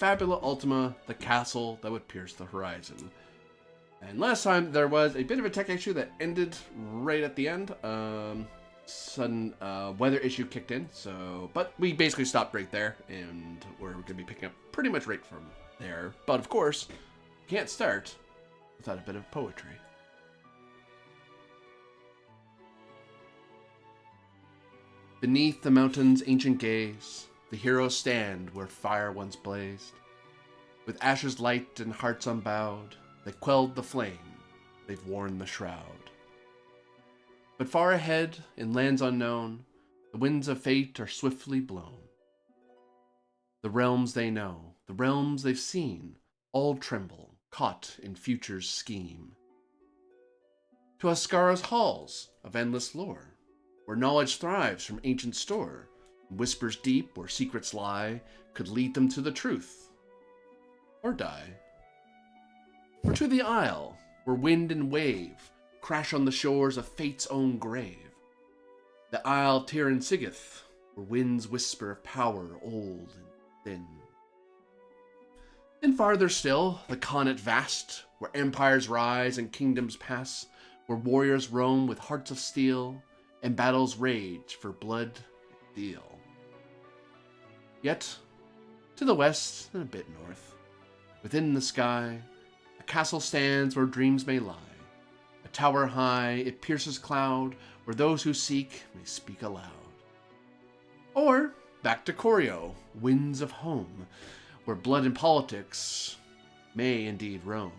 Fabula Ultima, the castle that would pierce the horizon. And last time there was a bit of a tech issue that ended right at the end. Sudden weather issue kicked in, but we basically stopped right there, and we're going to be picking up pretty much right from there. But of course, you can't start without a bit of poetry. Beneath the mountain's ancient gaze, the heroes stand where fire once blazed. With ashes light and hearts unbowed, they quelled the flame, they've worn the shroud. But far ahead, in lands unknown, the winds of fate are swiftly blown. The realms they know, the realms they've seen, all tremble, caught in future's scheme. To Ascara's halls of endless lore, where knowledge thrives from ancient store, and whispers deep where secrets lie, could lead them to the truth, or die. Or to the isle, where wind and wave crash on the shores of fate's own grave. The isle Tyrian Sigith, where winds whisper of power old and thin. And farther still, the continent vast, where empires rise and kingdoms pass, where warriors roam with hearts of steel, and battles rage for blood and steel. Yet, to the west and a bit north, within the sky, a castle stands where dreams may lie. A tower high, it pierces cloud, where those who seek may speak aloud. Or, back to Corio, winds of home, where blood and politics may indeed roam.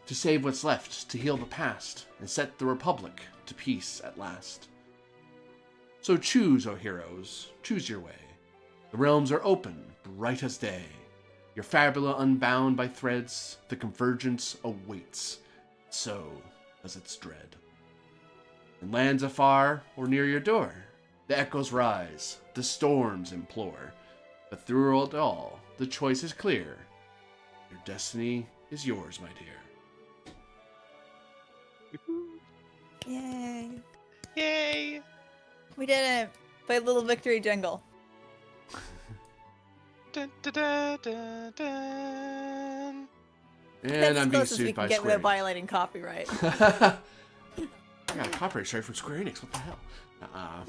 To save what's left, to heal the past, and set the Republic to peace at last. So choose, O heroes, choose your way. The realms are open, bright as day. Your fabula unbound by threads, the convergence awaits. So does its dread. In lands afar or near your door, the echoes rise, the storms implore. But through it all, the choice is clear. Your destiny is yours, my dear. Yay. Yay! We did it. Play a little victory jingle. Dun, dun, dun, dun, dun. And That's I'm as being close as we sued can by get Square without violating copyright. Enix. I got a copyright strike from Square Enix. What the hell?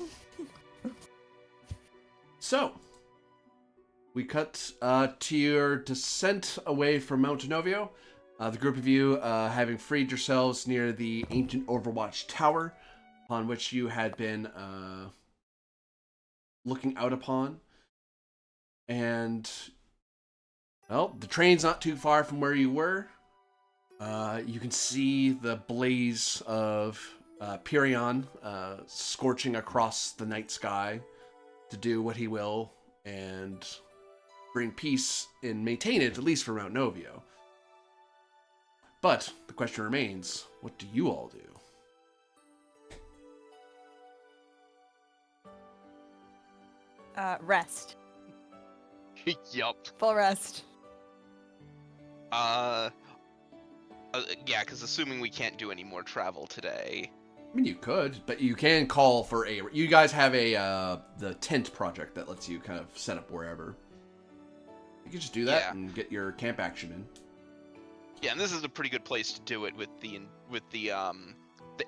So, we cut to your descent away from Mount Genovio. The group of you having freed yourselves near the ancient Overwatch Tower, upon which you had been looking out upon. And, well, the train's not too far from where you were. You can see the blaze of Pyrion scorching across the night sky to do what he will and bring peace and maintain it, at least for Mount Novio. But the question remains, what do you all do? Rest. Yup. Full rest. Yeah, because assuming we can't do any more travel today. I mean, you could, but you can call for a... You guys have the tent project that lets you kind of set up wherever. You could just do that and get your camp action in. Yeah, and this is a pretty good place to do it with the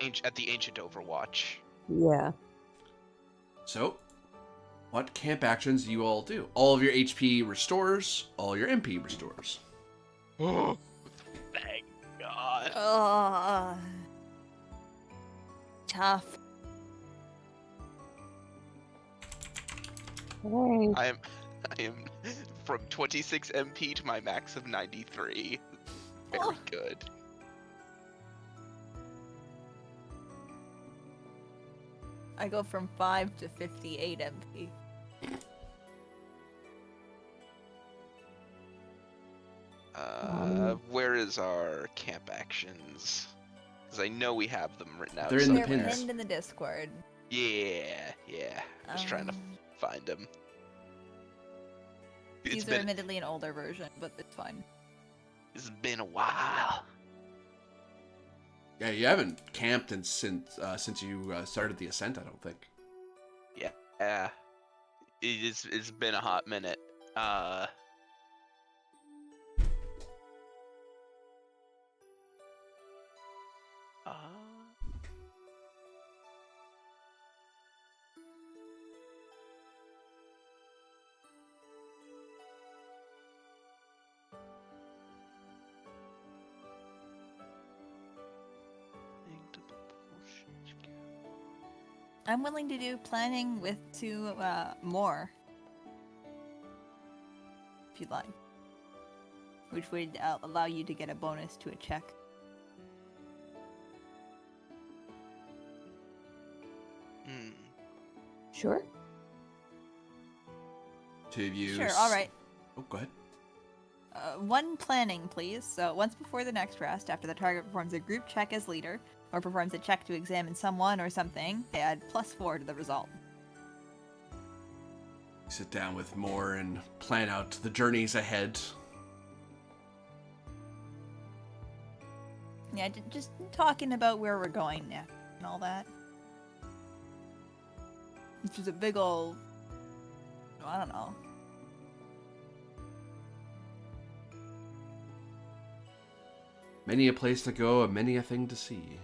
ancient Overwatch. Yeah. So, what camp actions do you all do? All of your HP restores, all your MP restores. Oh, thank God. Oh, tough. Hey. I am from 26 MP to my max of 93. Very good. I go from 5 to 58 MP. Where is our camp actions? Because I know we have them written out. They're in the They're pins. pinned in the Discord. Yeah. Just trying to find them. These are admittedly an older version, but it's fine. It's been a while. Yeah, you haven't camped since you started the ascent, I don't think. Yeah. It's been a hot minute. I'm willing to do planning with 2 more. If you'd like. Which would allow you to get a bonus to a check. Sure. 2 of you. Sure, alright. Oh, go ahead. 1 planning, please. So once before the next rest, after the target performs a group check as leader, or performs a check to examine someone or something, they add +4 to the result. Sit down with Moore and plan out the journeys ahead. Yeah, just talking about where we're going now and all that. Which is a big ol'... I don't know. Many a place to go and many a thing to see.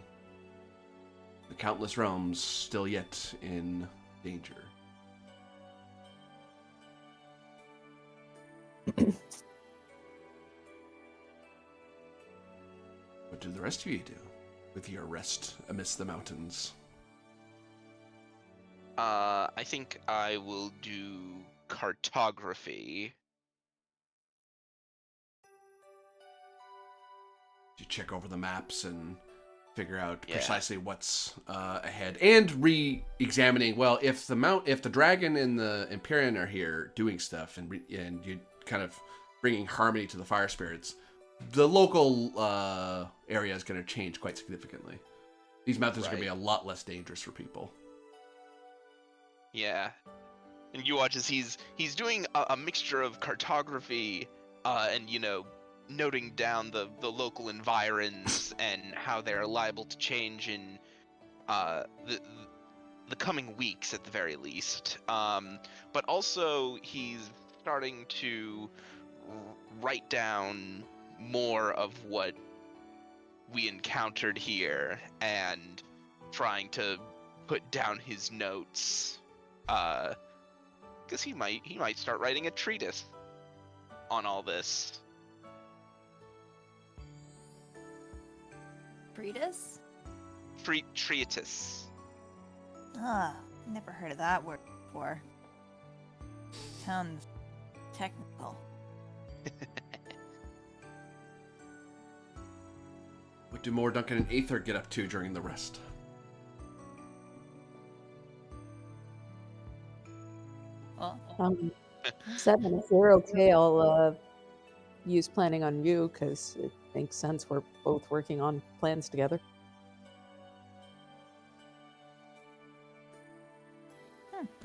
The countless realms still yet in danger. What do the rest of you do with your rest amidst the mountains? I think I will do cartography. You check over the maps and figure out Yeah. precisely what's ahead, and re-examining. Well, if the dragon and the Empyrean are here doing stuff, and you kind of bringing harmony to the fire spirits, the local area is going to change quite significantly. These mountains are going to be a lot less dangerous for people. Yeah. And you watch as he's doing a mixture of cartography and, you know, noting down the local environs and how they're liable to change in the coming weeks at the very least. But also he's starting to write down more of what we encountered here and trying to put down his notes. Because he might start writing a treatise on all this. Treatise? Treatise. Ah, never heard of that word before. Sounds technical. What do Moore, Duncan, and Aether get up to during the rest? Well, 7, if you're okay, I'll use planning on you, because it makes sense. We're both working on plans together.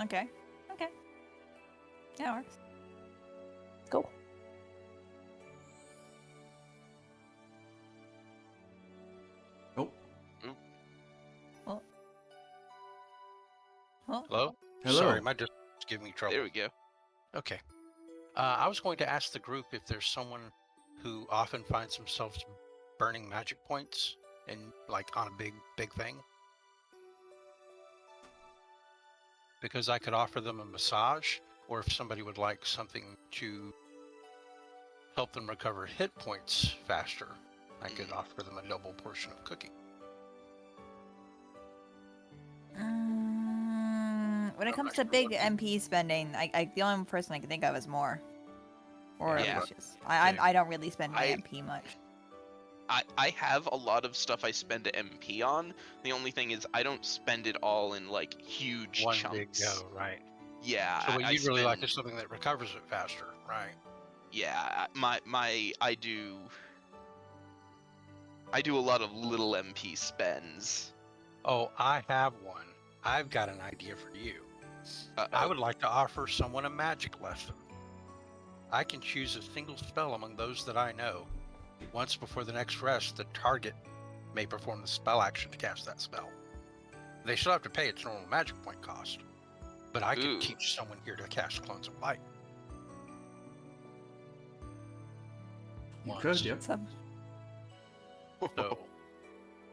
okay. Okay. Yeah, it works. Go. Oh. Well. Hello? Hello. Sorry, my just giving me trouble. There we go. Okay. I was going to ask the group if there's someone who often finds themselves burning magic points and like on a big thing. Because I could offer them a massage, or if somebody would like something to help them recover hit points faster, I could offer them a double portion of cooking. When it comes to big MP spending, the only person I can think of is Moore. Or Yeah. Lucius. I don't really spend my MP much. I have a lot of stuff I spend MP on. The only thing is I don't spend it all in like huge One chunks. big go, right? Yeah. So what I you'd really like spend- is something that recovers it faster, right? Yeah, I do a lot of little MP spends. Oh, I have one. I've got an idea for you. I Uh-oh. would like to offer someone a magic lesson. I can choose a single spell among those that I know. Once before the next rest, the target may perform the spell action to cast that spell. They still have to pay its normal magic point cost, but I could Ooh. teach someone here to cast Clones of Light. You Once. could, yep. So,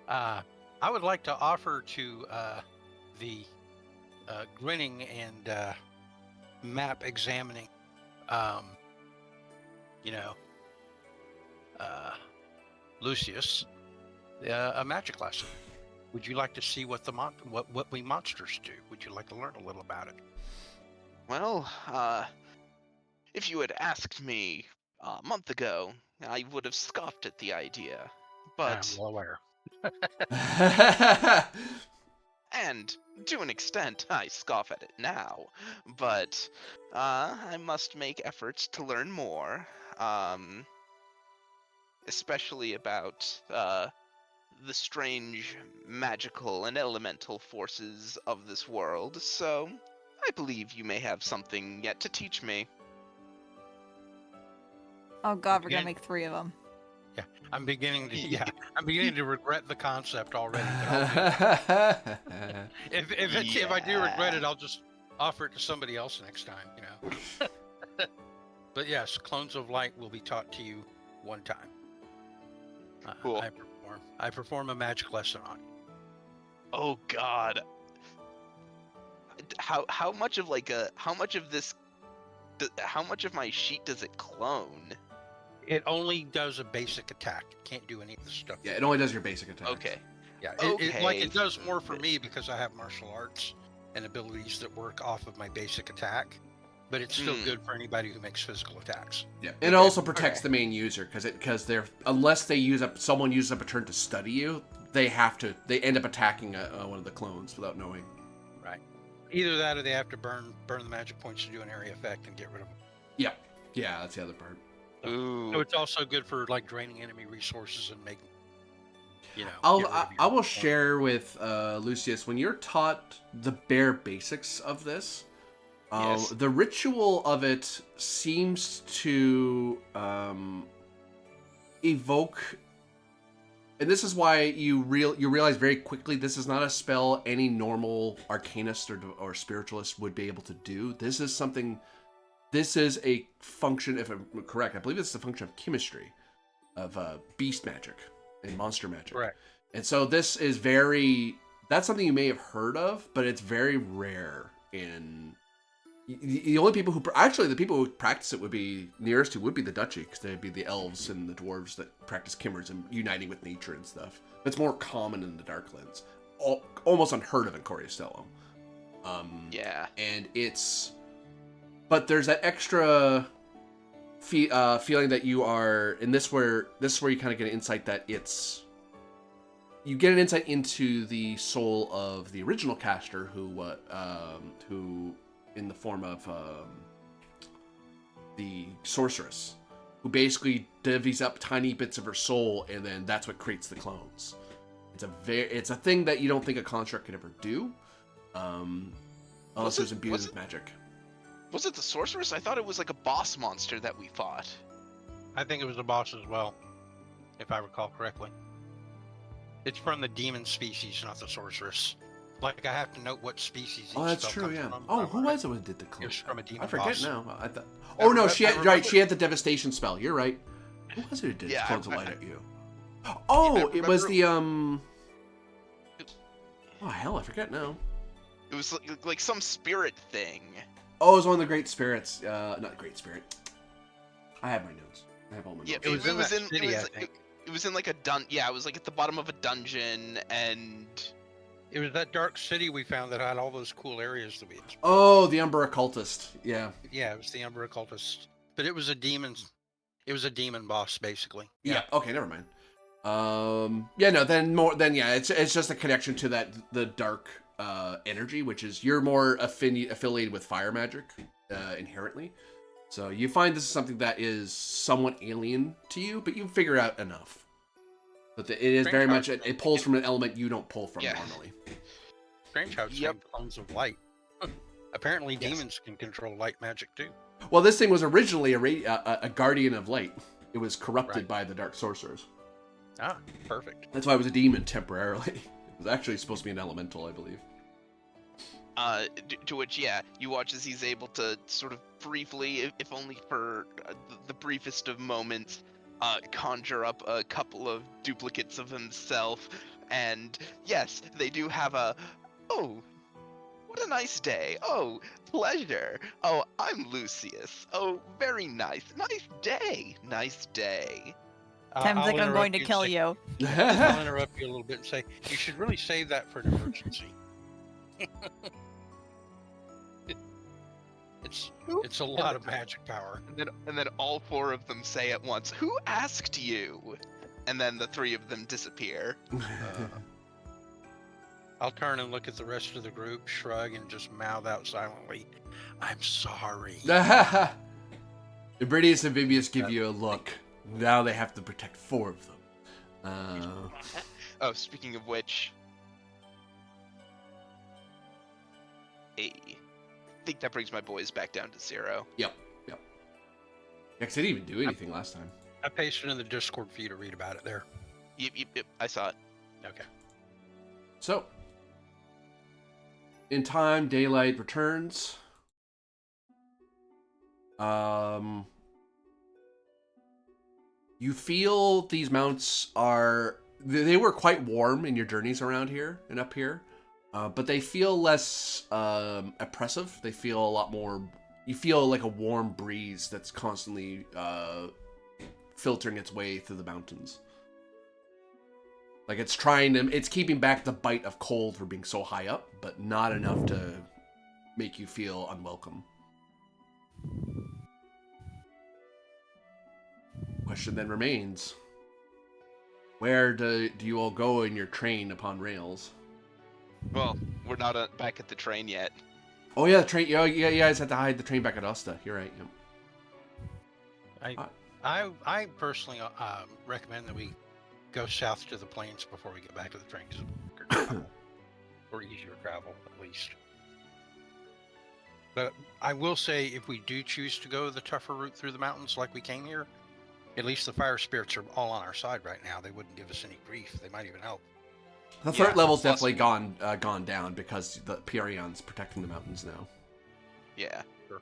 I would like to offer to the grinning and map examining, Lucius, a magic lesson. Would you like to see what what we monsters do? Would you like to learn a little about it? Well, if you had asked me a month ago, I would have scoffed at the idea. I'm But, well aware. and to an extent, I scoff at it now. But, I must make efforts to learn more. Especially about, the strange magical and elemental forces of this world. So, I believe you may have something yet to teach me. Oh god, we're gonna Again? make 3 of them. Yeah, I'm beginning to regret the concept already. But I'll do it. If I do regret it, I'll just offer it to somebody else next time. You know. But yes, clones of light will be taught to you one time. Cool. I perform a magic lesson on you. Oh God. How much of how much of this how much of my sheet does it clone? It only does a basic attack. It can't do any of the stuff. Yeah, it only does your basic attack. Okay. Yeah, Okay. it does more for me because I have martial arts and abilities that work off of my basic attack, but it's still good for anybody who makes physical attacks. Yeah, and it also protects the main user because they're unless someone uses up a turn to study you, they end up attacking one of the clones without knowing. Right. Either that or they have to burn the magic points to do an area effect and get rid of them. Yeah, that's the other part. Ooh. So it's also good for like draining enemy resources and making, you know. I will share with Lucius, when you're taught the bare basics of this, Yes. the ritual of it seems to evoke, and this is why you realize very quickly this is not a spell any normal arcanist or spiritualist would be able to do. This is a function, if I'm correct, I believe it's a function of chemistry, of beast magic and monster magic. Correct. And so this is that's something you may have heard of, but it's very rare in... The only people the people who practice it would be nearest to would be the duchy, because they'd be the elves and the dwarves that practice Kimmers and uniting with nature and stuff. It's more common in the Darklands, almost unheard of in Coriastellum. Yeah. And but there's that extra feeling that you are, and this is where you kind of get an insight that you get an insight into the soul of the original caster who in the form of the sorceress, who basically divvies up tiny bits of her soul, and then that's what creates the clones. It's a thing that you don't think a construct could ever do, unless it was imbued with magic. Was it the sorceress? I thought it was like a boss monster that we fought. I think it was a boss as well, if I recall correctly. It's from the demon species, not the sorceress. Like, I have to note what species each That's spell true, comes yeah. from. Oh, who was it who did the clone? It's from a demon I forget boss. now. I thought. Oh no, she had the devastation spell. You're right. Who was it who did clones of light at you? Oh, it was the Oh hell, I forget now. It was like some spirit thing. Oh, it was one of the great spirits. Not great spirit. I have my notes. I have all my notes. Yeah, It was in that city, I think. It was in like a Yeah, it was like at the bottom of a dungeon, and It was that dark city we found that had all those cool areas that we explored. Oh, the Umber Occultist. Yeah. Yeah, it was the Umber Occultist. But it was a demon. It was a demon boss, basically. Yeah. Okay, never mind. Yeah, no, then yeah, it's just a connection to the dark energy, which is you're more affiliated with fire magic inherently. So you find this is something that is somewhat alien to you, but you figure out enough. But it is very much it pulls from an element you don't pull from normally. Strange how it's named clones of light. Apparently, demons can control light magic too. Well, this thing was originally a guardian of light. It was corrupted by the dark sorcerers. Ah, perfect. That's why it was a demon temporarily. It was actually supposed to be an elemental, I believe. To which, you watch as he's able to sort of briefly, if only for the briefest of moments, conjure up a couple of duplicates of himself. And yes, they do have oh, what a nice day. Oh, pleasure. Oh, I'm Lucius. Oh, very nice. Nice day. Nice day. Sounds like I'm going to kill you. I'll interrupt you a little bit and say you should really save that for an emergency. It's a lot of magic power. And then all four of them say at once, "Who asked you?" And then the three of them disappear. I'll turn and look at the rest of the group, shrug, and just mouth out silently, "I'm sorry." Ibridius and Vibius give you a look. Now they have to protect 4 of them. Oh, speaking of which, I think that brings my boys back down to 0. Yep. Yeah, 'cause they didn't even do anything last time. I pasted in the Discord for you to read about it there. Yep, I saw it. Okay. So, in time, daylight returns. You feel these mounts they were quite warm in your journeys around here and up here, but they feel less oppressive. They feel a lot more, you feel like a warm breeze that's constantly filtering its way through the mountains. Like it's keeping back the bite of cold for being so high up, but not enough to make you feel unwelcome. Question then remains: where do you all go in your train upon rails? Well, we're not back at the train yet. Oh yeah, the train. Yeah, you guys had to hide the train back at Usta. You're right. Yep. I personally recommend that we go south to the plains before we get back to the train, because or easier travel at least. But I will say, if we do choose to go the tougher route through the mountains like we came here, at least the fire spirits are all on our side right now. They wouldn't give us any grief. They might even help. The threat level's definitely gone down because the Pyreon's protecting the mountains now. Yeah. Sure.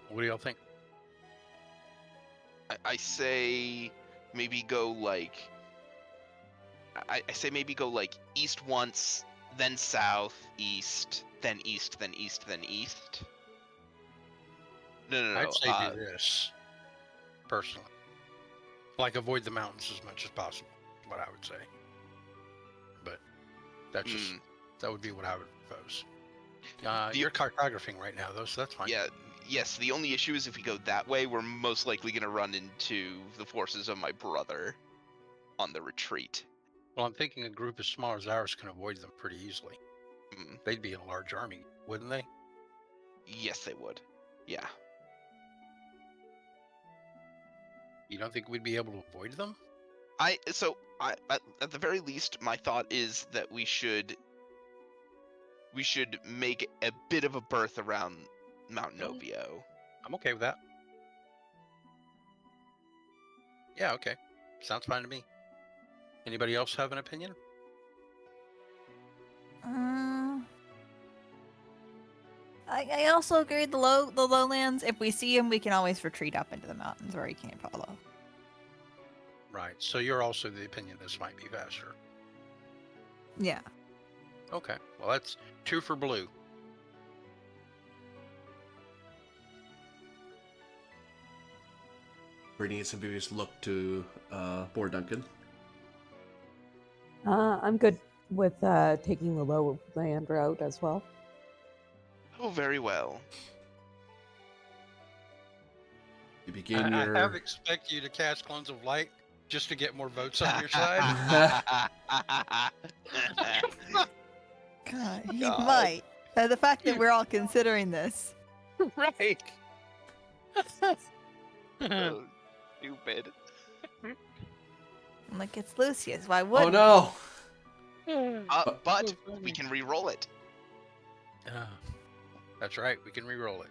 What do y'all think? I say maybe go like I say maybe go like east once, then south, east, then east, then east, then east. No. I'd say do this, personally. Like, avoid the mountains as much as possible, is what I would say. But that's just, that would be what I would propose. You're cartographing right now, though, so that's fine. Yeah, yes, the only issue is if we go that way, we're most likely going to run into the forces of my brother on the retreat. Well, I'm thinking a group as small as ours can avoid them pretty easily. They'd be a large army, wouldn't they? Yes, they would. Yeah. You don't think we'd be able to avoid them? At the very least, my thought is that we should make a bit of a berth around Mount Novio. I'm okay with that. Yeah, okay. Sounds fine to me. Anybody else have an opinion? I also agree with the lowlands. If we see him, we can always retreat up into the mountains where he can't follow. Right. So you're also the opinion this might be faster. Yeah. Okay. Well, that's 2 for blue. Bernice and Vivius look to Lord Duncan. I'm good with taking the lowland route as well. Oh, very well. You begin your... I have expect you to cast Clones of Light just to get more votes on your side. God, he might. The fact that we're all considering this. Right. So stupid. I'm like, it's Lucius. Why wouldn't? Oh no! But we can re-roll it. That's right. We can re-roll it.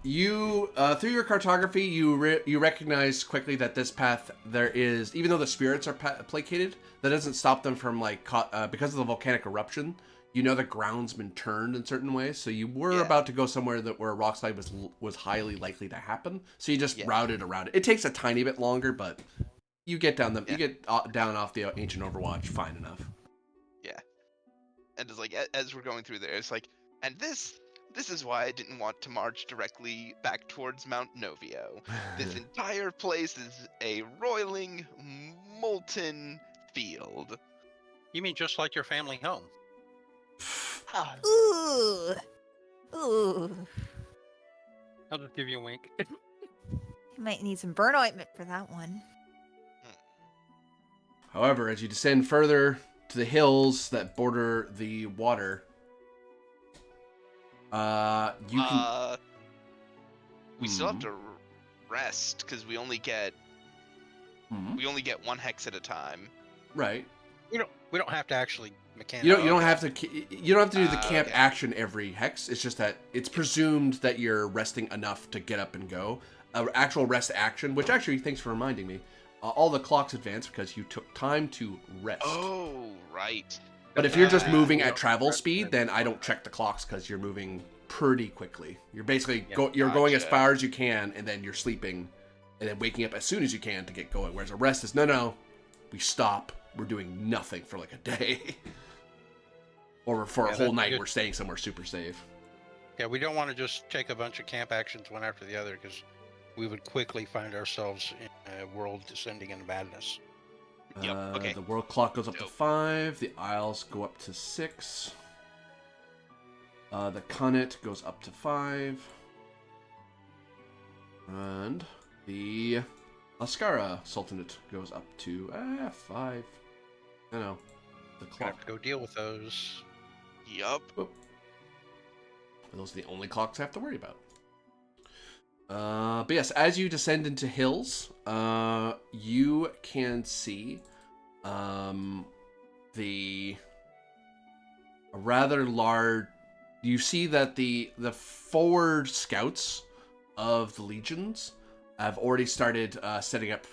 You through your cartography, you recognize quickly that this path there is, even though the spirits are placated, that doesn't stop them from because of the volcanic eruption. You know the ground's been turned in certain ways, so you were about to go somewhere where a rock slide was highly likely to happen. So you just routed around it. It takes a tiny bit longer, but you get down you get down off the ancient Overwatch fine enough. Yeah, and it's like as we're going through there, it's like, and this This is why I didn't want to march directly back towards Mount Novio. This entire place is a roiling, molten field. You mean just like your family home? Ah, Ooh. Ooh. I'll just give you a wink. You might need some burn ointment for that one. However, as you descend further to the hills that border the water, you can. We still have to rest because we only get one hex at a time. Right. We don't have to actually mechanic. You don't have to do the camp okay. action every hex. It's just that it's presumed that you're resting enough to get up and go. Actual rest action, which actually, thanks for reminding me, all the clocks advance because you took time to rest. Oh, right. But if you're just Yeah, moving we at don't travel rest speed, in then I don't combat. check the clocks because you're moving pretty quickly. You're basically Yeah, you're going as gotcha. far as you can, and then you're sleeping, and then waking up as soon as you can to get going. Whereas a rest is no, we stop. We're doing nothing for like a day, or for a Yeah, whole that's night. good. We're staying somewhere super safe. Yeah, we don't want to just take a bunch of camp actions one after the other because we would quickly find ourselves in a world descending into madness. Yep, okay. The world clock goes up to Dope. 5. The Isles go up to 6. The Khanate goes up to 5. And the Ascara Sultanate goes up to 5. I know. The Gonna clock. have to go deal with those. Yup. Those are the only clocks I have to worry about. But yes, as you descend into hills, you can see a rather large. You see that the forward scouts of the legions have already started setting up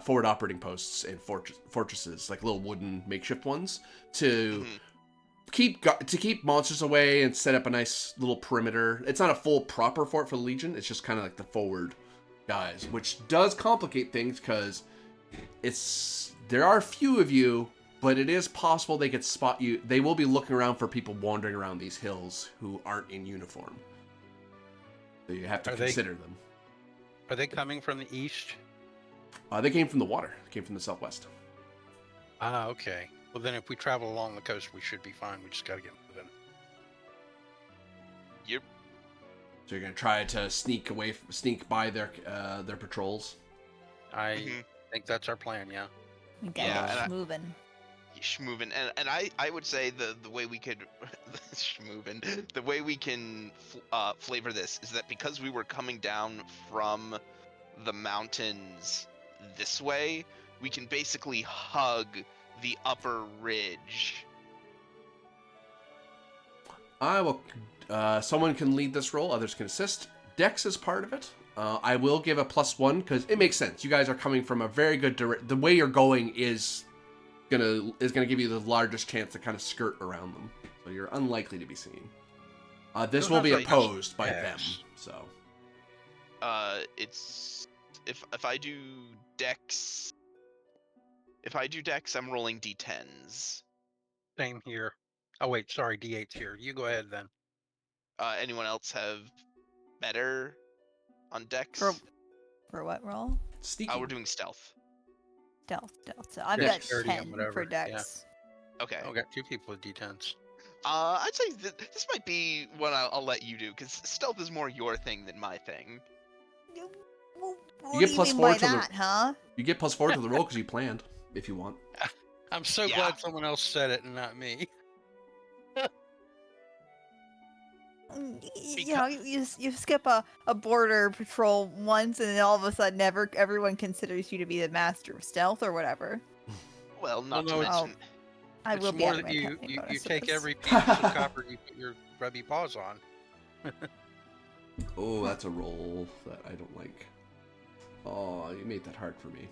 forward operating posts and fortresses, like little wooden makeshift ones, to keep monsters away and set up a nice little perimeter. It's not a full proper fort for the Legion. It's just kind of like the forward guys, which does complicate things because there are a few of you, but it is possible they could spot you. They will be looking around for people wandering around these hills who aren't in uniform. So you have to consider them. Are they coming from the east? They came from the water. They came from the southwest. Ah, okay. Well, then if we travel along the coast, we should be fine. We just got to get moving. Yep. So you're gonna try to sneak by their patrols. Mm-hmm. I think that's our plan, yeah. We gotta Yeah, get and moving. Schmoovin. And I would say the way we could Schmoovin, the way we can flavor this is that because we were coming down from the mountains this way, we can basically hug the upper ridge. I will. Someone can lead this roll. Others can assist. Dex is part of it. I will give a +1 because it makes sense. You guys are coming from a very good the way you're going is gonna give you the largest chance to kind of skirt around them. So you're unlikely to be seen. This Who will be has a opposed by Dex? them. So It's if I do Dex, I'm rolling d10s. Same here. Oh, wait, sorry, D8's here. You go ahead then. Anyone else have better on Dex? For what roll? sneaky. We're doing stealth. Stealth. So I've got Dexterity and 10 whatever, for yeah. Dex. Okay. Oh, we got 2 people with D10s. I'd say this might be what I'll let you do because stealth is more your thing than my thing. What get do you plus mean 4 by to the- that, huh? You get +4 to the roll because you planned. If you want. I'm so Yeah. glad someone else said it and not me. You know, you skip a border patrol once, and then all of a sudden, everyone considers you to be the master of stealth or whatever. Well, not no, to it's- mention. I It's will be more out of that my you penalty you take bonuses. every piece of copper you put your grubby paws on. Oh, that's a roll that I don't like. Oh, you made that hard for me.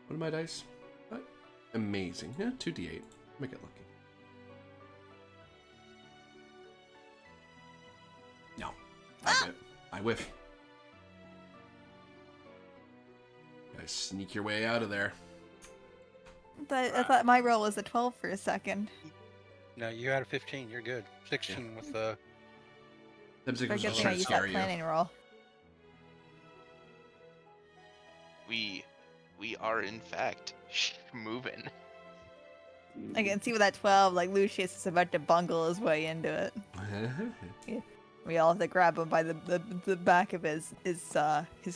What are my dice? What? Amazing. Yeah, 2d8. Make it lucky. No. I whiff. You guys sneak your way out of there. I thought my roll was a 12 for a second. No, you had a 15. You're good. 16 with the. Them Very signals good just thing I trying to used scare that you. planning roll. We are in fact moving. I can see with that 12, like Lucius is about to bungle his way into it. We all have to grab him by the back of his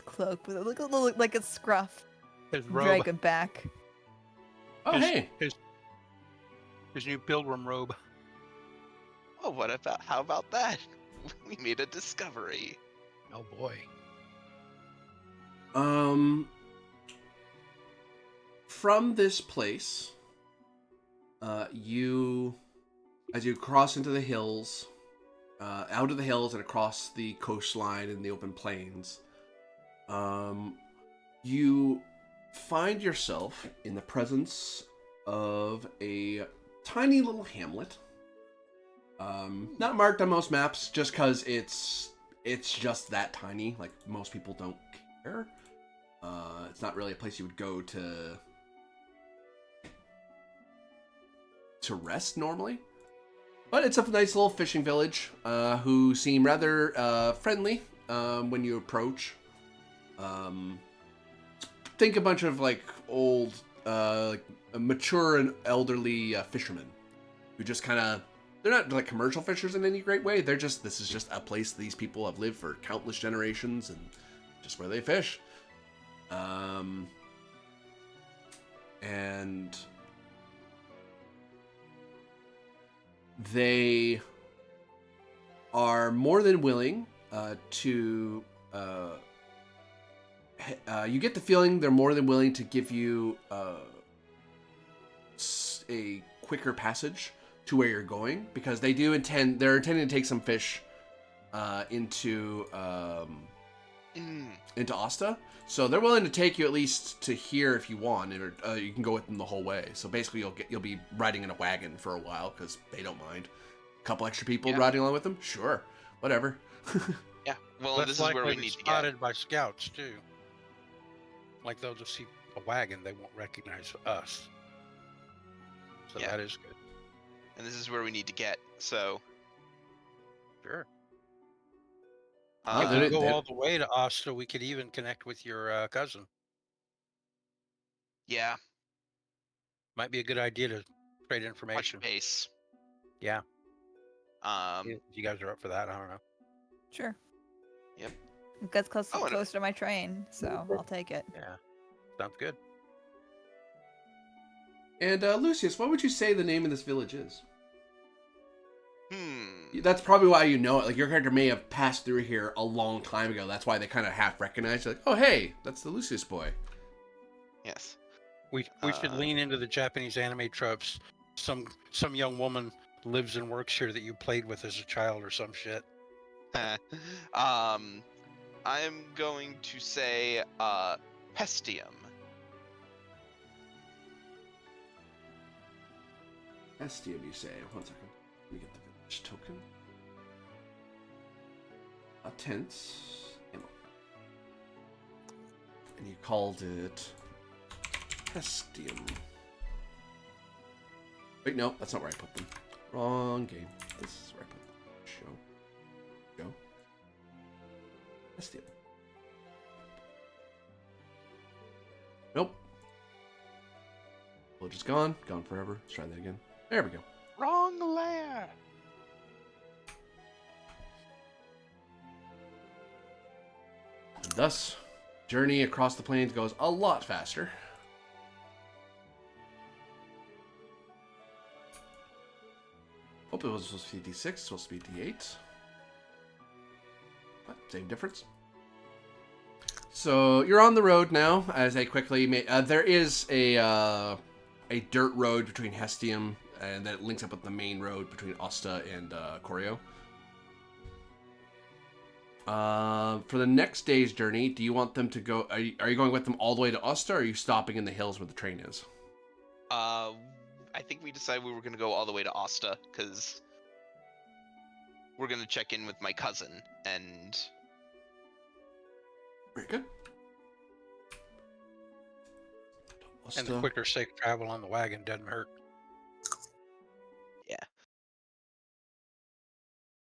cloak with look like a scruff. His robe. Drag him back. Oh, his, hey. His new pilgrim robe. Oh, how about that? We made a discovery. Oh boy. From this place, as you cross into the hills, out of the hills and across the coastline and the open plains, you find yourself in the presence of a tiny little hamlet. Not marked on most maps, just because it's just that tiny. Like, most people don't care. It's not really a place you would go to rest normally. But it's a nice little fishing village, who seem rather friendly when you approach. Think a bunch of like old, like mature and elderly fishermen who just kind of, they're not like commercial fishers in any great way. This is just a place these people have lived for countless generations and just where they fish. And they are more than willing to. You get the feeling they're more than willing to give you a quicker passage to where you're going, because they're intending to take some fish into Asta. So they're willing to take you at least to here if you want, or you can go with them the whole way. So basically, you'll be riding in a wagon for a while because they don't mind. A couple extra people riding along with them, sure, whatever. Yeah. Well, That's this is likely where we to be need to get. spotted by scouts too. Like they'll just see a wagon, they won't recognize us. So Yeah. that is good. And this is where we need to get. So. Sure. Oh, If they- we go they- all the way to Asta, we could even connect with your cousin. Yeah. Might be a good idea to trade Touch information. base. Yeah. Um. If you guys are up for that, I don't know. Sure. Yep. It gets Oh, and- close to my train, so I'll take it. Yeah. Sounds good. And Lucius, what would you say the name of this village is? Hmm. That's probably why you know it. Like, your character may have passed through here a long time ago. That's why they kind of half recognize you. Like, oh, hey, that's the Lucius boy. Yes. We should lean into the Japanese anime tropes. Some young woman lives and works here that you played with as a child or some shit. I'm going to say Pestium. Estium, you say. 1 second. Let me get the village token. A tent. Ammo. And you called it Pestium. Wait, no, that's not where I put them. Wrong game. This is where I put them. Show. Go. Pestium. Nope. Village is gone. Gone forever. Let's try that again. There we go. Wrong layer. And thus, journey across the plains goes a lot faster. Hope it was supposed to be D6, supposed to be D8. What? Same difference. So you're on the road now. As I quickly there is a dirt road between Hestium and that links up with the main road between Asta and Corio. For the next day's journey, do you want them to go? Are you going with them all the way to Asta, or are you stopping in the hills where the train is? I think we decided we were gonna go all the way to Asta because we're gonna check in with my cousin and. Very good. And the quicker, safe travel on the wagon doesn't hurt. Yeah.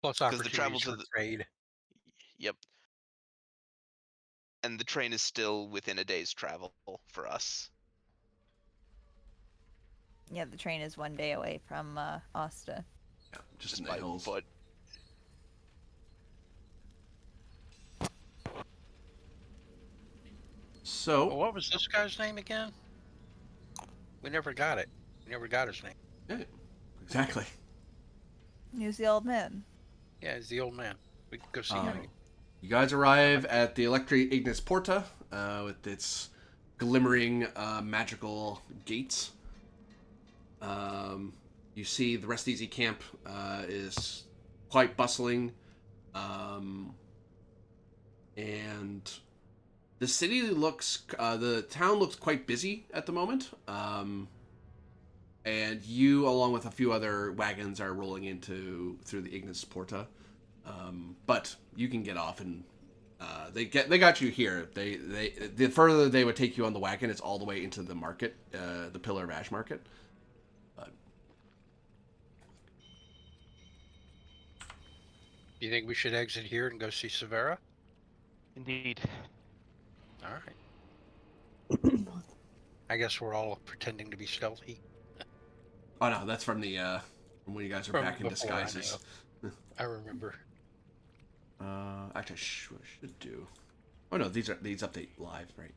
Plus because the travel opportunities to for the trade. yep, and the train is still within a day's travel for us. Yeah, the train is 1 day away from Asta. Yeah, just in Just the by hills. foot. So, Well, what was this guy's name again? We never got it. We never got his name. yeah, exactly. He's the old man. Yeah, he's the old man. We could go see him. Um, you guys arrive at the Electric Ignis Porta with its glimmering magical gates. You see the Rest Easy camp is quite bustling, and the city looks, the town looks quite busy at the moment. And you, along with a few other wagons, are rolling through the Ignis Porta. But you can get off, and they got you here. The further they would take you on the wagon, it's all the way into the market, the Pillar of Ash market. Do you think we should exit here and go see Severa? Indeed. All right. I guess we're all pretending to be stealthy. Oh no, that's from the from when you guys are From back in before, I disguises. I remember. Actually, what I should do. Oh no, these update live, right?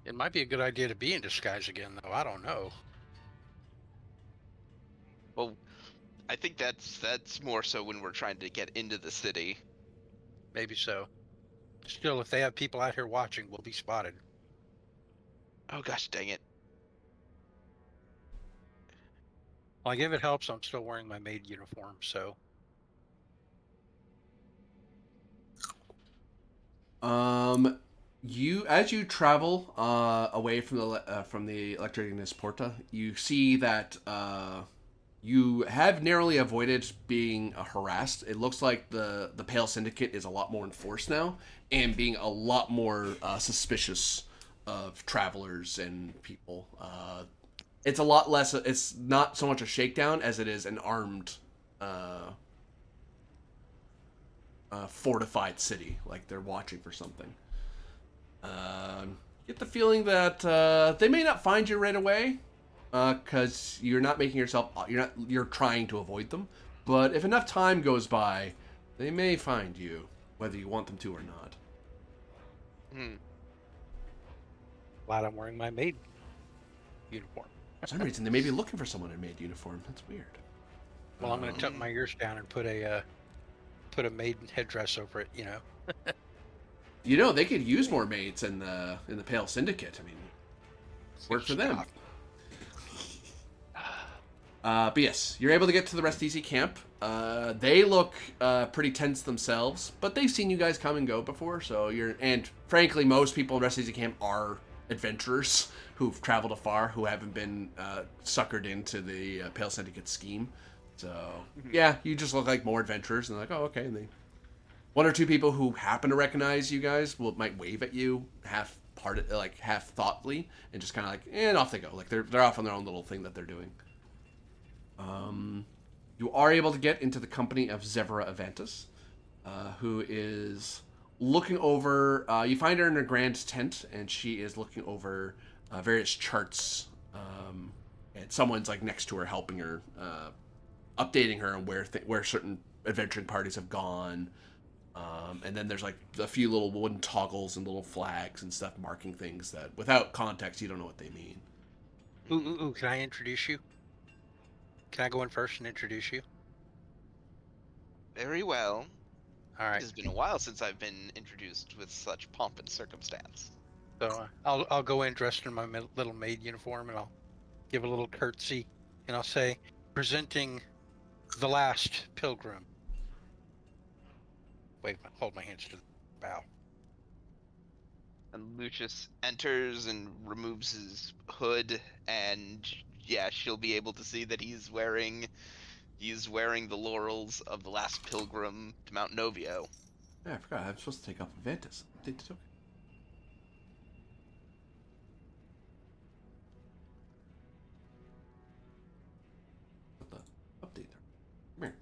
It might be a good idea to be in disguise again, though. I don't know. Well, I think that's more so when we're trying to get into the city. Maybe so. Still, if they have people out here watching, we'll be spotted. Oh gosh, dang it. Like, if it helps, I'm still wearing my maid uniform, so. You as you travel away from the Electric Ignis Porta, you see that you have narrowly avoided being harassed. It looks like the Pale Syndicate is a lot more enforced now, and being a lot more suspicious of travelers and people. It's a lot less. It's not so much a shakedown as it is an armed, fortified city. Like they're watching for something. Get the feeling that they may not find you right away, because you're not making yourself. You're trying to avoid them. But if enough time goes by, they may find you, whether you want them to or not. Hmm. Glad I'm wearing my maid uniform. For some reason, they may be looking for someone in maid uniform. That's weird. Well, I'm going to tuck my ears down and put a maid headdress over it. You know. You know, they could use more maids in the Pale Syndicate. I mean, work for them. But yes, you're able to get to the Rest Easy camp. They look pretty tense themselves, but they've seen you guys come and go before, so and frankly, most people in Rest Easy camp are adventurers who've traveled afar, who haven't been suckered into the Pale Syndicate scheme. So yeah, you just look like more adventurers, and they're like, oh, okay. And one or two people who happen to recognize you guys might wave at you, half thoughtfully, and just kind of like, and off they go. Like they're off on their own little thing that they're doing. You are able to get into the company of Zevra Avantis, who is looking over. You find her in a grand tent, and she is looking over various charts. And someone's like next to her, helping her, updating her on where certain adventuring parties have gone. And then there's like a few little wooden toggles and little flags and stuff marking things that, without context, you don't know what they mean. Ooh, can I introduce you? Can I go in first and introduce you? Very well. All It right. has been a while since I've been introduced with such pomp and circumstance. So I'll go in dressed in my little maid uniform, and I'll give a little curtsy, and I'll say, presenting the last pilgrim. Hold my hands to the bow. And Lucius enters and removes his hood, and yeah, she'll be able to see that he's wearing the laurels of the last pilgrim to Mount Novio. Yeah, I forgot. I'm supposed to take off Avantis. Update the token. What the update there? Come here.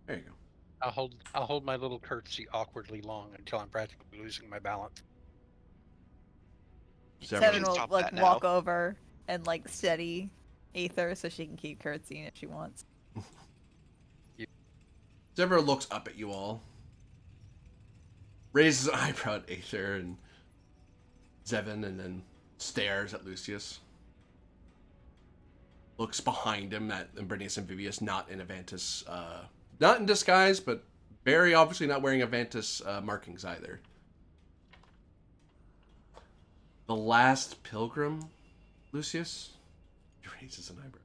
There you go. I'll hold my little curtsy awkwardly long until I'm practically losing my balance. Seven Severin, will Stop like that walk now. over and like steady Aether so she can keep curtsying if she wants. Severin looks up at you all, raises an eyebrow at Aether and Zevin, and then stares at Lucius. Looks behind him at Imbrinius and Vivius, not in Avantis, not in disguise, but very obviously not wearing Avantis markings either. The last pilgrim, Lucius? He raises an eyebrow.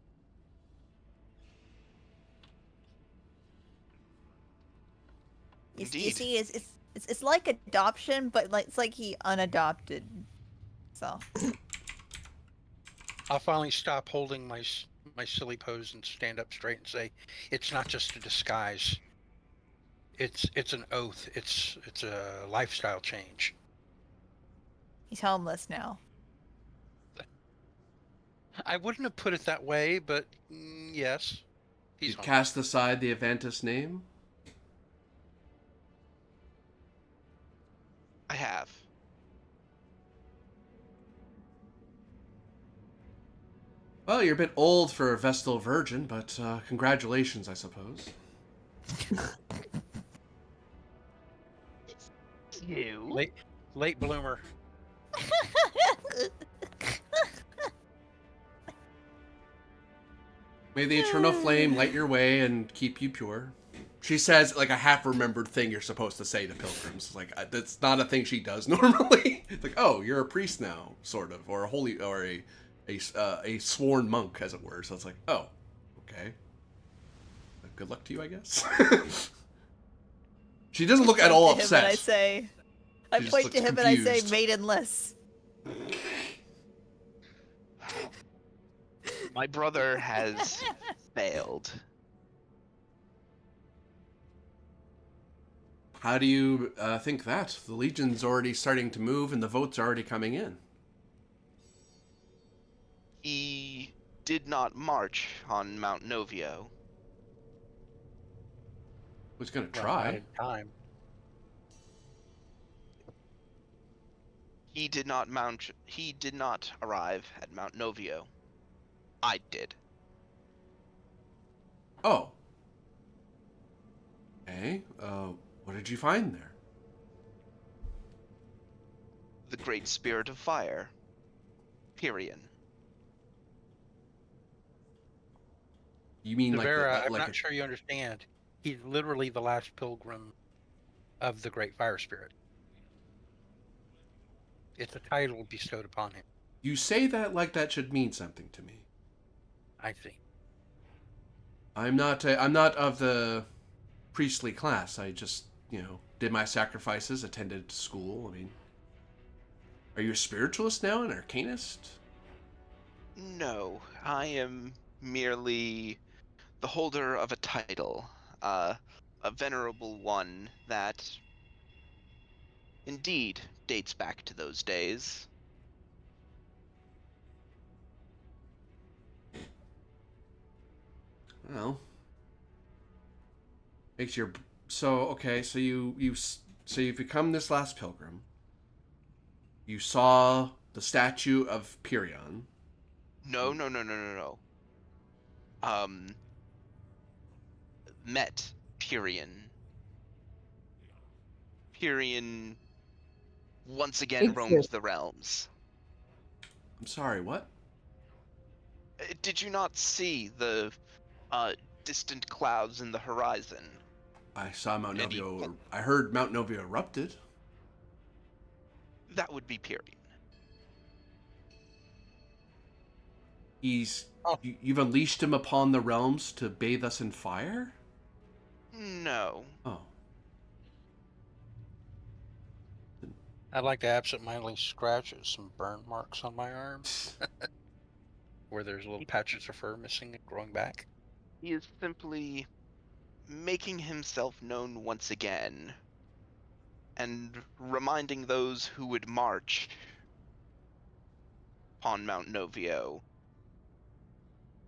You Indeed. see, it's like adoption, but like it's like he unadopted. So I'll finally stop holding my silly pose and stand up straight and say, "It's not just a disguise. It's an oath. It's a lifestyle change." he's homeless now. I wouldn't have put it that way, but yes, he's You home. cast aside the Avantis name. I have. Well, you're a bit old for a Vestal Virgin, but congratulations, I suppose. You? Late bloomer. May the eternal flame light your way and keep you pure. She says like a half-remembered thing you're supposed to say to pilgrims. Like that's not a thing she does normally. It's like, oh, you're a priest now, sort of, or a holy, or a sworn monk, as it were. So it's like, oh, okay. Good luck to you, I guess. She doesn't look at all upset. I say, I She just point to looks him and I say, confused. maidenless. My brother has failed. How do you think that? The Legion's already starting to move and the votes are already coming in. He did not march on Mount Novio. Who's going to Well, not try? in time. He did not arrive at Mount Novio. I did. Oh. Okay. What did you find there? The great spirit of fire. Pyrian. You mean like Severa, I'm like not sure you understand. He's literally the last pilgrim of the Great Fire Spirit. It's a title bestowed upon him. you say that like that should mean something to me. I see. I'm not of the priestly class. I just, did my sacrifices, attended school. I mean, are you a spiritualist now, an arcanist? No, I am merely the holder of a title, a venerable one that indeed dates back to those days. Well, makes your so you've become this last pilgrim. You saw the statue of Pyrion. No, no, no, no, no, no. Met Pyrian. Pyrian once again roamed Exists. the realms. I'm sorry, what? Did you not see the distant clouds in the horizon? I saw Mount And he- Novio. I heard Mount Novio erupted. That would be Pyrian. Oh. You've unleashed him upon the realms to bathe us in fire? No. Oh. I'd like to absentmindedly scratch at some burn marks on my arm where there's little patches of fur missing and growing back. He is simply making himself known once again and reminding those who would march upon Mount Novio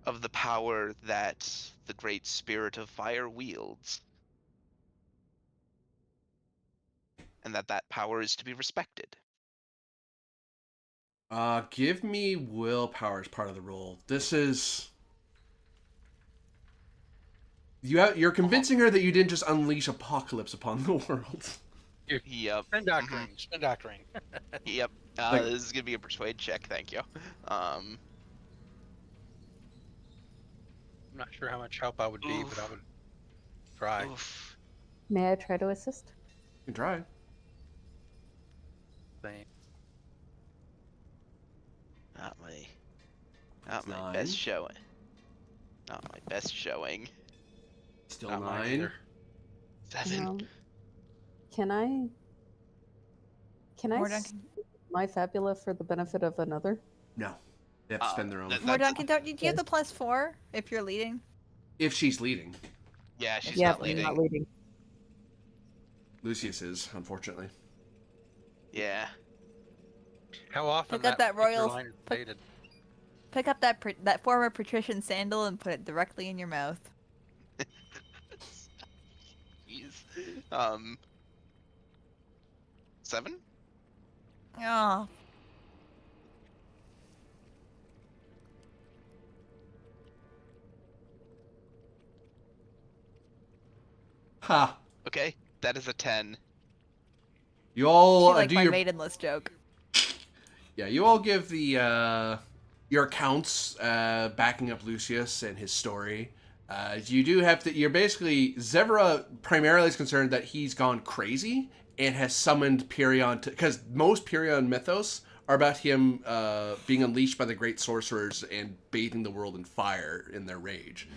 of the power that the great spirit of fire wields. that that power is to be respected. Give me willpower as part of the roll. This is you're convincing her that you didn't just unleash apocalypse upon the world. Yep. Spin doctoring. Spin doctoring. Yep. Like- This is gonna be a persuade check. Thank you. I'm not sure how much help I would be, but I would try. Oof. May I try to assist? You can try. Thing. Not That's my 9. best showing. Not my best showing. Still Not mine 9. either. 7. Can I More s- Duncan. my Fabula for the benefit of another? No. They have to spend their own. that- More that's- Duncan, don't you have the +4 if you're leading? If she's leading. Yeah, she's yeah, not I'm leading. not leading. Lucius is, unfortunately. Yeah. How often Pick up that particular royal- line is pick- stated? Pick up that former patrician sandal and put it directly in your mouth. Jeez. 7? Oh, Ha! Okay, that is a 10. You all she liked do my your maidenless joke. Yeah, you all give the your accounts backing up Lucius and his story. You do have to. You're basically Zevra primarily is concerned that he's gone crazy and has summoned Pyrion to, because most Pyrion mythos are about him being unleashed by the great sorcerers and bathing the world in fire in their rage.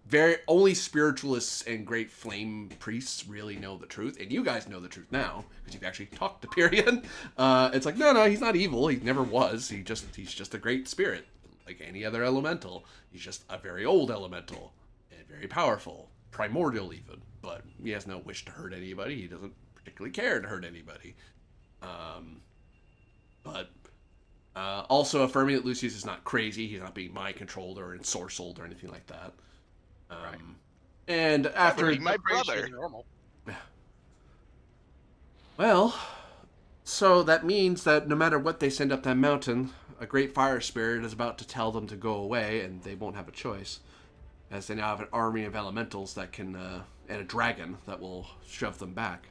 Very only spiritualists and great flame priests really know the truth, and you guys know the truth now because you've actually talked to Pyrion. It's like no, he's not evil. He never was. He's just a great spirit, like any other elemental. He's just a very old elemental and very powerful, primordial even. But he has no wish to hurt anybody. He doesn't particularly care to hurt anybody. But also affirming that Lucius is not crazy. He's not being mind controlled or ensorcelled or anything like that. Right. And after Being my Crazier brother. than normal. well, so that means that no matter what they send up that mountain, a great fire spirit is about to tell them to go away, and they won't have a choice, as they now have an army of elementals that can, and a dragon that will shove them back.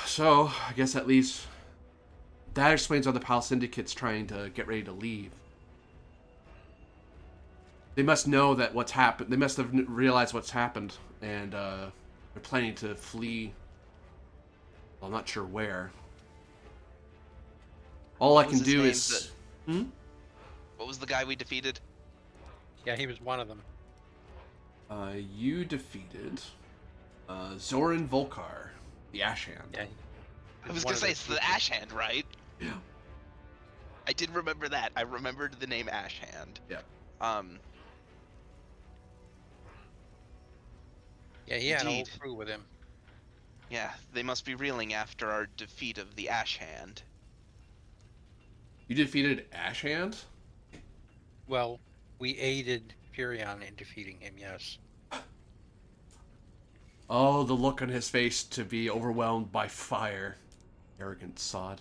So I guess that leaves. That explains why the Pal Syndicate's trying to get ready to leave. They must know that what's happened. They must have realized what's happened, and they're planning to flee. Well, I'm not sure where. All I What can was his do name? is. What was the guy we defeated? Yeah, he was one of them. You defeated Zoran Volkar, the Ash Hand. Yeah. I was gonna say it's the Ash Hand, right? Yeah. I did remember that. I remembered the name Ash Hand. Yeah. Yeah, he had a whole Indeed. crew with him. Yeah, they must be reeling after our defeat of the Ash Hand. You defeated Ash Hand? Well, we aided Pyrion in defeating him, yes. Oh, the look on his face to be overwhelmed by fire. Arrogant sod.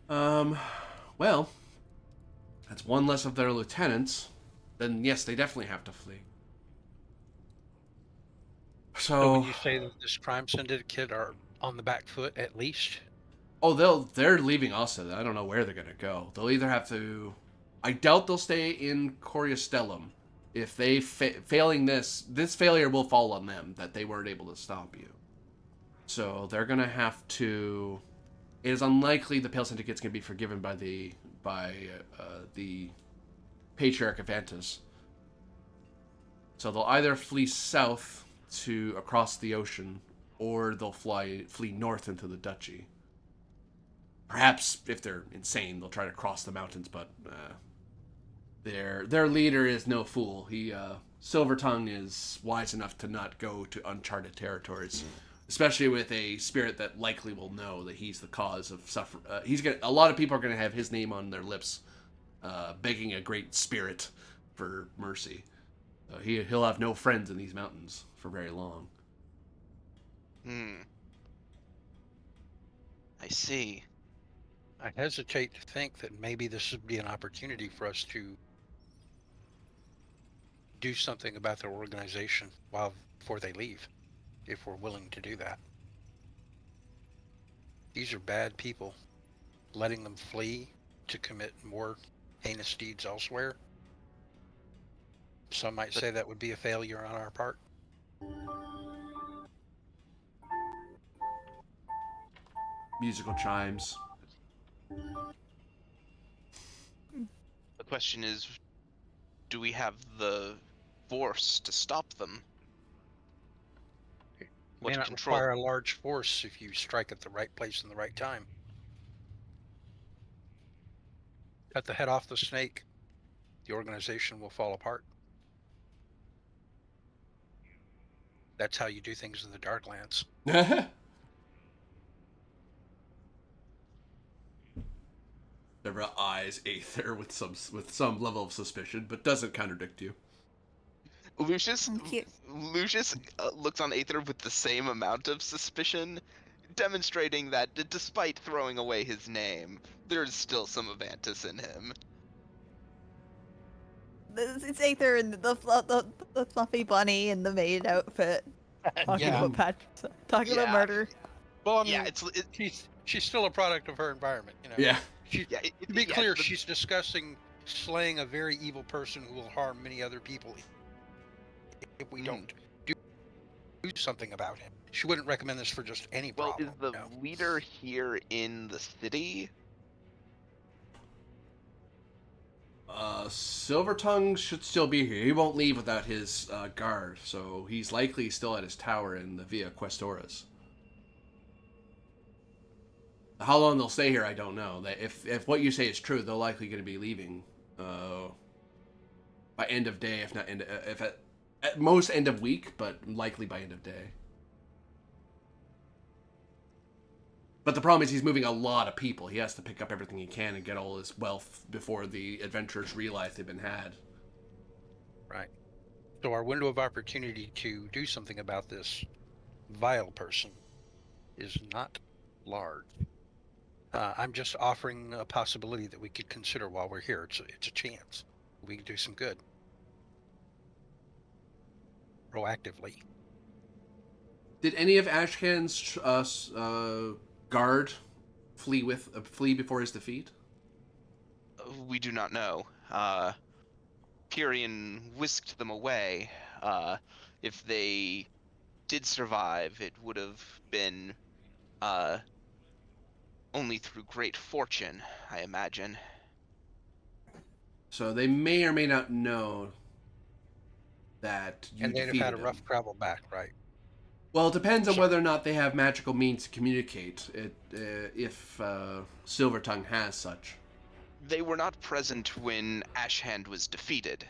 Well, that's one less of their lieutenants. Then yes, they definitely have to flee. So would So, you say that this crime syndicate are on the back foot at least? they're leaving also. I don't know where they're gonna go. They'll either have to. I doubt they'll stay in Coriastellum. If they failing this failure will fall on them that they weren't able to stop you. So they're gonna have to. It is unlikely the Pale Syndicate's gonna be forgiven by the Patriarch of Antis. So they'll either flee south to across the ocean, or they'll flee north into the duchy. Perhaps if they're insane, they'll try to cross the mountains, but their leader is no fool. Silvertongue is wise enough to not go to uncharted territories, especially with a spirit that likely will know that he's the cause of suffer. A lot of people are gonna have his name on their lips, begging a great spirit for mercy. He'll have no friends in these mountains for very long. see. I hesitate to think that maybe this would be an opportunity for us to do something about their organization before they leave, if we're willing to do that. These are bad people. Letting them flee to commit more heinous deeds elsewhere. Some might say that would be a failure on our part. Musical chimes. The question is, do we have the force to stop them? It What may not control? require a large force if you strike at the right place in the right time. Cut the head off the snake, the organization will fall apart. That's how you do things in the Darklands. Deborah eyes Aether with some level of suspicion, but doesn't contradict you. Lucius Cute. looks on Aether with the same amount of suspicion, demonstrating that despite throwing away his name, there's still some Avantis in him. It's Aether and the fluffy bunny and the maid outfit. Talking Yeah. talking about murder. Well, I Yeah, mean, she's still a product of her environment, you know. Yeah. To be clear, she's discussing slaying a very evil person who will harm many other people if we don't do something about him. She wouldn't recommend this for just any problem. Is the leader here in the city? Silvertongue should still be here. He won't leave without his guard, so he's likely still at his tower in the Via Questoras. How long they'll stay here, I don't know. If what you say is true, they're likely going to be leaving by end of day, if not at most end of week, but likely by end of day. But the problem is he's moving a lot of people. He has to pick up everything he can and get all his wealth before the adventurers realize they've been had. Right. So our window of opportunity to do something about this vile person is not large. I'm just offering a possibility that we could consider while we're here. It's a chance. We can do some good. Proactively. Did any of Ashcan's guard flee before his defeat? We do not know. Pyrian whisked them away. If they did survive, it would have been only through great fortune, I imagine. So they may or may not know that you And they'd have defeated had a him. rough travel back, right? Well, it depends on whether or not they have magical means to communicate if Silvertongue has such. They were not present when Ashhand was defeated.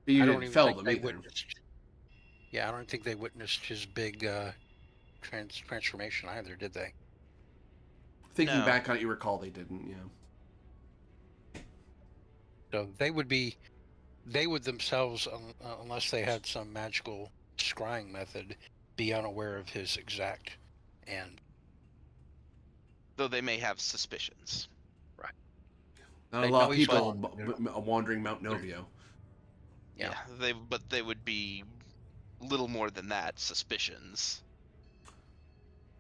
But you I don't didn't even fell think them they either. witnessed. Yeah, I don't think they witnessed his big transformation either, did they? Thinking No. back on it, you recall they didn't, yeah. So they would themselves, unless they had some magical scrying method, be unaware of his exact end. Though they may have suspicions. Not They a lot know of he's people gone. wandering Mount Novio. Yeah. But they would be little more than that, suspicions.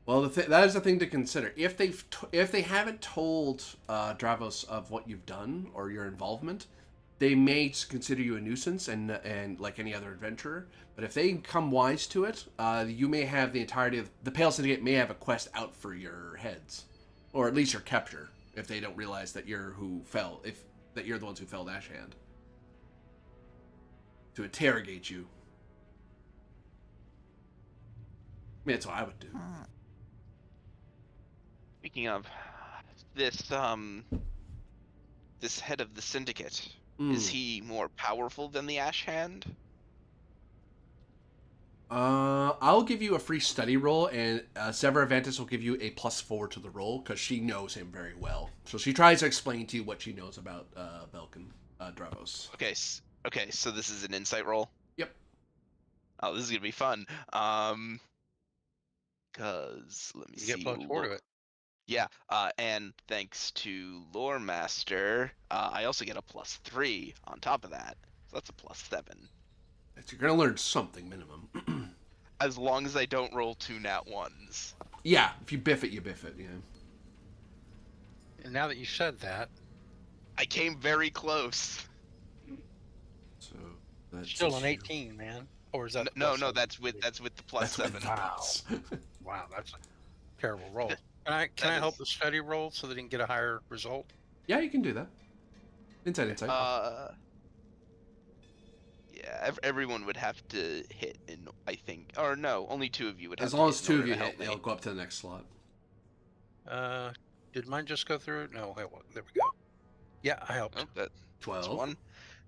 Well, that is the thing to consider. If they haven't told Dravos of what you've done or your involvement, they may consider you a nuisance and like any other adventurer. But if they come wise to it, you may have the entirety of the Pale Syndicate may have a quest out for your heads, or at least your capture. If they don't realize that you're that you're the ones who felled Ashhand, to interrogate you. I mean, that's what I would do. Speaking of this, this head of the syndicate, is he more powerful than the Ashhand? I'll give you a free study roll, and Severa Avantis will give you a +4 to the roll because she knows him very well. So she tries to explain to you what she knows about Belkin Dravos. Okay, so this is an insight roll? Yep. Oh, this is gonna be fun. because let me You see. get +4 to it. Yeah, and thanks to Lore Master, I also get a +3 on top of that. So that's a +7. You're gonna learn something minimum. As long as I don't roll 2 nat 1s. Yeah, if you biff it, you biff it. Yeah. And now that you said that, I came very close. So that's still an 18, man. Or is that the No, +7? that's with the That's with +7. the Wow. plus. Wow, that's a terrible roll. Can That I help is- the study roll so they can get a higher result? Yeah, you can do that. Insight. Yeah, everyone would have to hit in, I think, or no, only 2 of you would have As to long hit as in 2 of order you to hit, help me. it'll go up to the next slot. Did mine just go through? No, there we go. Yeah, I helped. Oh, that's 12. 1.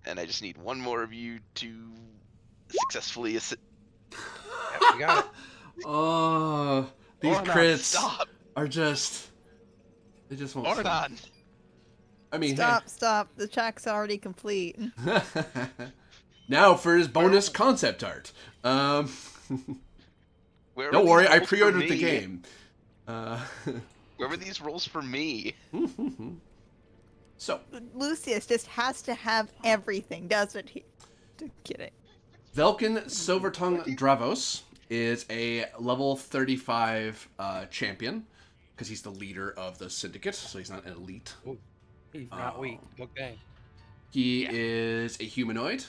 And I just need 1 more of you to successfully assist. Yep, we got it. Oh, these Ornan, crits stop! are just. They just won't stop. Ornan! I mean, Stop. The track's already complete. hey. Now for his bonus concept art. Where Don't were worry, these I rolls for pre-ordered the me? game. Where were these rolls for me? So, Lucius just has to have everything, doesn't he? Just kidding. Velkin Silvertongue Dravos is a level 35 champion because he's the leader of the syndicate, so he's not an elite. Ooh, he's not weak. Okay. He is a humanoid.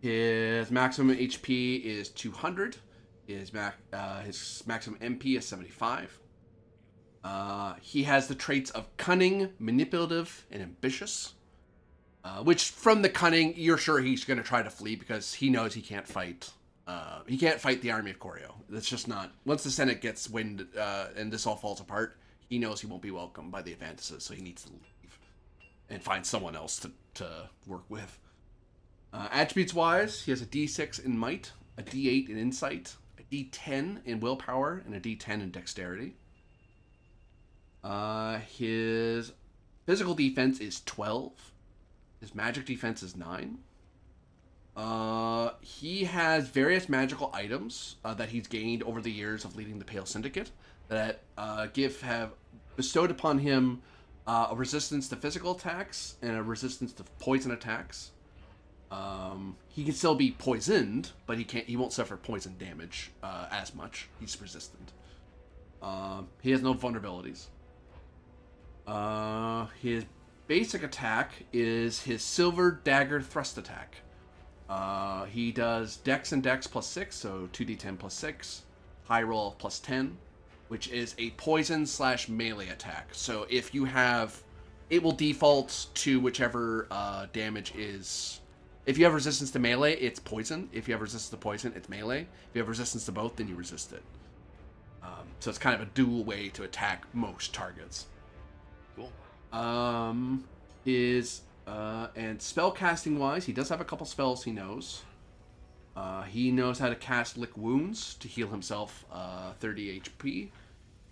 His maximum HP is 200. His maximum MP is 75. He has the traits of cunning, manipulative, and ambitious. Which, from the cunning, you're sure he's going to try to flee because he knows he can't fight. He can't fight the army of Corio. That's just not. Once the Senate gets wind and this all falls apart, he knows he won't be welcomed by the Advantises, so he needs to leave and find someone else to work with. Attributes wise, he has a D6 in might, a D8 in insight, a D10 in willpower, and a D10 in dexterity. His physical defense is 12. His magic defense is 9. He has various magical items that he's gained over the years of leading the Pale Syndicate that have bestowed upon him a resistance to physical attacks and a resistance to poison attacks. He can still be poisoned, but he won't suffer poison damage as much. He's resistant. He has no vulnerabilities. His basic attack is his Silver Dagger Thrust attack. He does Dex and Dex +6, so 2d10 +6, high roll +10, which is a poison / melee attack. So if you have, it will default to whichever damage is. If you have resistance to melee, it's poison. If you have resistance to poison, it's melee. If you have resistance to both, then you resist it. So it's kind of a dual way to attack most targets. Cool. And spell casting wise, he does have a couple spells he knows. He knows how to cast Lick Wounds to heal himself 30 HP.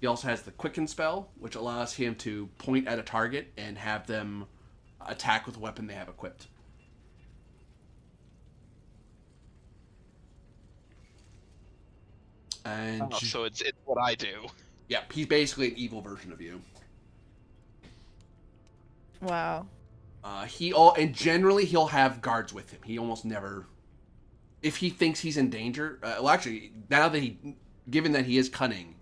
He also has the Quicken spell, which allows him to point at a target and have them attack with a weapon they have equipped. And So it's what I do. yeah, he's basically an evil version of you. Wow. And generally he'll have guards with him. He almost never, if he thinks he's in danger. Well, actually, given that he is cunning,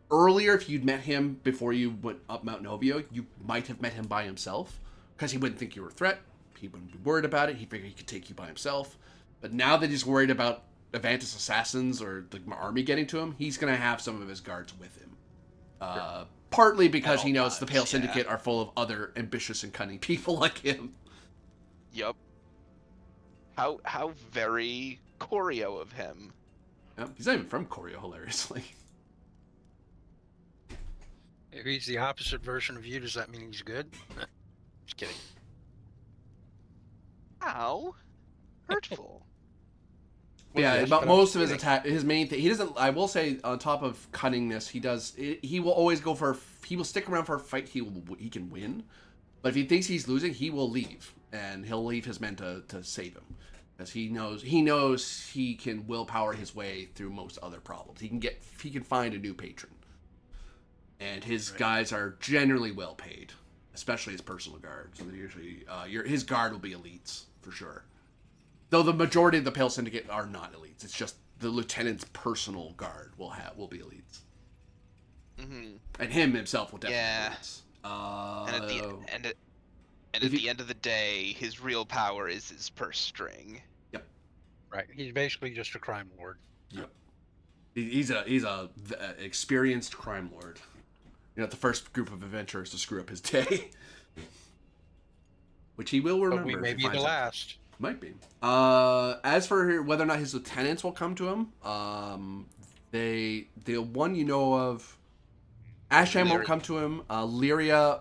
earlier if you'd met him before you went up Mount Novio, you might have met him by himself because he wouldn't think you were a threat. He wouldn't be worried about it. He figured he could take you by himself. But now that he's worried about Avantis assassins or the army getting to him, he's going to have some of his guards with him. Partly because he knows the Pale Syndicate are full of other ambitious and cunning people like him. Yup. How very Corio of him. Yeah, he's not even from Corio, hilariously. If he's the opposite version of you, does that mean he's good? Just kidding. How hurtful. Yeah, yes, about but most I'm of his attack, his main thing, he doesn't. I will say, on top of cunningness, he will always go for. He will stick around for a fight. He can win, but if he thinks he's losing, he will leave, and he'll leave his men to save him. because he knows he can willpower his way through most other problems. He can find a new patron, and his guys are generally well paid, especially his personal guard. So they're usually his guard will be elites for sure. Though the majority of the Pale Syndicate are not elites. It's just the lieutenant's personal guard will be elites. Mm-hmm. And him himself will definitely Yeah. be elites. And at the end of the day, his real power is his purse string. Yep. Right. He's basically just a crime lord. Yep. He's a experienced crime lord. You know, the first group of adventurers to screw up his day, which he will remember. But we may be the last. Might be. As for whether or not his lieutenants will come to him, the one you know of, Asham won't come to him. Lyria,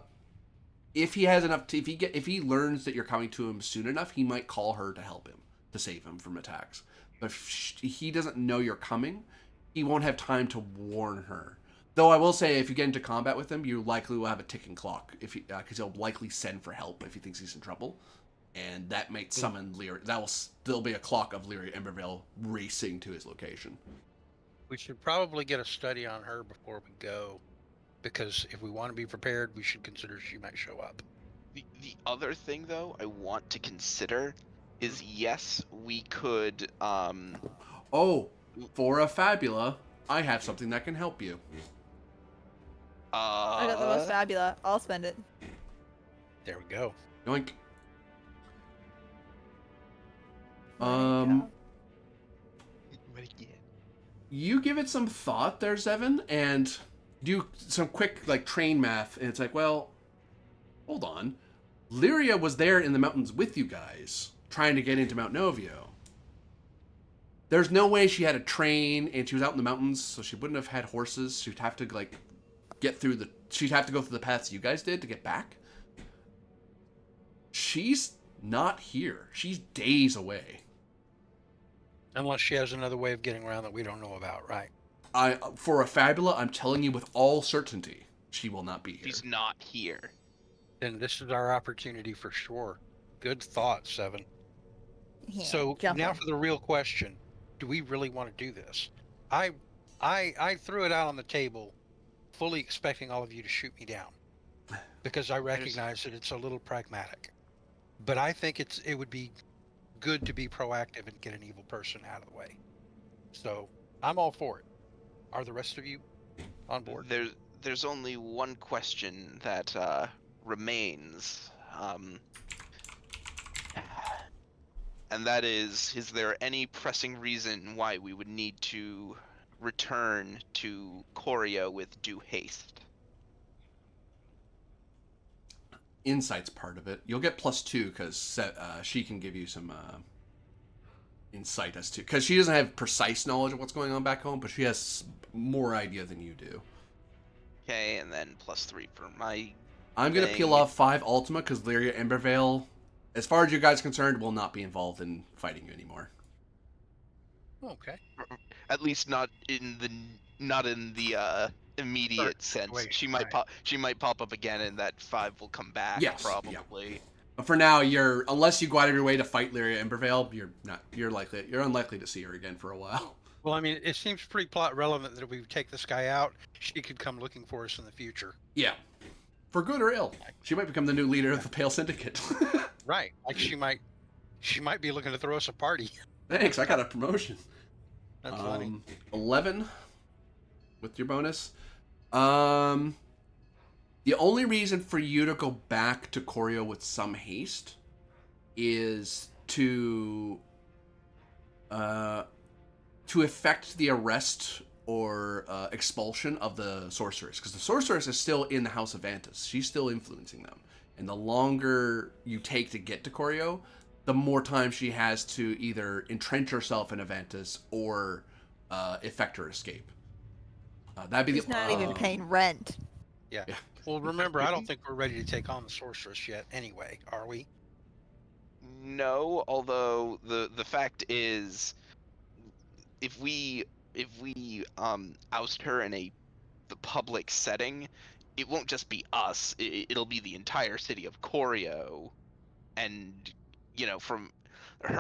if he has enough, if he learns that you're coming to him soon enough, he might call her to help him, to save him from attacks. But if he doesn't know you're coming, he won't have time to warn her. Though I will say, if you get into combat with him, you likely will have a ticking clock, because he'll likely send for help if he thinks he's in trouble. And that might summon Lyria. That will still be a clock of Lyria Embervale racing to his location. We should probably get a study on her before we go, because if we want to be prepared, we should consider she might show up. The other thing, though, I want to consider is, yes, we could. Oh, for a Fabula, I have something that can help you. I got the most Fabula. I'll spend it. There we go. Yoink. You give it some thought there, Zevin, and do some quick train math, and it's like, well, hold on. Lyria was there in the mountains with you guys, trying to get into Mount Novio. There's no way she had a train, and she was out in the mountains, so she wouldn't have had horses. She'd have to she'd have to go through the paths you guys did to get back. She's not here. She's days away. Unless she has another way of getting around that we don't know about, right? For a Fabula, I'm telling you with all certainty, she will not be here. She's not here. Then this is our opportunity for sure. Good thought, Seven. Yeah, So jump now in. for the real question: do we really want to do this? I threw it out on the table, fully expecting all of you to shoot me down, because I recognize that it's a little pragmatic. But I think it would be good to be proactive and get an evil person out of the way. So I'm all for it. Are the rest of you on board? There's only one question that remains, and that is there any pressing reason why we would need to return to Corio with due haste? Insight's part of it. You'll get +2 because she can give you some insight as to, because she doesn't have precise knowledge of what's going on back home, but she has more idea than you do. Okay, and then +3 for my. I'm gonna peel off 5 Ultima because Lyria Embervale, as far as you guys are concerned, will not be involved in fighting you anymore. Okay. At least not in the immediate sense. Wait, She might right. she might pop up again, and that 5 will come back. Yes, probably. But for now, unless you go out of your way to fight Lyria Embervale, you're unlikely to see her again for a while. Well, I mean, it seems pretty plot relevant that if we take this guy out, she could come looking for us in the future. Yeah, for good or ill, she might become the new leader of the Pale Syndicate. Right. Like she might be looking to throw us a party. Thanks, I got a promotion. That's funny. 11 with your bonus. The only reason for you to go back to Corio with some haste is to effect the arrest or expulsion of the sorceress, because the sorceress is still in the House of Vantus. She's still influencing them, and the longer you take to get to Corio, the more time she has to either entrench herself in Avantis or effect her escape. That'd be He's not even paying rent. Yeah. Well, remember, I don't think we're ready to take on the sorceress yet anyway, are we? No, although the fact is, if we oust her in the public setting, it won't just be us. It'll be the entire city of Corio, and from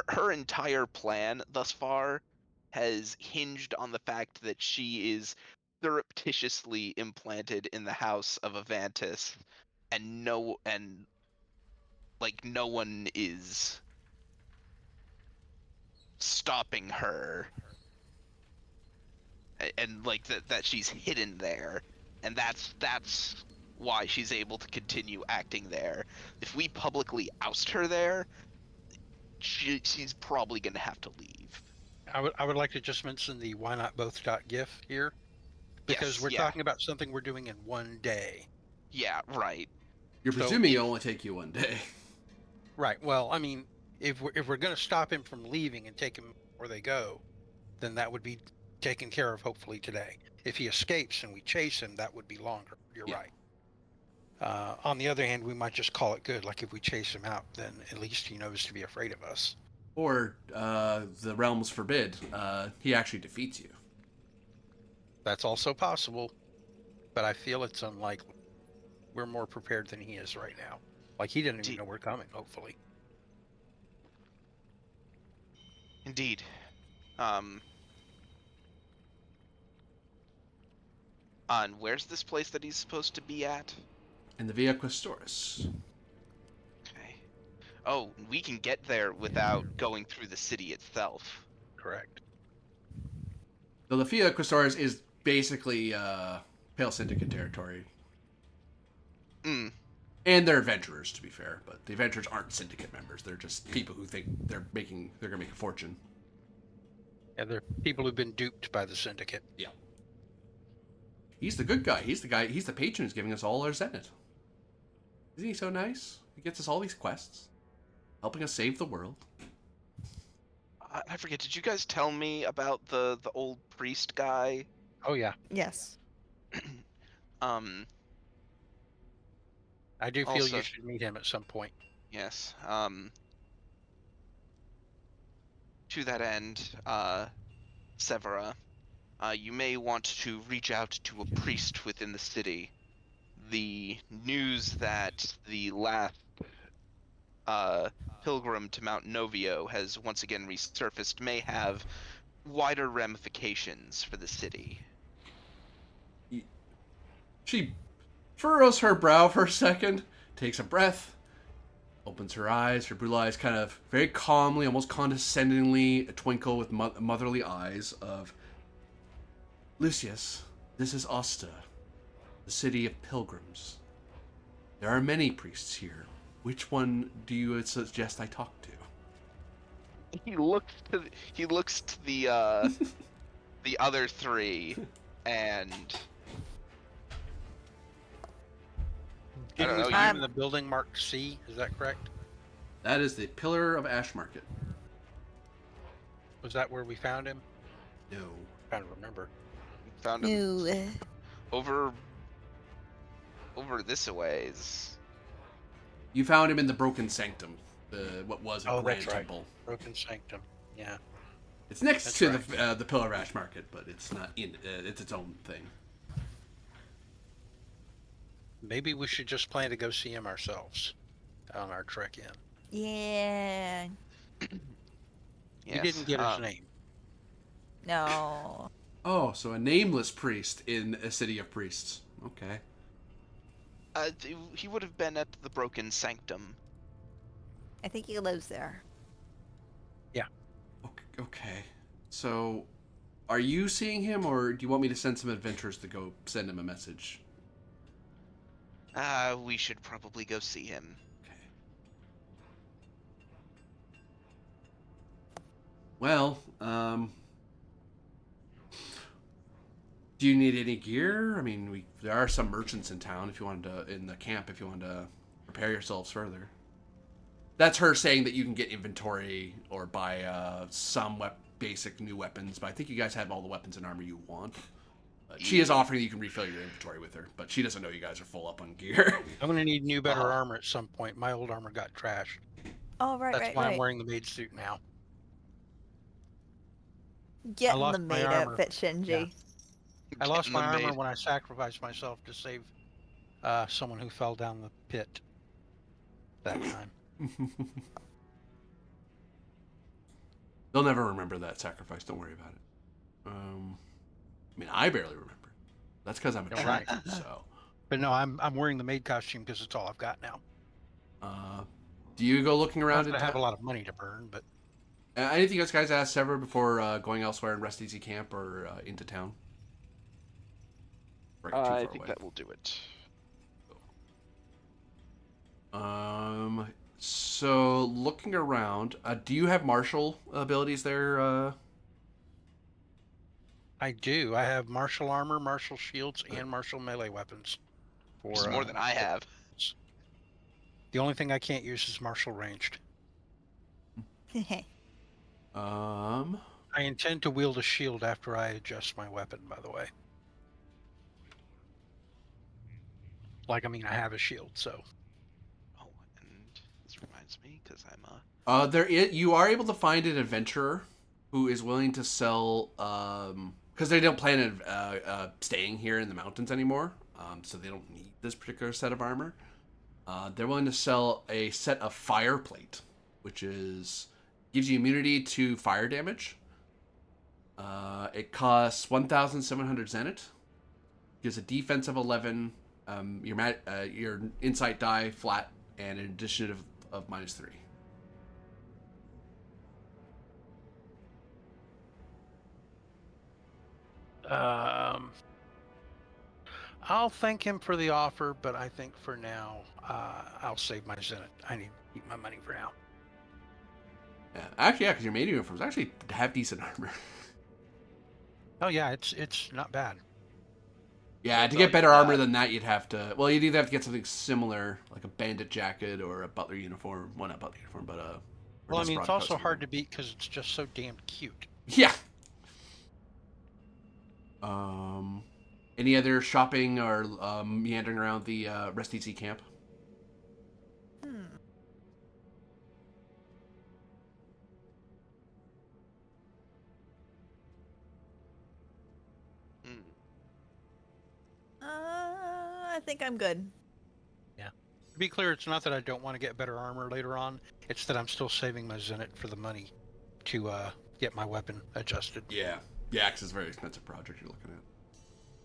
her entire plan thus far has hinged on the fact that she is surreptitiously implanted in the house of Avantis, and no one is stopping her, and like that she's hidden there, and that's why she's able to continue acting there. If we publicly oust her there, she's probably gonna have to leave. I would like to just mention the why not both .gif here, because Yes, we're yeah, talking about something we're doing in one day. yeah, right. You're So presuming it'll only take you one day. Right. Well, I mean, if we're going to stop him from leaving and take him where they go, then that would be taken care of hopefully today. If he escapes and we chase him, that would be longer. You're Yeah. right. On the other hand, we might just call it good. Like if we chase him out, then at least he knows to be afraid of us. Or the realms forbid, he actually defeats you. That's also possible, but I feel it's unlikely. We're more prepared than he is right now. Like he didn't even know we're coming. Hopefully. Indeed. And where's this place that he's supposed to be at? In the Via Questoris. Okay. Oh, we can get there without going through the city itself. Correct. So the Via Questoris is basically Pale Syndicate territory. Mm. And they're adventurers, to be fair, but the adventurers aren't syndicate members. They're just people who think they're gonna make a fortune. Yeah, they're people who've been duped by the syndicate. Yeah. He's the good guy. He's the patron who's giving us all our zenith. Isn't he so nice? He gets us all these quests, helping us save the world. I forget, did you guys tell me about the old priest guy? Oh yeah, Yes. I do feel Also- you should meet him at some point. Yes. To that end, Severa, you may want to reach out to a priest within the city. The news that the last pilgrim to Mount Novio has once again resurfaced may have wider ramifications for the city. She furrows her brow for a second, takes a breath, opens her eyes. Her blue eyes kind of very calmly, almost condescendingly twinkle with motherly eyes of, Lucius, this is Osta, the city of pilgrims. There are many priests here. Which one do you suggest I talk to? He looks to the the other three, and I Didn't don't we know. find him in the building marked C? Is that correct? That is the Pillar of Ash Market. Was that where we found him? No. I don't remember. Found him Ew. over this a ways. You found him in the Broken Sanctum, what was a Oh, grand that's right. temple. Broken Sanctum. Yeah. It's next That's to right. the Pillar of Ash Market, but it's not in. It's its own thing. Maybe we should just plan to go see him ourselves on our trek in. Yeah. Yes. He didn't get his name. No. Oh, so a nameless priest in a city of priests. Okay. He would have been at the Broken Sanctum. I think he lives there. Okay. So, are you seeing him, or do you want me to send some adventurers to go send him a message? We should probably go see him. Okay. Well, do you need any gear? I mean, there are some merchants in town if you wanted to, in the camp, if you wanted to prepare yourselves further. That's her saying that you can get inventory or buy some basic new weapons, but I think you guys have all the weapons and armor you want. She is offering that you can refill your inventory with her, but she doesn't know you guys are full up on gear. I'm going to need new, better armor at some point. My old armor got trashed. Oh, right, That's right, why I'm right. wearing the maid suit now. Get in lost the my maid armor. outfit, Shinji. Yeah. I lost Getting my the armor maid. when I sacrificed myself to save someone who fell down the pit that time. They'll never remember that sacrifice. Don't worry about it. I mean, I barely remember. That's because I'm a You're track, right. so. But no, I'm wearing the maid costume because it's all I've got now. Do you go looking Not around that in I have a town? lot of money to burn, but Anything else guys ask ever before going elsewhere in Rest Easy Camp or into town? Or too far I think away. that will do it. So looking around, do you have martial abilities there? I do. I have martial armor, martial shields, and martial melee weapons. Which is more than I have. The only thing I can't use is martial ranged. I intend to wield a shield after I adjust my weapon, by the way. I have a shield, so. Oh, and this reminds me, because I'm you are able to find an adventurer who is willing to sell, because they don't plan on staying here in the mountains anymore, so they don't need this particular set of armor. They're willing to sell a set of fire plate, which gives you immunity to fire damage. It costs 1,700 zenith. Gives a defense of 11. Your insight die flat, and an addition of -3. I'll thank him for the offer, but I think for now, I'll save my zenith. I need to keep my money for now. Yeah, actually, yeah, because your main uniforms actually have decent armor. Oh yeah, it's not bad. Yeah, I'll to tell get you better that. armor than that, you'd either have to get something similar, like a bandit jacket or a butler uniform. Well, not butler uniform, but Well, I mean, it's also hard to beat because it's just so damn cute. Yeah. Any other shopping or meandering around the Rest Easy camp? I think I'm good. Yeah. To be clear, it's not that I don't want to get better armor later on. It's that I'm still saving my zenith for the money to get my weapon adjusted. Yeah. Yeah, because it's a very expensive project you're looking at.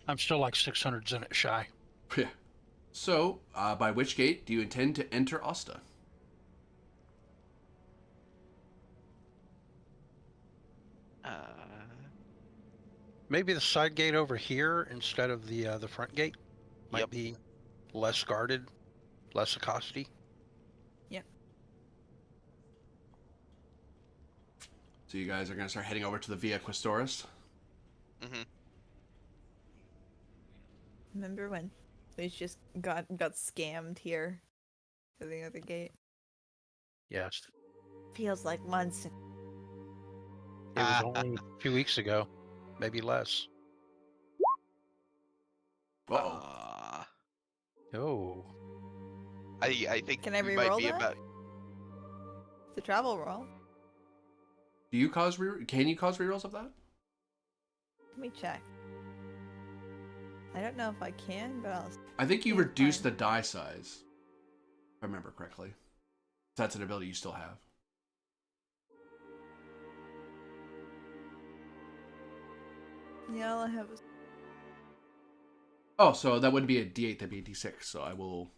I'm still like 600 zenith shy. Yeah. So, by which gate do you intend to enter Asta? Maybe the side gate over here instead of the front gate might Yep. be less guarded, less accosty. Yep. So you guys are going to start heading over to the Via Questoris? Mm-hmm. Remember when we just got scammed here for the other gate? Yes. Feels like months. It was only a few weeks ago, maybe less. Uh-oh. Oh. I think Can I we might reroll be that? about. It's a travel roll. Can you cause rerolls of that? Let me check. I don't know if I can, but I'll. I think you Yeah, reduced fine. the die size, if I remember correctly. That's an ability you still have. Yeah, all I have is. Oh, so that wouldn't be a D8, that'd be a D6. So I will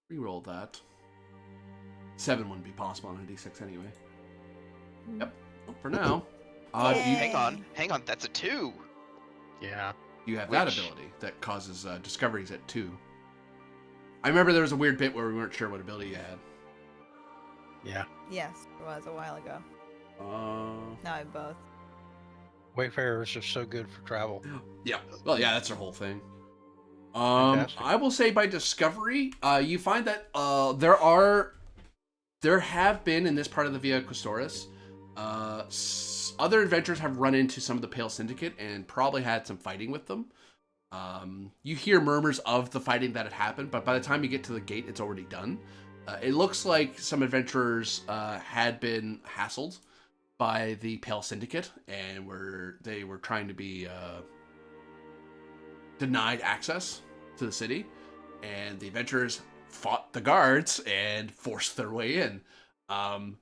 re-roll that. 7 wouldn't be possible on a D6 anyway. Yep. Well, for now, do you, Hang on, that's a 2. Yeah. you have that ability that causes discoveries at 2. I remember there was a weird bit where we weren't sure what ability you had. Yeah. Yes, it was a while ago. Now I have both. Wayfarers are so good for travel. Yeah. Well, yeah, that's their whole thing. Fantastic. I will say by discovery, you find that there have been in this part of the Via Questoris, other adventurers have run into some of the Pale Syndicate and probably had some fighting with them. You hear murmurs of the fighting that had happened, but by the time you get to the gate, it's already done. It looks like some adventurers had been hassled by the Pale Syndicate, and they were trying to be denied access to the city, and the adventurers fought the guards and forced their way in.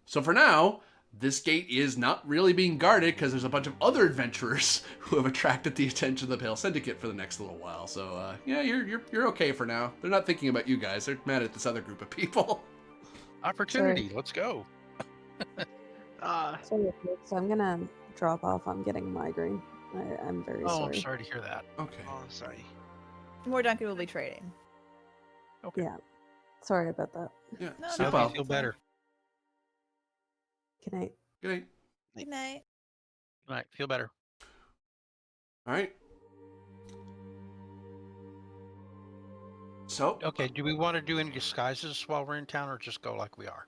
So for now, this gate is not really being guarded because there's a bunch of other adventurers who have attracted the attention of the Pale Syndicate for the next little while. So yeah, you're okay for now. They're not thinking about you guys. They're mad at this other group of people. Opportunity. Let's go. Sorry, folks, I'm gonna drop off. I'm getting a migraine. I'm very Oh, sorry. I'm sorry to hear that. Okay. Oh, sorry. More Duncan will be trading. Okay. Yeah. Sorry about that. Yeah. No, sleep Hope no, well. you feel better. Good night. Good night. Good night. All right, feel better. All right. So Okay, do we want to do any disguises while we're in town, or just go like we are?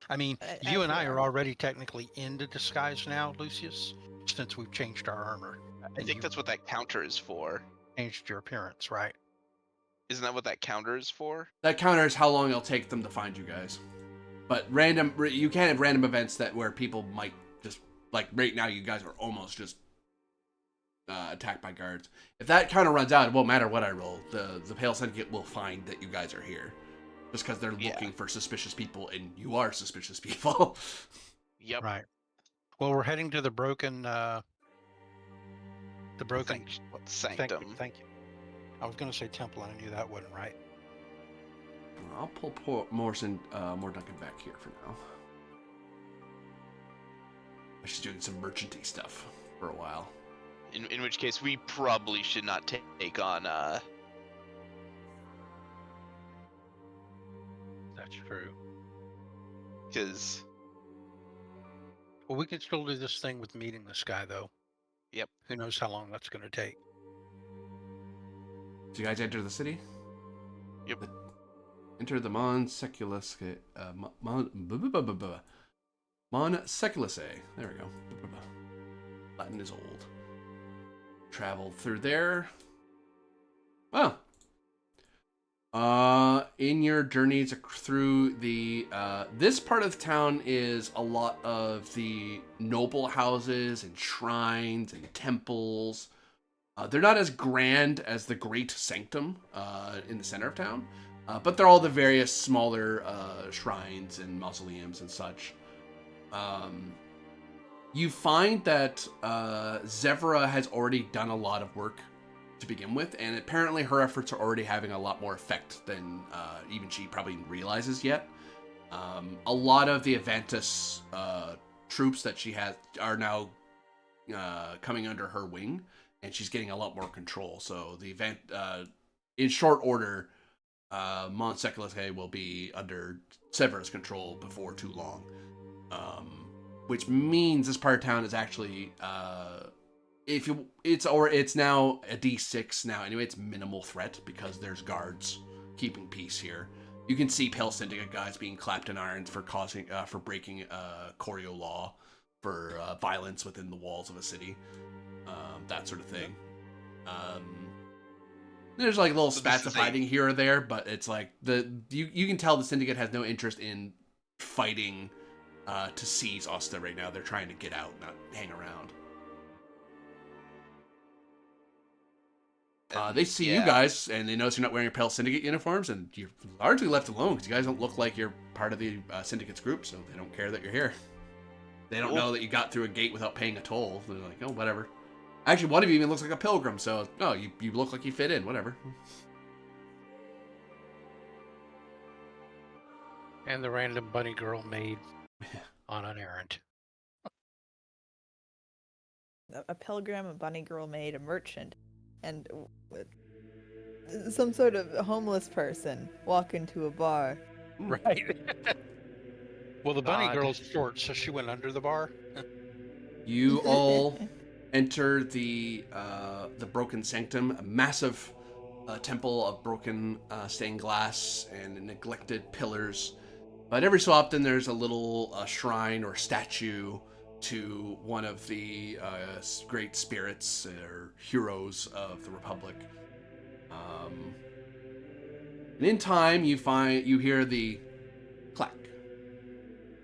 I mean, you as and I we are are. already technically into disguise now, Lucius, since we've changed our armor. I And think you that's what that counter is for. changed your appearance, right? Isn't that what that counter is for? that counters how long it'll take them to find you guys. But you can't have random events where people might just, like right now you guys are almost just attacked by guards. If that counter runs out, it won't matter what I roll. The Pale Syndicate will find that you guys are here. Just because they're looking for suspicious people, and you are suspicious people. Yep. Right. Well, we're heading to the broken Sanctum. Thank you. I was going to say temple, and I knew that wasn't right. I'll pull more Duncan back here for now. She's doing some merchanty stuff for a while. In which case, we probably should not take on. That's true. Because Well, we can still do this thing with meeting this guy, though. Yep. Who knows how long that's going to take? Do you guys enter the city? Yep. Enter the Mon Seculus. Mon Seculus. There we go. Latin is old. Traveled through there. Well. In your journeys through the this part of the town is a lot of the noble houses and shrines and temples. They're not as grand as the Great Sanctum in the center of town, but they're all the various smaller shrines and mausoleums and such. You find that Zevra has already done a lot of work to begin with, and apparently her efforts are already having a lot more effect than even she probably realizes yet. A lot of the Avantis troops that she has are now coming under her wing, and she's getting a lot more control. So the event, in short order, Mont Seculate will be under Severa's control before too long. Which means this part of town is actually it's now a D6 now. Anyway, it's minimal threat because there's guards keeping peace here. You can see Pale Syndicate guys being clapped in irons for breaking choreo law, for violence within the walls of a city, that sort of thing. There's like little spats of fighting here or there, but it's like you can tell the Syndicate has no interest in fighting to seize Osta right now. They're trying to get out, not hang around. They see you guys, and they notice you're not wearing your Pale Syndicate uniforms, and you're largely left alone because you guys don't look like you're part of the Syndicate's group, so they don't care that you're here. They don't know that you got through a gate without paying a toll. They're like, oh, whatever. Actually, one of you even looks like a pilgrim, so, oh, you look like you fit in, whatever. And the random bunny girl maid on an errand. A pilgrim, a bunny girl maid, a merchant, and some sort of homeless person walk into a bar. Right. Well, the bunny God. girl's short, so she went under the bar. You all enter the Broken Sanctum, a massive temple of broken stained glass and neglected pillars. But every so often there's a little shrine or statue to one of the great spirits or heroes of the Republic. And in time you hear the clack,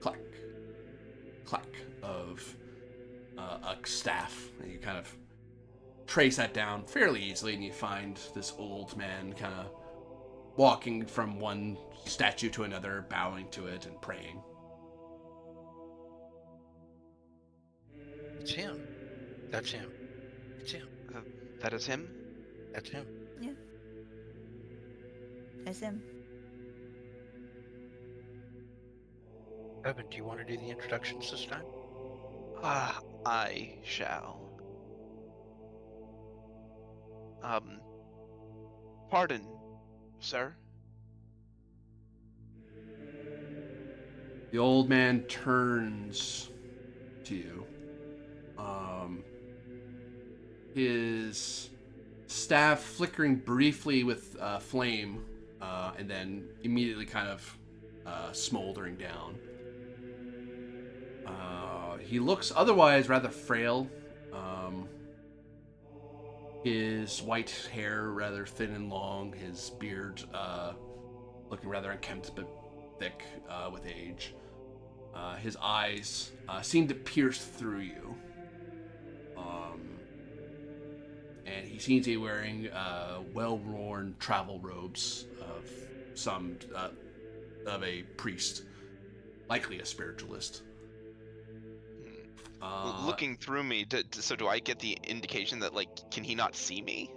clack, clack of a staff, and you kind of trace that down fairly easily, and you find this old man kind of walking from one statue to another, bowing to it and praying. It's him. That's him. It's him. That is him? That's him. Yeah. That's him. Evan, do you want to do the introductions this time? I shall. Pardon, sir? The old man turns to you. His staff flickering briefly with flame, and then immediately kind of smoldering down. He looks otherwise rather frail. His white hair rather thin and long. His beard looking rather unkempt but thick with age. His eyes seem to pierce through you. And he seems to be wearing well-worn travel robes of some of a priest, likely a spiritualist. Looking through me, so do I get the indication that, like, can he not see me?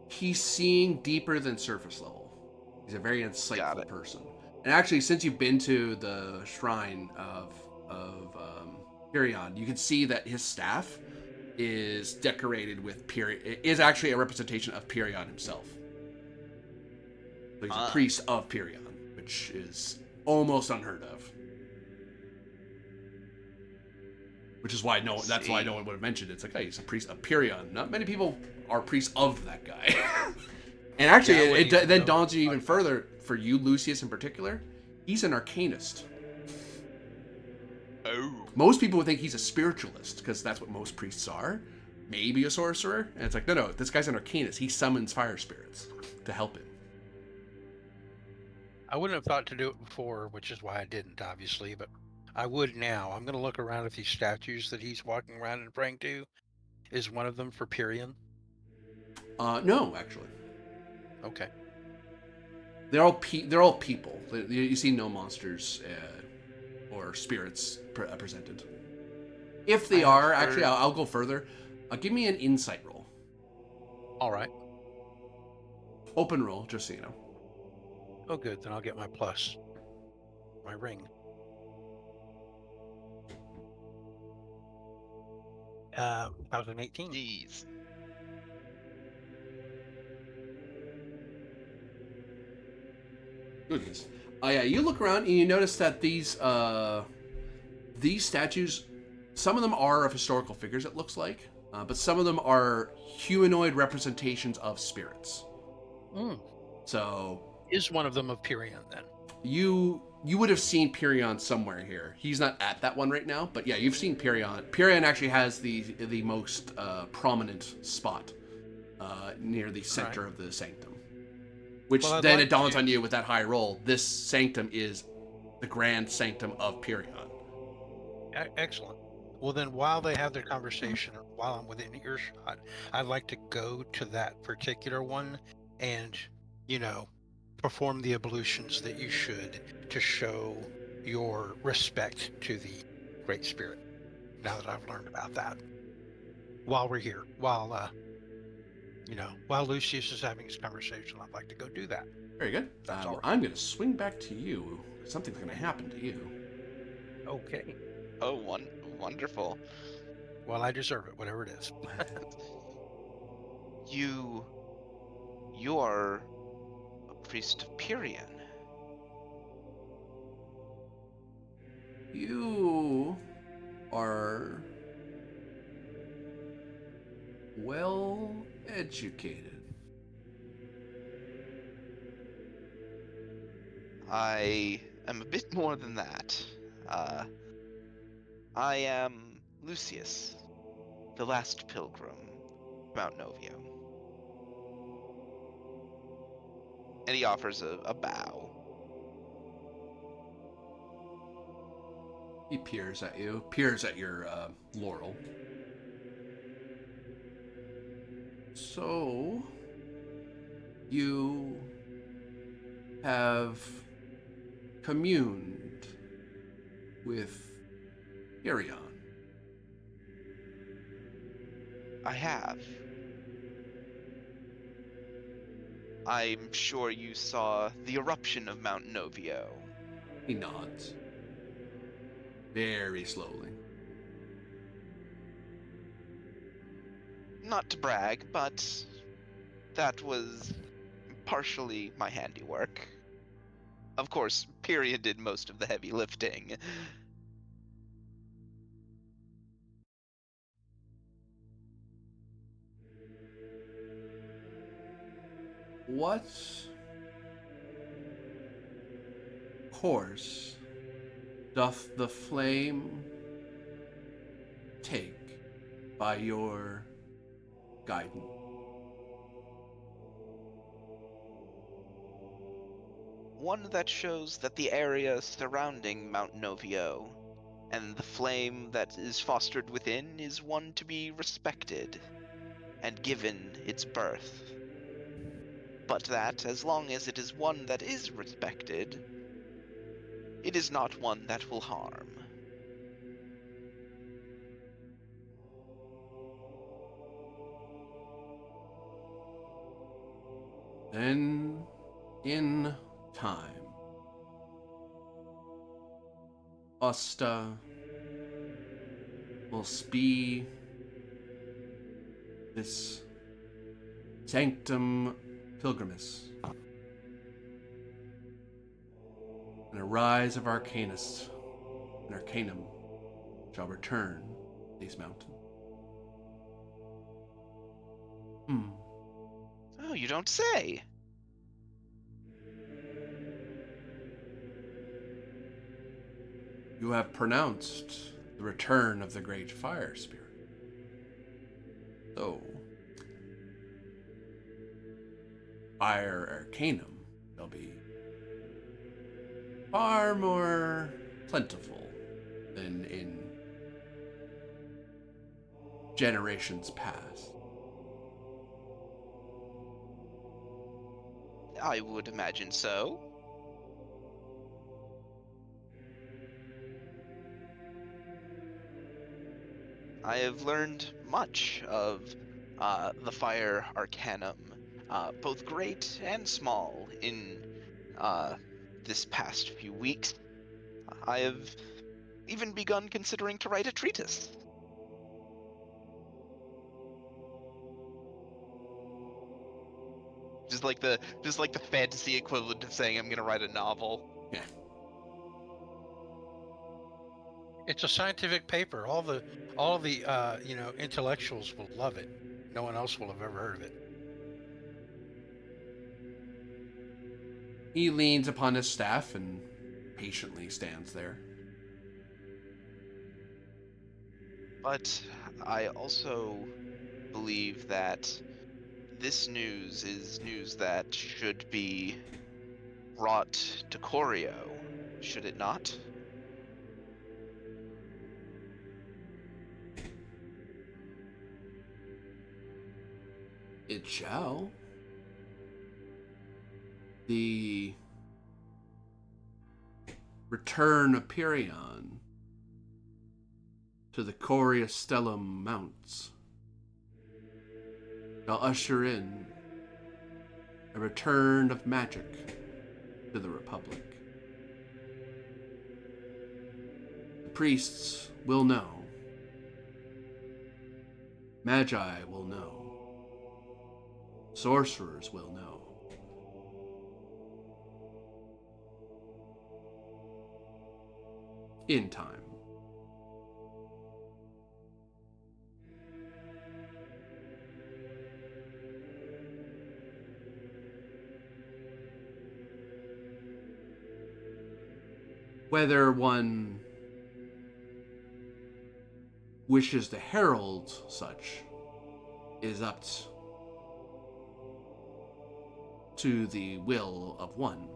He's seeing deeper than surface level. He's a very Got insightful it. person. And actually, since you've been to the shrine of Pyrrhion, you can see that his staff is decorated with is actually a representation of Pyrrhion himself. So he's a priest of Pyrrhion, which is almost unheard of. Which is why that's why no one would have mentioned it. It's like, hey, he's a priest of Pyrrhion. Not many people are priests of that guy. And actually, it then dawns you even further, for you, Lucius, in particular, he's an arcanist. Oh. Most people would think he's a spiritualist, because that's what most priests are. Maybe a sorcerer. And it's like, no, this guy's an arcanist. He summons fire spirits to help him. I wouldn't have thought to do it before, which is why I didn't, obviously, but I would now. I'm going to look around at these statues that he's walking around and praying to. Is one of them for Pyrrhion? No, actually. Okay. They're all people. You see no monsters or spirits presented. If they are, actually, I'll go further. Give me an insight roll. All right. Open roll, just so you know. Oh, good. Then I'll get my plus. My ring. 2018. Jeez. Goodness. Oh yeah, you look around and you notice that these statues, some of them are of historical figures, it looks like, but some of them are humanoid representations of spirits. So is one of them of Pyrrhion then? You would have seen Pyrrhion somewhere here. He's not at that one right now, but yeah, you've seen Pyrrhion. Pyrrhion actually has the most prominent spot near the center of the sanctum. Which then it dawns on you with that high roll. This sanctum is the grand sanctum of Pyrrhion. Excellent. Well, then, while they have their conversation, while I'm within earshot, I'd like to go to that particular one and, perform the ablutions that you should to show your respect to the Great Spirit. Now that I've learned about that, while we're here, while Lucius is having his conversation, I'd like to go do that. Very good. I'm going to swing back to you. Something's going to happen to you. Okay. Oh, wonderful. Well, I deserve it, whatever it is. You are a priest of Pyrrhion. You are well educated. I am a bit more than that. I am Lucius, the last pilgrim, Mount Novio. And he offers a bow. He peers at you, peers at your laurel. So, you have communed with Pyrrhion. I have. I'm sure you saw the eruption of Mount Novio. He nods. Very slowly. Not to brag, but that was partially my handiwork. Of course, Period did most of the heavy lifting. What course doth the flame take by your guidance? One that shows that the area surrounding Mount Novio and the flame that is fostered within is one to be respected and given its birth. But that, as long as it is one that is respected, it is not one that will harm. Then, in time, Osta will be this sanctum pilgrimus, and a rise of Arcanus and Arcanum shall return to these mountains. Oh, you don't say. You have pronounced the return of the great fire spirit. So, fire arcanum shall be far more plentiful than in generations past. I would imagine so. I have learned much of the Fire Arcanum, both great and small, in this past few weeks. I have even begun considering to write a treatise. Just like the fantasy equivalent of saying I'm gonna write a novel. Yeah. It's a scientific paper. All the intellectuals will love it. No one else will have ever heard of it. He leans upon his staff and patiently stands there. But I also believe that this news is news that should be brought to Corio, should it not? It shall. The return of Perion to the Coriastellum Mounts shall usher in a return of magic to the Republic. The priests will know. Magi will know. Sorcerers will know. In time. Whether one wishes to herald such is up to the will of one.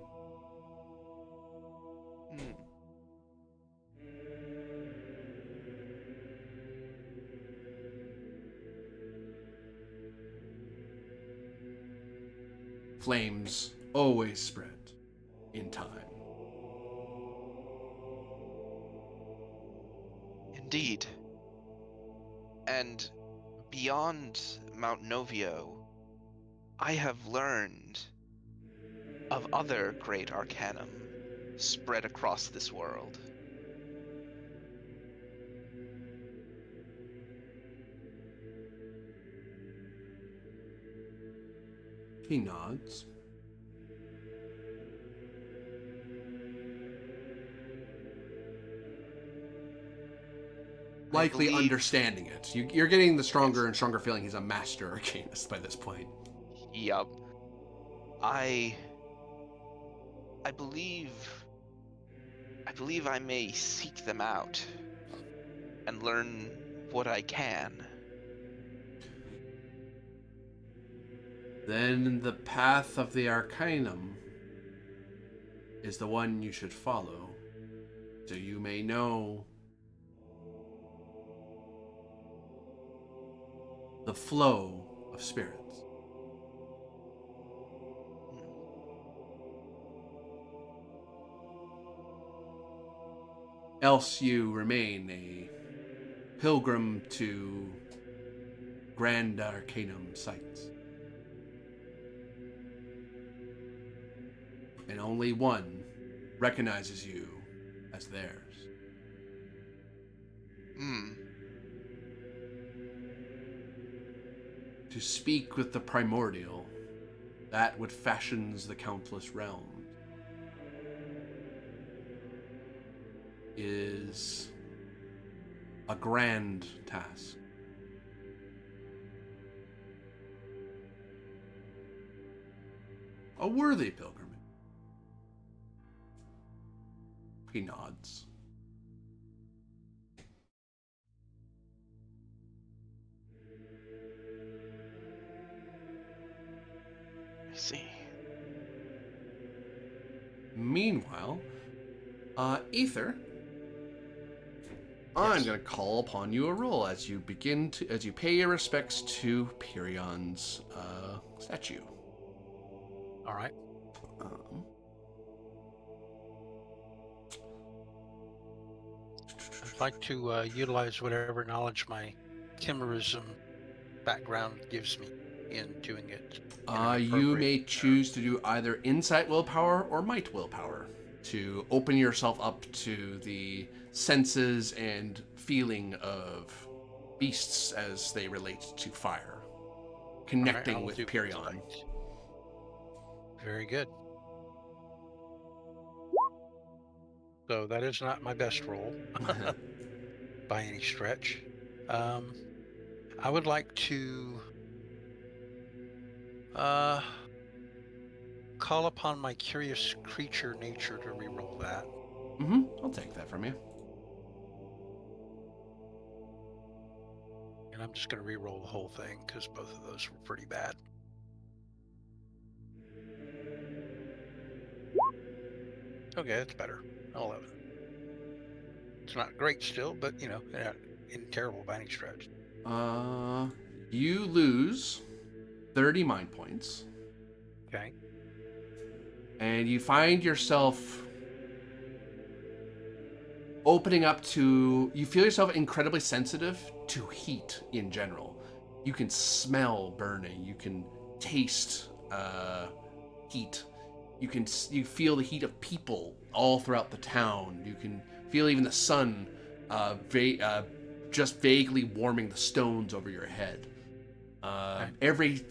Flames always spread in time. Indeed. And beyond Mount Novio, I have learned of other great arcanum spread across this world. He nods. Likely believe- understanding it. You're getting the stronger and stronger feeling he's a master arcanist by this point. Yup. I believe I may seek them out and learn what I can. Then the path of the arcanum is the one you should follow, so you may know the flow of spirits. Else you remain a pilgrim to grand arcanum sites. And only one recognizes you as theirs. To speak with the primordial, that which fashions the countless realms, is a grand task. A worthy pilgrimage. He nods. I see. Meanwhile, Ether, I'm going to call upon you a roll as you pay your respects to Pyrion's statue. All right. I'd like to utilize whatever knowledge my chimerism background gives me in doing it. You may choose to do either insight willpower or might willpower to open yourself up to the senses and feeling of beasts as they relate to fire, connecting I'll with do Pyrion. insight. Very good. So that is not my best roll by any stretch. I would like to call upon my curious creature nature to reroll that. I'll take that from you. And I'm just going to reroll the whole thing because both of those were pretty bad. Okay, that's better. 11. It's not great still, but not terrible by any stretch. You lose 30 mind points. Okay. And you find yourself opening up to, you feel yourself incredibly sensitive to heat in general. You can smell burning, you can taste heat, you feel the heat of people all throughout the town. You can feel even the sun just vaguely warming the stones over your head. Every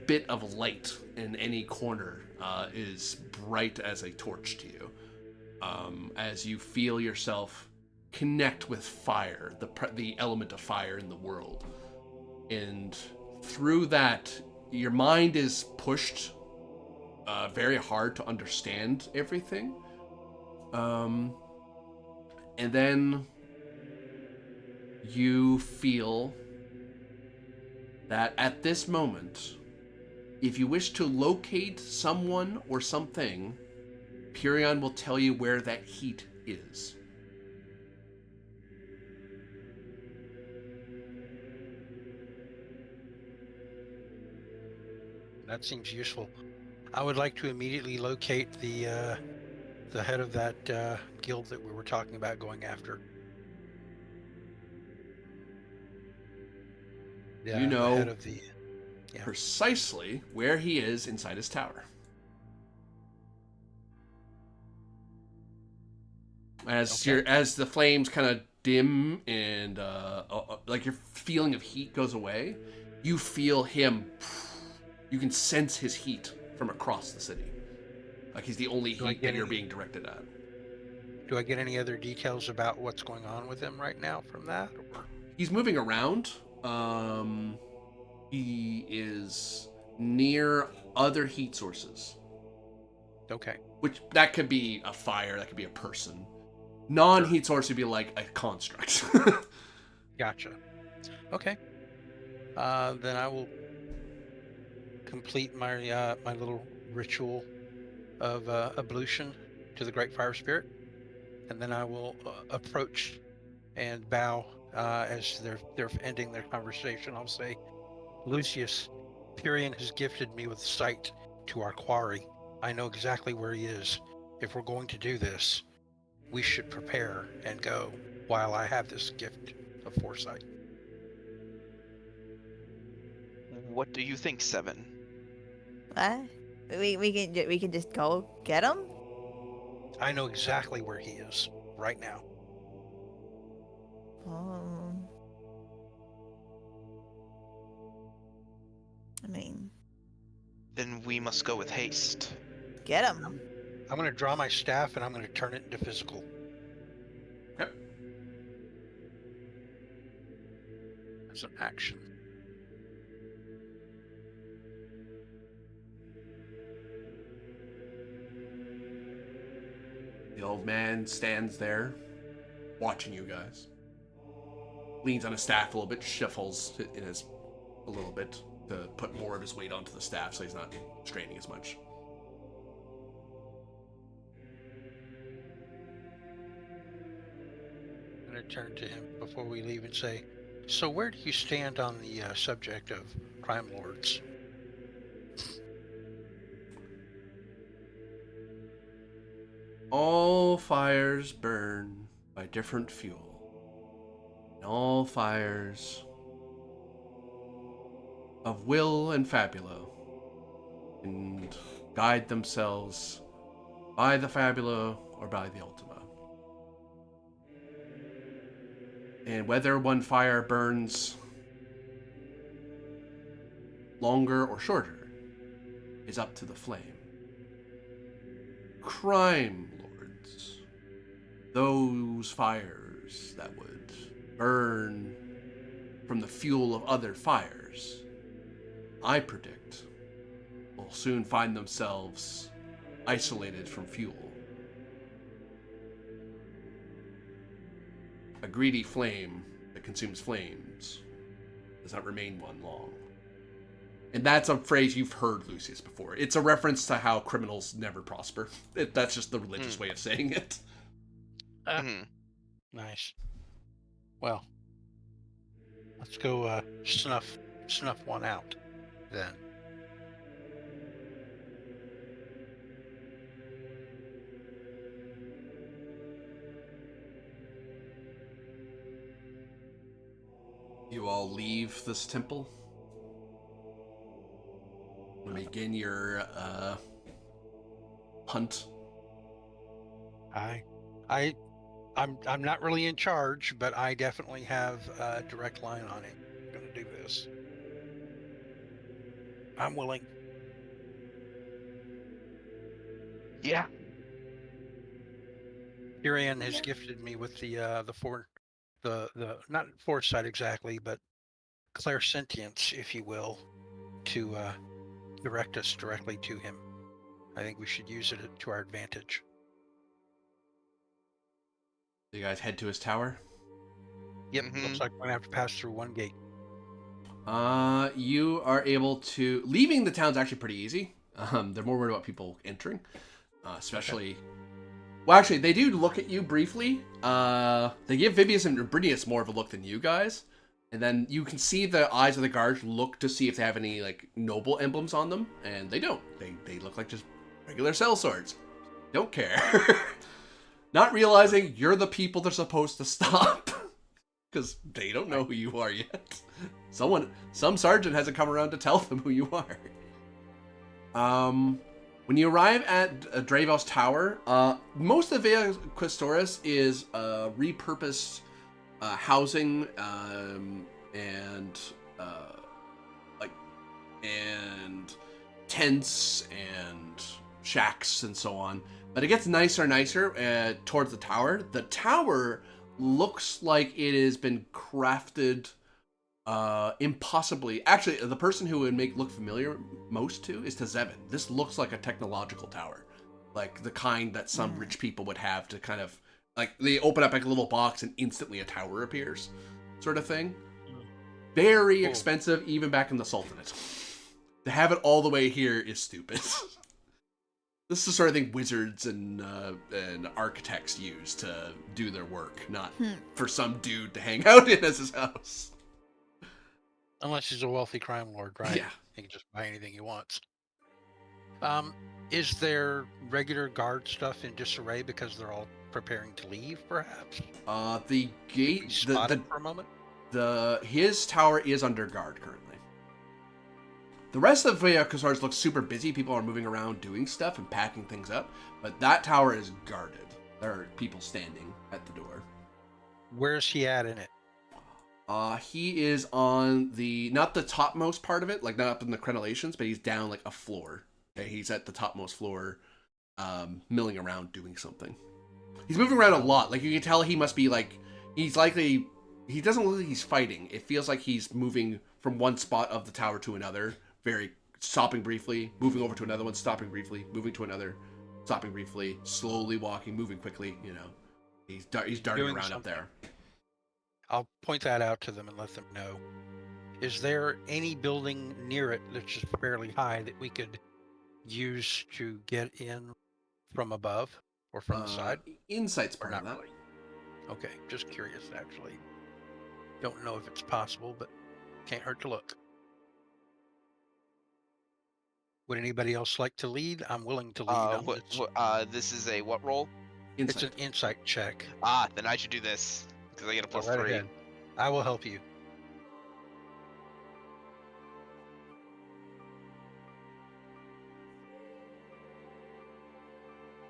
bit of light in any corner is bright as a torch to you, as you feel yourself connect with fire, the element of fire in the world. And through that, your mind is pushed very hard to understand everything. And then you feel that at this moment, if you wish to locate someone or something, Pyrion will tell you where that heat is. That seems useful. I would like to immediately locate the head of that guild that we were talking about going after. Yeah, You know ahead of the. Yeah. precisely where he is inside his tower. As the flames kind of dim and like your feeling of heat goes away, you feel him. You can sense his heat from across the city. Like he's the only heat that you're being directed at. Do I get any other details about what's going on with him right now from that? Or? He's moving around. He is near other heat sources. Okay. Which that could be a fire, that could be a person. Non-heat source would be like a construct. Gotcha. Okay. Then I will complete my my little ritual of ablution to the Great Fire Spirit, and then I will approach and bow as they're ending their conversation. I'll say, Lucius, Pyrian has gifted me with sight to our quarry. I know exactly where he is. If we're going to do this, we should prepare and go while I have this gift of foresight. What do you think, Seven? What? We can just go get him. I know exactly where he is right now. I mean, Then we must go with haste. get him. I'm going to draw my staff and I'm going to turn it into physical. Okay. As an action. The old man stands there, watching you guys. Leans on his staff a little bit, shuffles in his a little bit to put more of his weight onto the staff so he's not straining as much. I'm going to turn to him before we leave and say, so where do you stand on the subject of crime lords? All fires burn by different fuel. And all fires of will and fabula and guide themselves by the fabula or by the Ultima. And whether one fire burns longer or shorter is up to the flame. Crime lords, those fires that would burn from the fuel of other fires, I predict will soon find themselves isolated from fuel. A greedy flame that consumes flames does not remain one long. And that's a phrase you've heard, Lucius, before. It's a reference to how criminals never prosper. That's just the religious way of saying it. Nice. Well, let's go snuff one out then. You all leave this temple and begin your hunt. I'm not really in charge, but I definitely have a direct line on it. I'm gonna do this. I'm willing. Yeah. Pyrian has gifted me with the not foresight exactly, but clairsentience, if you will, to direct us directly to him. I think we should use it to our advantage. You guys head to his tower? Yep, looks like we're gonna have to pass through one gate. You are able to... Leaving the town's actually pretty easy. They're more worried about people entering. Especially... Okay. Well, actually, they do look at you briefly. They give Vibius and Brinius more of a look than you guys. And then you can see the eyes of the guards look to see if they have any, like, noble emblems on them. And they don't. They look like just regular sellswords. Don't care. Not realizing you're the people they're supposed to stop. because they don't know who you are yet. Some sergeant hasn't come around to tell them who you are. When you arrive at Dravos Tower, most of Via Questoris is repurposed housing and tents and shacks and so on. But it gets nicer and nicer towards the tower. The tower looks like it has been crafted impossibly. Actually, the person who would make look familiar most to is to Zevin. This looks like a technological tower, like the kind that some rich people would have to kind of like they open up like a little box and instantly a tower appears, sort of thing. Very expensive, even back in the Sultanate. To have it all the way here is stupid. This is the sort of thing wizards and architects use to do their work, not for some dude to hang out in as his house. Unless he's a wealthy crime lord, right? Yeah. He can just buy anything he wants. Is there regular guard stuff in disarray because they're all preparing to leave, perhaps? The gate, Spotted for a moment? his tower is under guard currently. The rest of Via Questoris looks super busy. People are moving around doing stuff and packing things up, but that tower is guarded. There are people standing at the door. Where's he at in it? He is on not the topmost part of it, like not up in the crenellations, but he's down like a floor. Okay, he's at the topmost floor, milling around doing something. He's moving around a lot. Like you can tell he must be like, he doesn't look like he's fighting. It feels like he's moving from one spot of the tower to another, stopping briefly, moving over to another one, stopping briefly, moving to another, stopping briefly, slowly walking, moving quickly, He's darting Doing around up there. I'll point that out to them and let them know. Is there any building near it that's just fairly high that we could use to get in from above or from the side? Insight's Or part of not that. really? Okay, just curious actually. Don't know if it's possible, but can't hurt to look. Would anybody else like to lead? I'm willing to lead on this. This is a what roll? It's an insight check. Then I should do this because I get a Go plus right 3. ahead. I will help you.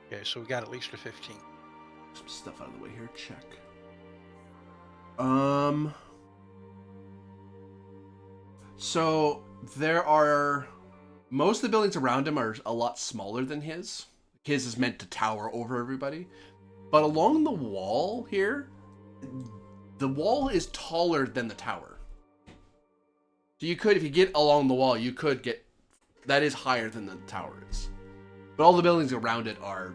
Okay, so we got at least a 15. Some stuff out of the way here. Check. So there are most of the buildings around him are a lot smaller than his. His is meant to tower over everybody, but along the wall here, the wall is taller than the tower. So you could, if you get along the wall, you could get that is higher than the tower is. But all the buildings around it are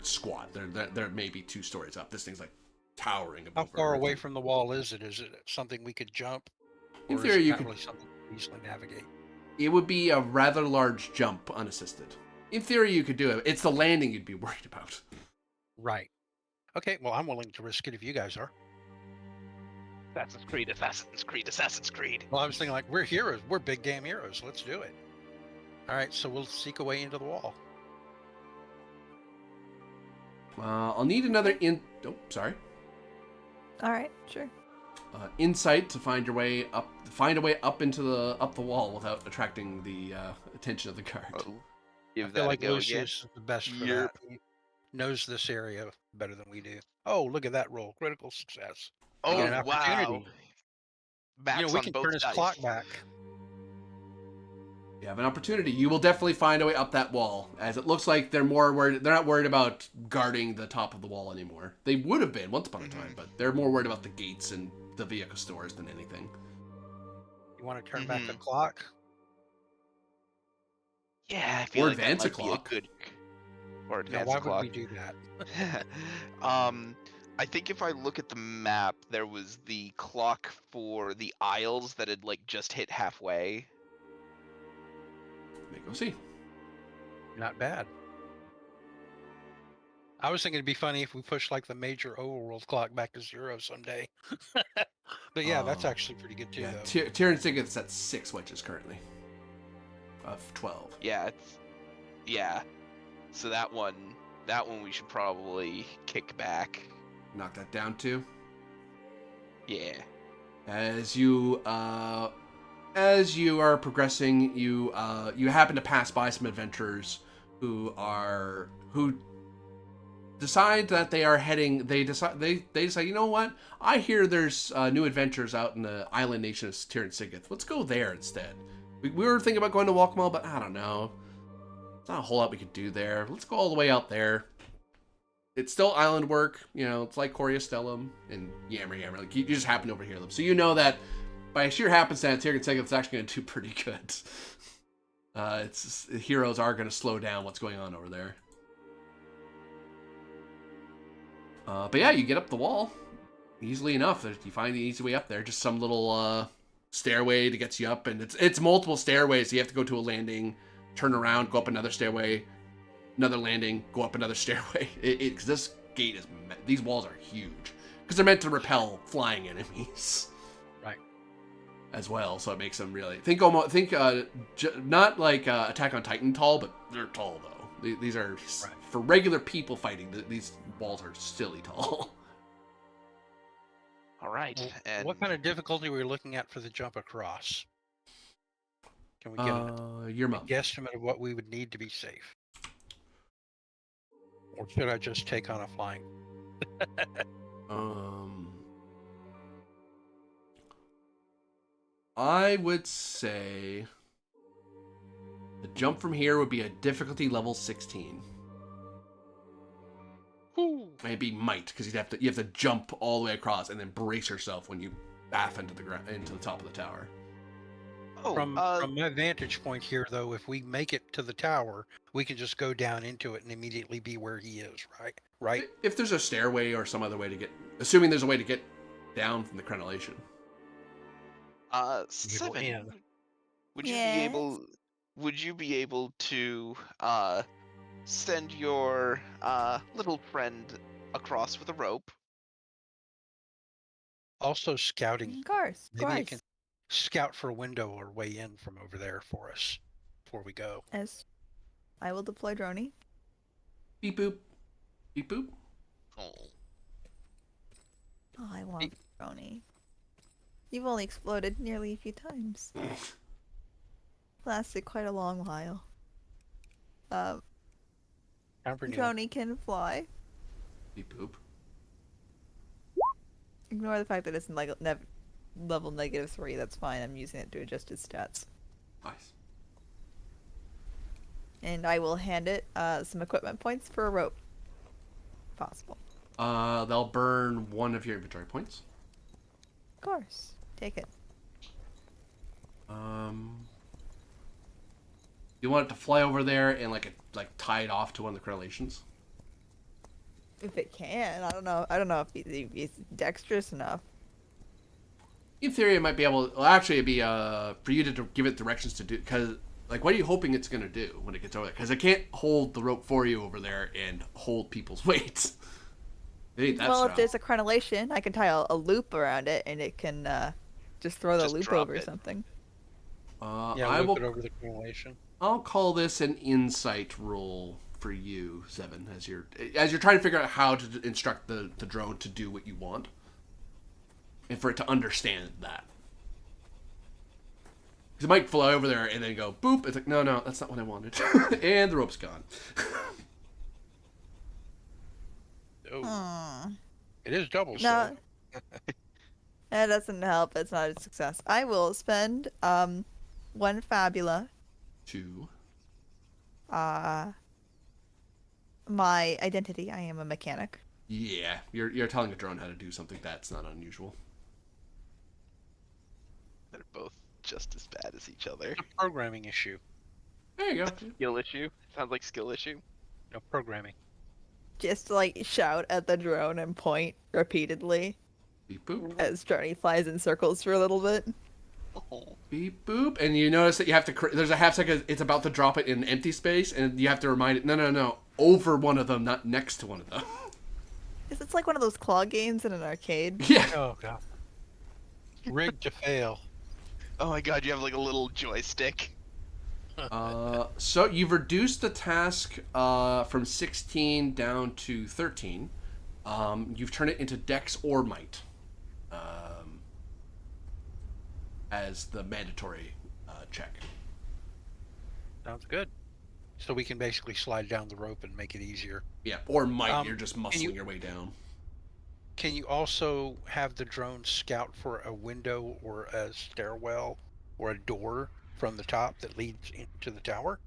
squat. They're maybe 2 stories up. This thing's like towering above. How far everything. away from the wall is it? Is it something we could jump? In Or theory, is it you not could. really something we easily navigate? It would be a rather large jump unassisted. In theory, you could do it. It's the landing you'd be worried about. Right. Okay, well, I'm willing to risk it if you guys are. Assassin's Creed, Assassin's Creed, Assassin's Creed. Well, I was thinking like, we're heroes. We're big game heroes. Let's do it. All right, so we'll seek a way into the wall. I'll need another sorry. All right, sure. Insight to find your way up. Find a way up into the wall without attracting the attention of the guard. Oh, give I that feel a like go again. Lucius is the best for Yep. that. He knows this area better than we do. Oh, look at that roll. Critical success. We Oh get an wow! opportunity. Max We on can both turn his dice. clock back. You have an opportunity. You will definitely find a way up that wall, as it looks like they're more worried. They're not worried about guarding the top of the wall anymore. They would have been once upon a time, but they're more worried about the gates and the vehicle stores than anything. You want to turn back the clock? Yeah, I feel Or like that advance a might be clock. good. Or Yeah, advance why a clock. would we do that? I think if I look at the map, there was the clock for the aisles that had like just hit halfway. Let me go see. Not bad. I was thinking it'd be funny if we pushed like the major overworld clock back to 0 someday. But yeah, that's actually pretty good too, Yeah, though. Tyrion's thinking it's at 6 witches currently. Of 12. Yeah, So that one we should probably kick back. Knock that down too. Yeah. As you are progressing, you happen to pass by some adventurers who decide that they are heading. They decide, you know what? I hear there's new adventures out in the island nation of Tyr and Sigith. Let's go there instead. We were thinking about going to Walkmall, but I don't know. There's not a whole lot we could do there. Let's go all the way out there. It's still island work, it's like Coriastellum and Yammer. Like, you just happen to overhear them. So you know that by sheer happenstance, Tyr and Sigith is actually going to do pretty good. The heroes are going to slow down what's going on over there. But yeah, you get up the wall easily enough. You find the easy way up there. Just some little stairway that gets you up, and it's multiple stairways. So you have to go to a landing, turn around, go up another stairway, another landing, go up another stairway. Because this gate these walls are huge because they're meant to repel flying enemies. Right. As well, so it makes them really think not like Attack on Titan tall, but they're tall though. These are right. For regular people fighting. These walls are silly tall. All right. Well, and what kind of difficulty were we looking at for the jump across? Can we get your mom. guesstimate of what we would need to be safe? Or should I just take on a flying? I would say the jump from here would be a difficulty level 16. Maybe might, because you have to jump all the way across and then brace yourself when you baff into the top of the tower. From my vantage point here, though, if we make it to the tower, we can just go down into it and immediately be where he is, right? Right? If there's a stairway or some other way to get, assuming there's a way to get down from the crenellation. 7. Would you be able to send your little friend across with a rope? Also scouting. Of course. Maybe you can scout for a window or way in from over there for us before we go. As I will deploy Droney. Beep boop. Beep boop. Oh, I want Droney. You've only exploded nearly a few times. Lasted quite a long while. Droney can fly. Beep boop. Ignore the fact that it's in like level -3. That's fine. I'm using it to adjust its stats. Nice. And I will hand it some equipment points for a rope. If possible. They'll burn one of your inventory points. Of course. Take it. You want it to fly over there and tie it off to one of the crenellations? If it can, I don't know. I don't know if he's dexterous enough. In theory, it might be able. Well, actually, it'd be for you to give it directions to do. Because what are you hoping it's gonna do when it gets over there? Because it can't hold the rope for you over there and hold people's weight. If there's a crenellation, I can tie a loop around it, and it can just throw the loop over something. I will put over the crenellation. I'll call this an insight roll for you, Seven, as you're trying to figure out how to instruct the drone to do what you want, and for it to understand that. Because it might fly over there and then go boop. It's like, no, that's not what I wanted, and the rope's gone. It is double. No, that doesn't help. It's not a success. I will spend 1 Fabula. 2. My identity. I am a mechanic. Yeah, you're telling a drone how to do something that's not unusual. They're both just as bad as each other. It's a programming issue. There you go. Skill issue? Sounds like skill issue. No programming. Just shout at the drone and point repeatedly. Beep boop. As Droney flies in circles for a little bit. Oh. Beep boop, and you notice that you have to. There's a half second. It's about to drop it in empty space, and you have to remind it. No, over one of them, not next to one of them. It's like one of those claw games in an arcade. Yeah. Oh god. Rigged to fail. Oh my god, you have a little joystick. So you've reduced the task from 16 down to 13. You've turned it into Dex or Might. as the mandatory check. Sounds good. So we can basically slide down the rope and make it easier. Yeah, or might, you're just can muscling you- your way down. Can you also have the drone scout for a window or a stairwell or a door from the top that leads into the tower?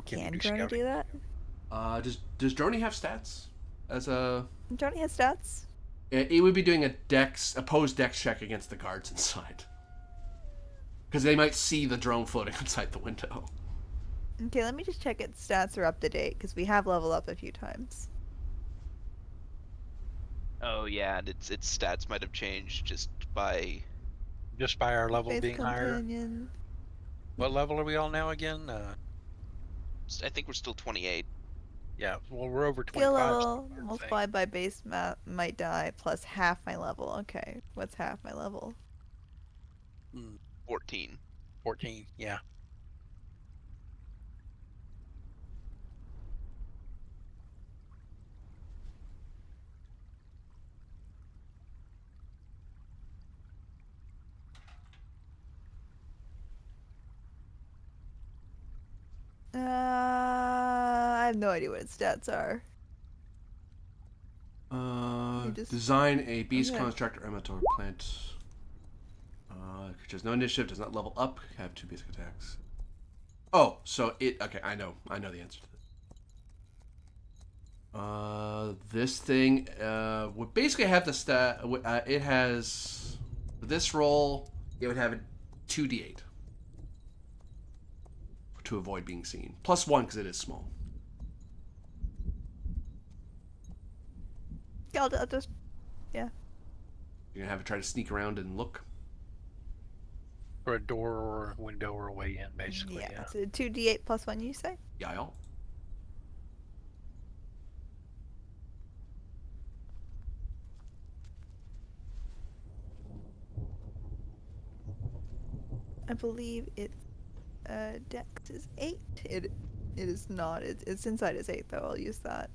Can you Can do Droney scouting? do that? Does Droney have stats? As a Droney has stats. it would be doing a opposed dex check against the guards inside, because they might see the drone floating outside the window. Okay, let me just check its stats are up to date because we have leveled up a few times. Oh yeah, and its stats might have changed just by. Just by our level Faith being higher? companion. What level are we all now again? I think we're still 28. Yeah, well, we're over 25. Skill level so I think. multiplied by base might die plus half my level. Okay, what's half my level? 14. 14, yeah. I have no idea what its stats are. Design a beast Okay. construct or amateur plant. Creatures no initiative, does not level up, have 2 basic attacks. Oh, so it. Okay, I know the answer to this. This thing would basically have the stat. It has for this roll. It would have a 2d8 to avoid being seen. +1 because it is small. Yeah, I'll just. Yeah. You're gonna have it try to sneak around and look. For a door or a window or a way in, basically, yeah. So 2d8 plus 1, you say? Yeah, I'll. I believe its dex is 8. It is not. Its inside is 8 though. I'll use that.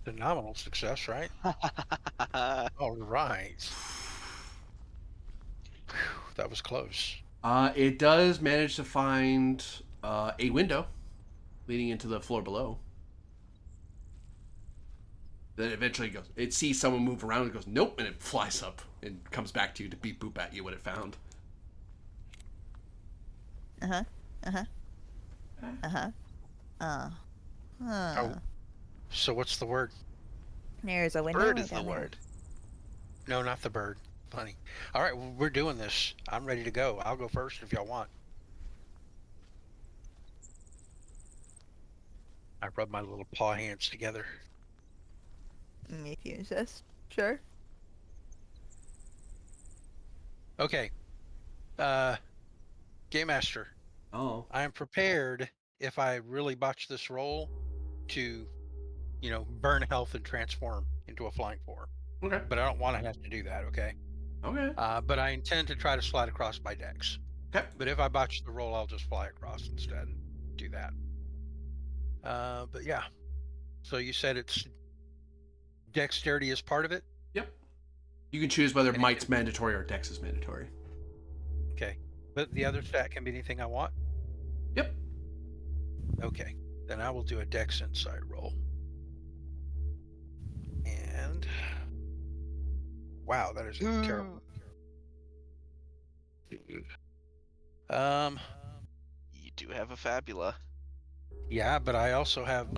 Phenomenal success, right? All right. Whew, that was close. It does manage to find a window leading into the floor below. Then eventually it goes. It sees someone move around and goes, nope, and it flies up and comes back to you to beep boop at you what it found. Oh, so what's the word? There's a window. Bird right is the down there. word. No, not the bird. Funny. All right, well, we're doing this. I'm ready to go. I'll go first if y'all want. I rub my little paw hands together. If you insist. Sure. Okay. Game Master, Oh. I am prepared if I really botch this roll to, burn health and transform into a flying form. Okay. But I don't want to have to do that, okay? Okay. But I intend to try to slide across by dex. Okay. But if I botch the roll, I'll just fly across instead and do that. But yeah. So you said it's dexterity is part of it? Yep. You can choose whether And it might's can- mandatory or dex is mandatory. Okay. But the other stat can be anything I want? Yep. Okay. Then I will do a dex insight roll. And wow, that is terrible. You do have a Fabula. Yeah, but I also have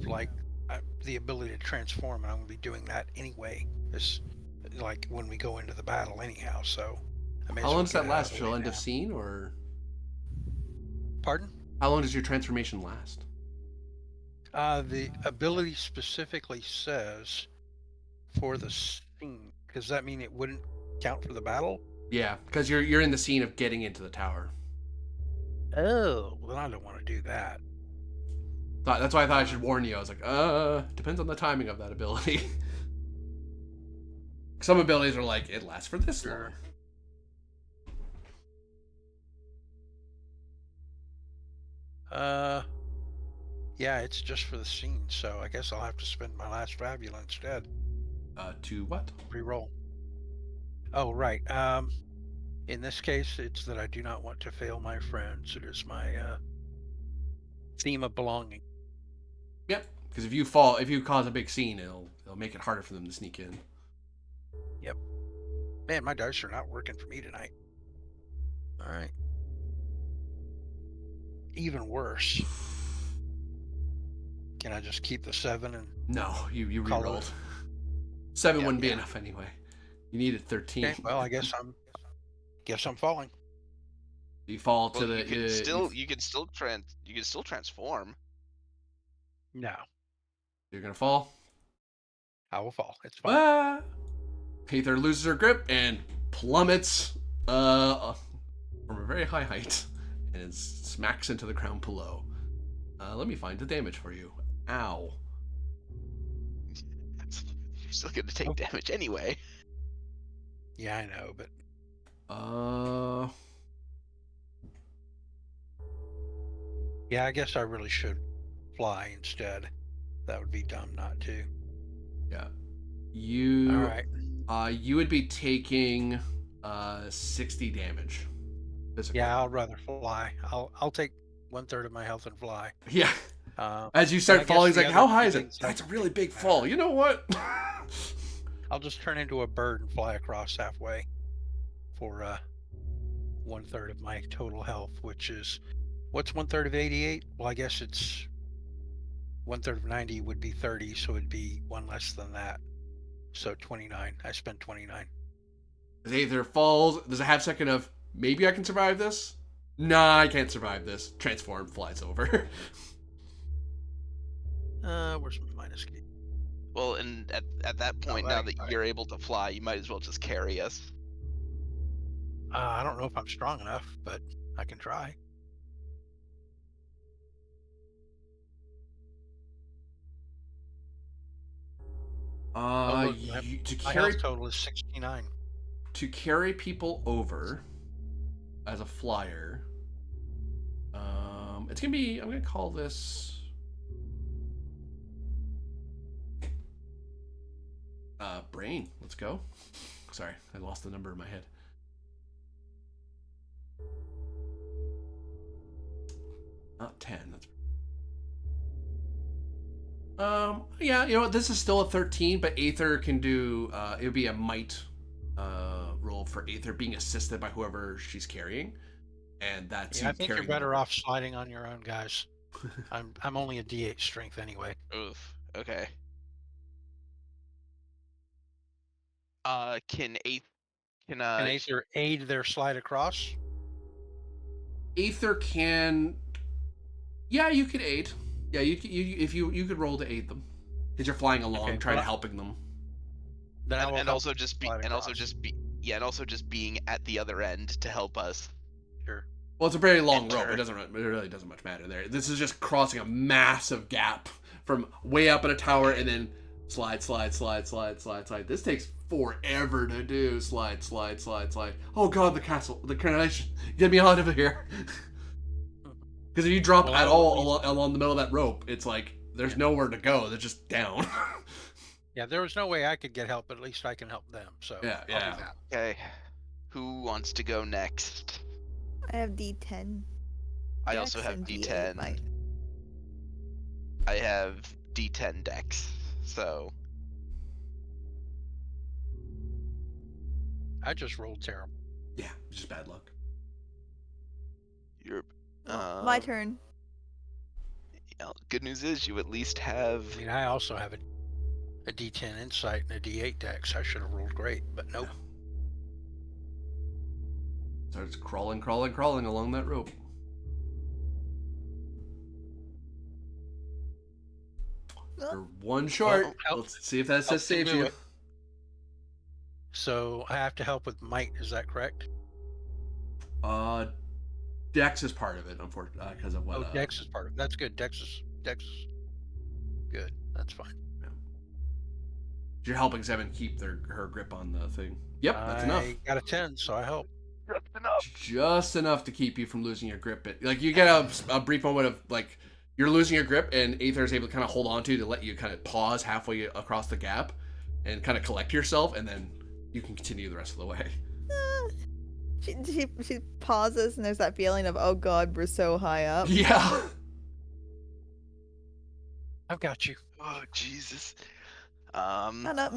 the ability to transform, and I'm gonna be doing that anyway. It's like when we go into the battle, anyhow. So I may as How well long does get that it out of last? the Till way end of now. scene, or Pardon? how long does your transformation last? The ability specifically says for the scene. Does that mean it wouldn't count for the battle? Yeah, because you're in the scene of getting into the tower. Oh, well, I don't want to do that. That's why I thought I should warn you. I was like, depends on the timing of that ability. Some abilities are like, it lasts for this long. Yeah, it's just for the scene, so I guess I'll have to spend my last Fabula instead. To what? Reroll. Oh, right. In this case, it's that I do not want to fail my friends. It is my theme of belonging. Yep. Because if you cause a big scene, it'll make it harder for them to sneak in. Yep. Man, my dice are not working for me tonight. All right. Even worse. Can I just keep the 7 and No, you Call it. rerolled. 7 Yeah, wouldn't be yeah. enough anyway. You needed 13. Okay, well, I guess I'm falling. You fall to Well, the. you can still transform. No, You're gonna fall. I will fall. It's fine. Ah! Aether loses her grip and plummets from a very high height and smacks into the ground below. Let me find the damage for you. Ow. You're still gonna take damage anyway. Yeah, I know, but yeah, I guess I really should fly instead. That would be dumb not to. Yeah. You. All right. You would be taking 60 damage. Physically. Yeah, I'll rather fly. I'll take 1/3 of my health and fly. Yeah. Um, As you I start guess falling, he's the like, other "How high is thing it?" is That's a I- really big fall. You know what? I'll just turn into a bird and fly across halfway for 1/3 of my total health, which is what's 1/3 of 88? Well, I guess it's 1/3 of 90 would be 30, so it'd be one less than that. So 29. I spent 29. As Aether falls, there's a half second of maybe I can survive this. Nah, I can't survive this. Transform flies over. Where's my minus key? Well, and at that point, now that you're able to fly, you might as well just carry us. I don't know if I'm strong enough, but I can try. Look, To my carry health total is 69. to carry people over as a flyer. It's gonna be. I'm gonna call this. Brain. Let's go. Sorry, I lost the number in my head. Not 10. That's. Yeah, you know what? This is still a 13, but Aether can do. It would be a might roll for Aether being assisted by whoever she's carrying, and that's Yeah, I think you're carrying better them. off sliding on your own, guys. I'm only a D8 strength anyway. Oof. Okay. Can Can Aether aid their slide across? Aether can. Yeah, you could aid. Yeah, you could roll to aid them because you're flying along, Okay, trying to well, helping them. Then I will and help also just be slide and also across. just be yeah, and also just being at the other end to help us. Sure. Well, it's a very long Enter. rope. It really doesn't much matter there. This is just crossing a massive gap from way up in a tower and then slide. This takes forever to do. Slide. Oh god, the castle, the coronation. Get me out of here. Because if you drop Well, at I'll all along the middle of that rope, it's like there's nowhere to go. They're just down. Yeah, there was no way I could get help, but at least I can help them. So Yeah, I'll yeah. do that. Okay. Who wants to go next? I have D10. I Dex also have and D8 D10. might. I have D10 Dex. So I just rolled terrible. Yeah, just bad luck. you're My turn. good news is you at least have I mean, I also have a D10 insight and a D8 dex. I should have rolled great, but nope. Starts crawling along that rope. You're one short. Well, Let's see if that help saves do you. it. So I have to help with might. Is that correct? Dex is part of it, unfortunately, because of what. Oh, dex is part of it. That's good. Dex is good. That's fine. You're helping Seven keep her grip on the thing. Yep, that's enough. I got a 10, so I help. Just enough to keep you from losing your grip. Like you get a brief moment of like you're losing your grip, and Aether is able to kind of hold on to let you kind of pause halfway across the gap, and kind of collect yourself, and then you can continue the rest of the way. She pauses, and there's that feeling of, oh god, we're so high up. Yeah. I've got you. Oh Jesus. I don't know.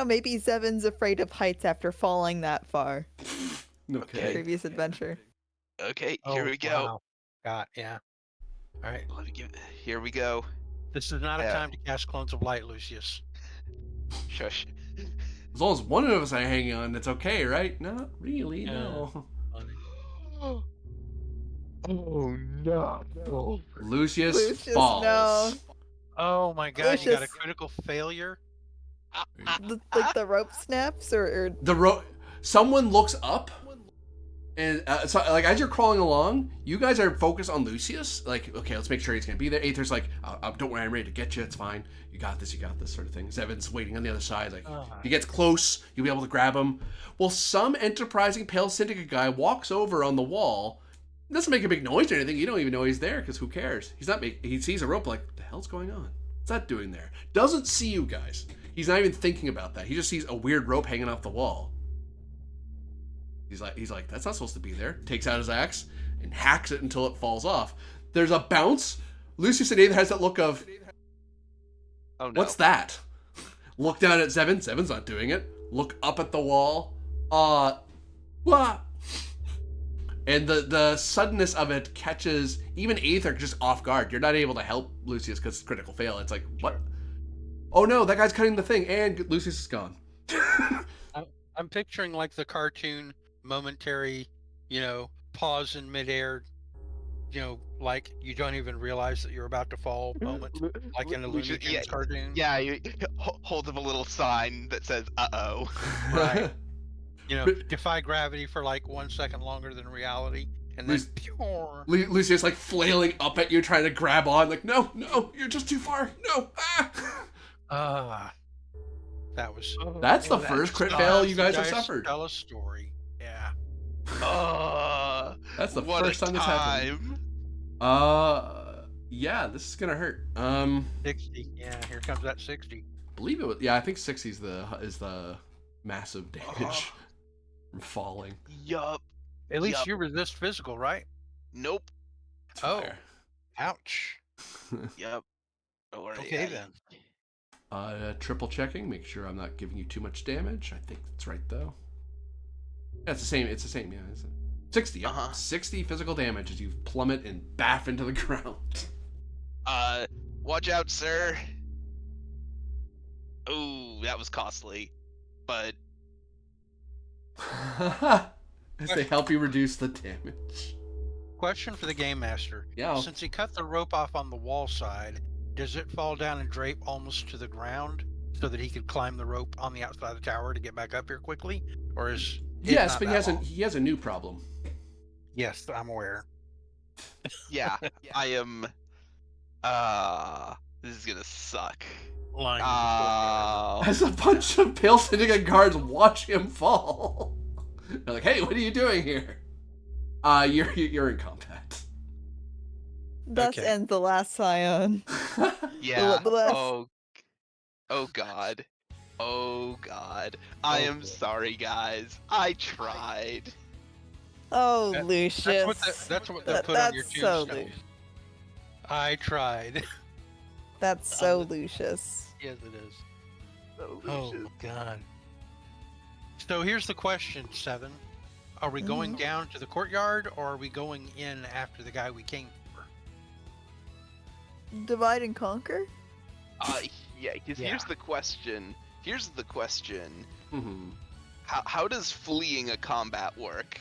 Maybe Zevin's afraid of heights after falling that far. Okay. Previous adventure. Okay, here we go. Wow. God, yeah. All right. Here we go. This is not a Yeah. time to cast clones of light, Lucius. Shush. As long as one of us are hanging on, it's okay, right? Not really, no. Oh no. Lucius falls. No. Oh my god, you got a Lucius. critical failure? Like the rope snaps, or Someone looks up, and so like as you're crawling along, you guys are focused on Lucius. Like, okay, let's make sure he's gonna be there. Aether's like, don't worry, I'm ready to get you. It's fine. You got this, sort of thing. Zevin's waiting on the other side. Like, if he gets close, you'll be able to grab him. Well, some enterprising Pale Syndicate guy walks over on the wall. Doesn't make a big noise or anything. You don't even know he's there because who cares? He sees a rope. Like, what the hell's going on? What's that doing there? Doesn't see you guys. He's not even thinking about that. He just sees a weird rope hanging off the wall. He's like, that's not supposed to be there. Takes out his axe and hacks it until it falls off. There's a bounce. Lucius and Aether has that look of, Oh no. what's that? Look down at Zevin. Zevin's not doing it. Look up at the wall. What? And the suddenness of it catches even Aether just off guard. You're not able to help Lucius because it's critical fail. It's like, what? Oh no, that guy's cutting the thing, and Lucius is gone. I'm picturing like the cartoon momentary, pause in midair, like you don't even realize that you're about to fall moment, like in a Looney Tunes cartoon. Yeah, you hold up a little sign that says "uh-oh." Right. Defy gravity for like 1 second longer than reality, and then Lucius like flailing up at you, trying to grab on. Like, no, you're just too far. No. That was. That's the first crit fail you guys have suffered. Tell a story. Yeah. That's the What first time this happened. Yeah, this is gonna hurt. 60. Yeah, here comes that 60. Believe it was. Yeah, I think 60 is the massive damage from falling. Yup. At least you resist physical, right? Nope. It's Oh. fire. Ouch. Yep. Don't worry. Okay then. Triple checking, make sure I'm not giving you too much damage. I think that's right though. Yeah, it's the same. Yeah, isn't it? 60. Yep. 60 physical damage as you plummet and baff into the ground. Watch out, sir. Ooh, that was costly, but as they help you reduce the damage. Question for the game master. Yeah. Since he cut the rope off on the wall side, does it fall down and drape almost to the ground so that he could climb the rope on the outside of the tower to get back up here quickly? Or is it Yes, not but that he has a new problem. Yes, I'm aware. yeah, I am. This is gonna suck. Lying As a bunch of Pale Syndicate guards watch him fall. They're like, hey, what are you doing here? You're in combat. Thus Okay. ends the last Scion. Yeah. The last- Oh God. Oh God. I am sorry, guys. I tried. Oh, That- Lucius. That's what they put on your That's so tombstone. Lucius. I tried. That's so Lucius. Yes, it is. Oh my God. So here's the question, Seven. Are we going down to the courtyard, or are we going in after the guy we came for? Divide and conquer? Yeah, because Yeah. here's the question. Mm-hmm. How does fleeing a combat work?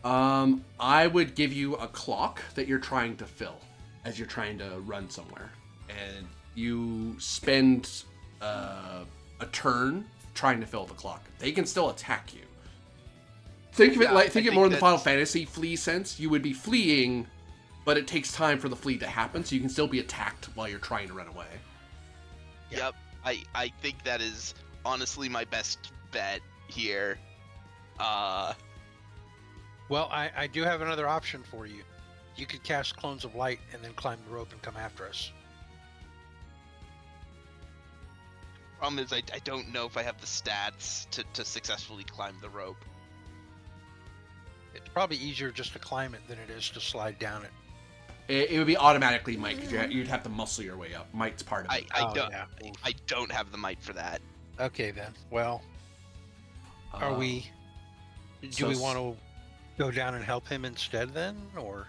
I would give you a clock that you're trying to fill as you're trying to run somewhere, and you spend a turn trying to fill the clock. They can still attack you. Think of it like think it more in the Final Fantasy flee sense. You would be fleeing, but it takes time for the flee to happen, so you can still be attacked while you're trying to run away. Yep. I think that is honestly my best bet here. Well, I do have another option for you. You could cast Clones of Light and then climb the rope and come after us. Problem is, I don't know if I have the stats to successfully climb the rope. It's probably easier just to climb it than it is to slide down it. It would be automatically might, because you'd have to muscle your way up. Might's part of it. Yeah. I don't have the might for that. Okay then. Well, are we? Do so we want to go down and help him instead then, or?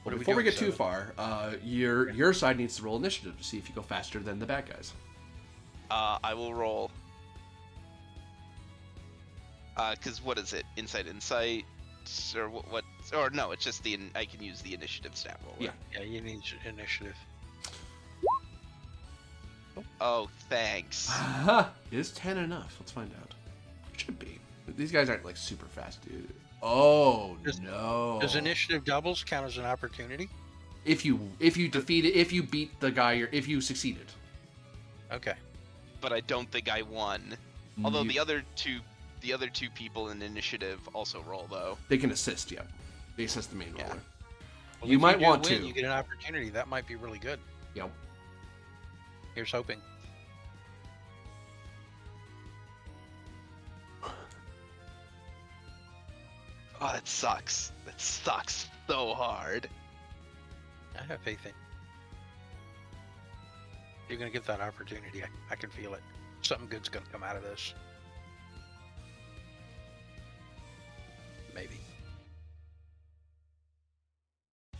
What are before we doing, get too Seven? far, your side needs to roll initiative to see if you go faster than the bad guys. I will roll. Cause what is it? Insight, or what? Or no, it's just I can use the initiative stat roll. Yeah. Yeah, you need initiative. Oh, thanks. Is 10 enough? Let's find out. Should be. These guys aren't like super fast, dude. Oh no. Does initiative doubles count as an opportunity? If you defeat it, if you beat the guy, if you succeeded. Okay. But I don't think I won. Although You- the other two people in initiative also roll though. they can assist, yeah. They assist the main Yeah. roller. Well, You if might do want win, to. You get an opportunity. That might be really good. Yep. Here's hoping. Oh, that sucks. That sucks so hard. I have faith in. You're gonna get that opportunity. I can feel it. Something good's gonna come out of this. Maybe.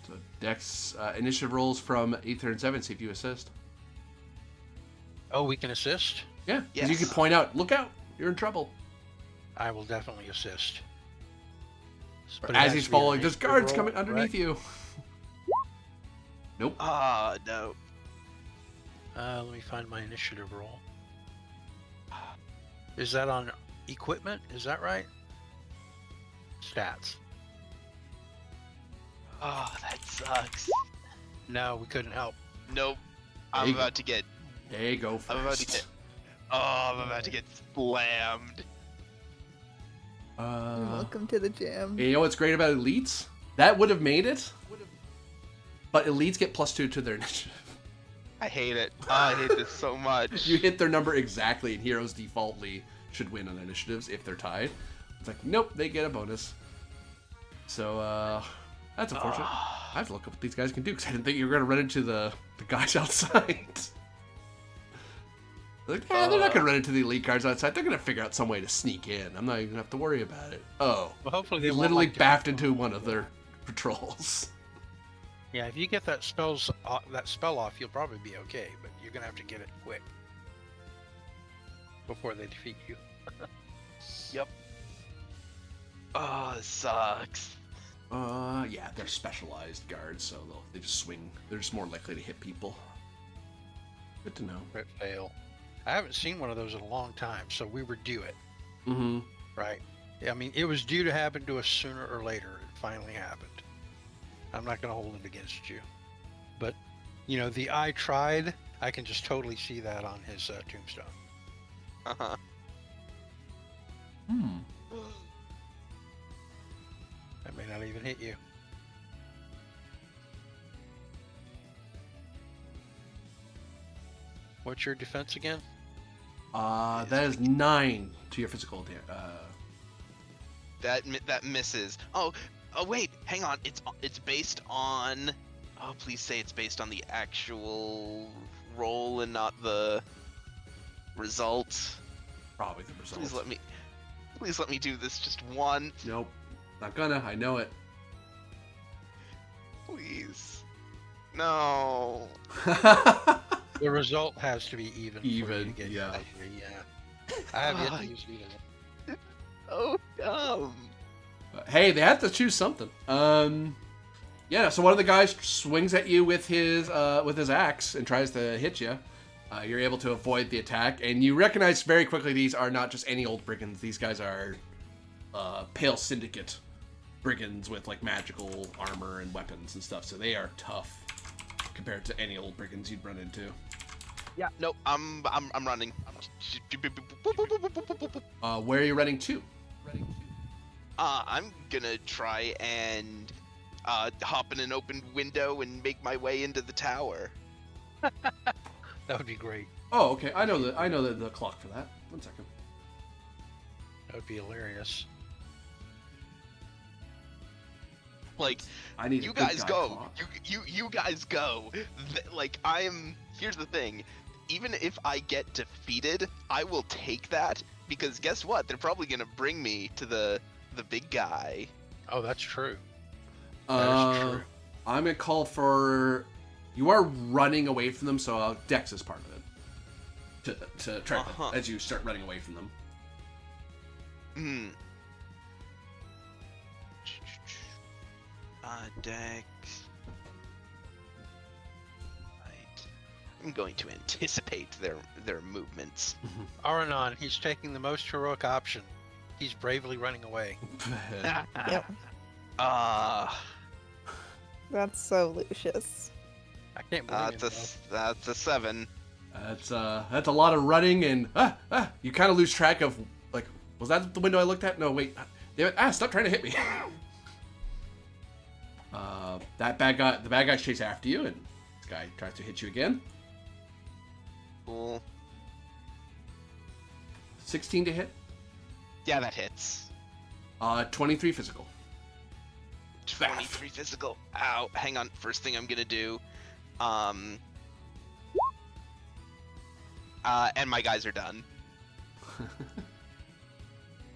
So Dex initiative rolls from Ether and 7, see if you assist. Oh, we can assist? Yeah, because you Yes. can point out, look out, you're in trouble. I will definitely assist. But it As has he's to be an falling, there's initiative guards roll, coming underneath correct? you. Nope. Ah, no. Let me find my initiative roll. Is that on equipment? Is that right? Stats. Oh, that sucks. No, we couldn't help. Nope. There I'm you go. about to get. Hey, go I'm about to first. get. Oh, I'm about to get slammed. Welcome to the jam. You know what's great about elites? That would have made it, but elites get +2 to their initiative. I hate it. Oh, I hate this so much. You hit their number exactly, and heroes defaultly should win on initiatives if they're tied. It's like, nope, they get a bonus. So, that's unfortunate. I have to look up what these guys can do, because I didn't think you were going to run into the guys outside. Like, yeah, they're not going to run into the elite guards outside. They're going to figure out some way to sneak in. I'm not even going to have to worry about it. Oh. Well, hopefully They they won't literally like to- baffed into one of their patrols. Yeah, if you get that spell off, you'll probably be okay. But you're gonna have to get it quick before they defeat you. Yep. Oh, this sucks. Yeah, they're specialized guards, so they just swing. They're just more likely to hit people. Good to know. Crit fail. I haven't seen one of those in a long time, so we were due it, Mm-hmm. right? Yeah, I mean, it was due to happen to us sooner or later. It finally happened. I'm not gonna hold it against you, but you know, the I tried. I can just totally see that on his tombstone. Uh-huh. Hmm. That may not even hit you. What's your defense again? That is 9 to your physical That misses. Oh, wait, hang on. It's based on. Oh, please say it's based on the actual roll and not the result. probably the result. Please let me do this just once. Nope. Not gonna. I know it. Please. No. The result has to be even. For you Even, to get yeah. Yeah. I have yet to use either. Oh, dumb. Hey, they have to choose something. Yeah. So one of the guys swings at you with his axe and tries to hit you. You're able to avoid the attack, and you recognize very quickly these are not just any old brigands. These guys are Pale Syndicate brigands with like magical armor and weapons and stuff. So they are tough compared to any old brigands you'd run into. Nope, I'm running. Where are you running to? I'm gonna try and hop in an open window and make my way into the tower. That would be great. Oh, okay. I know the clock for that. 1 second. That would be hilarious. Like, I need you a good guys guy go. clock. You guys go. Here's the thing. Even if I get defeated, I will take that because guess what? They're probably gonna bring me to the big guy. Oh, that's true. That is true. I'm gonna call for. You are running away from them, so Dex is part of it. To try as you start running away from them. Hmm. Dex. Right. I'm going to anticipate their movements. Aranon, he's taking the most heroic option. He's bravely running away. Yep. That's so Lucius. I can't believe it. That's a 7. That's a lot of running and you kind of lose track of like, was that the window I looked at? No, wait, damn it! Stop trying to hit me. The bad guy chase after you, and this guy tries to hit you again. Cool. 16 to hit. Yeah, that hits. 23 physical. 23 physical. Ow. Hang on. First thing I'm gonna do. And my guys are done.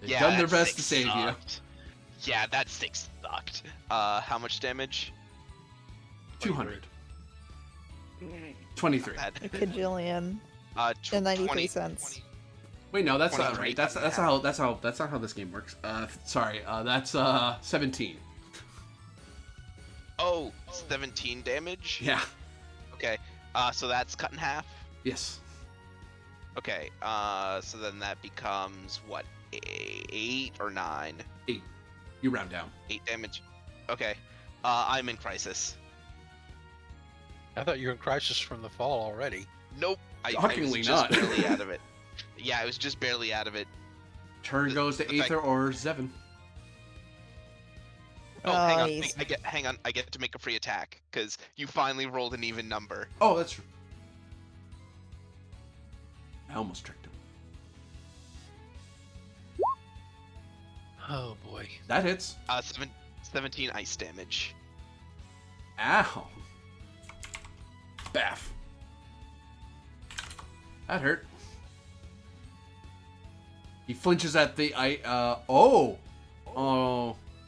They've done their best to save you. Yeah, that 6 sucked. How much damage? 200. 23. A kajillion. And 93 cents. Wait, no, that's not 23. right. That's not how this game works. Sorry. That's 17. Oh, 17 damage? Yeah. Okay. So that's cut in half? Yes. Okay. So then that becomes what? 8 or 9? 8. You round down. 8 damage. Okay. I'm in crisis. I thought you were in crisis from the fall already. Nope. I was Shockingly just not. barely out of it. Yeah, I was just barely out of it. Turn goes to the fact- Aether or Zevin. Oh, hang on. he's- Hang on. I get to make a free attack because you finally rolled an even number. Oh, that's true. I almost tricked him. Oh boy. That hits. 17 ice damage. Ow. Baff. That hurt. He flinches at the oh,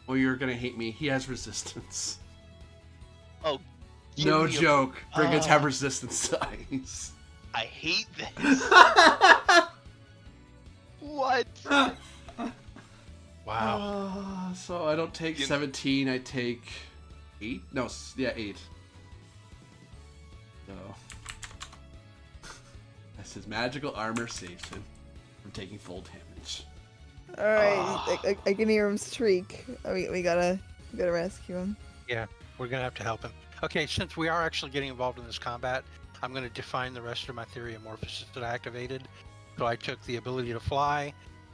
you're gonna hate me. He has resistance. Oh, No give me joke. Brigands have resistance to ice. I hate this. What? Wow. So I don't take 17. I take 8. No, 8. So that's his magical armor saves him from taking full damage. Alright, I can hear him shriek. We gotta rescue him. Yeah, we're gonna have to help him. Okay, since we are actually getting involved in this combat, I'm gonna define the rest of my theory of morphosis that I activated. So I took the ability to fly,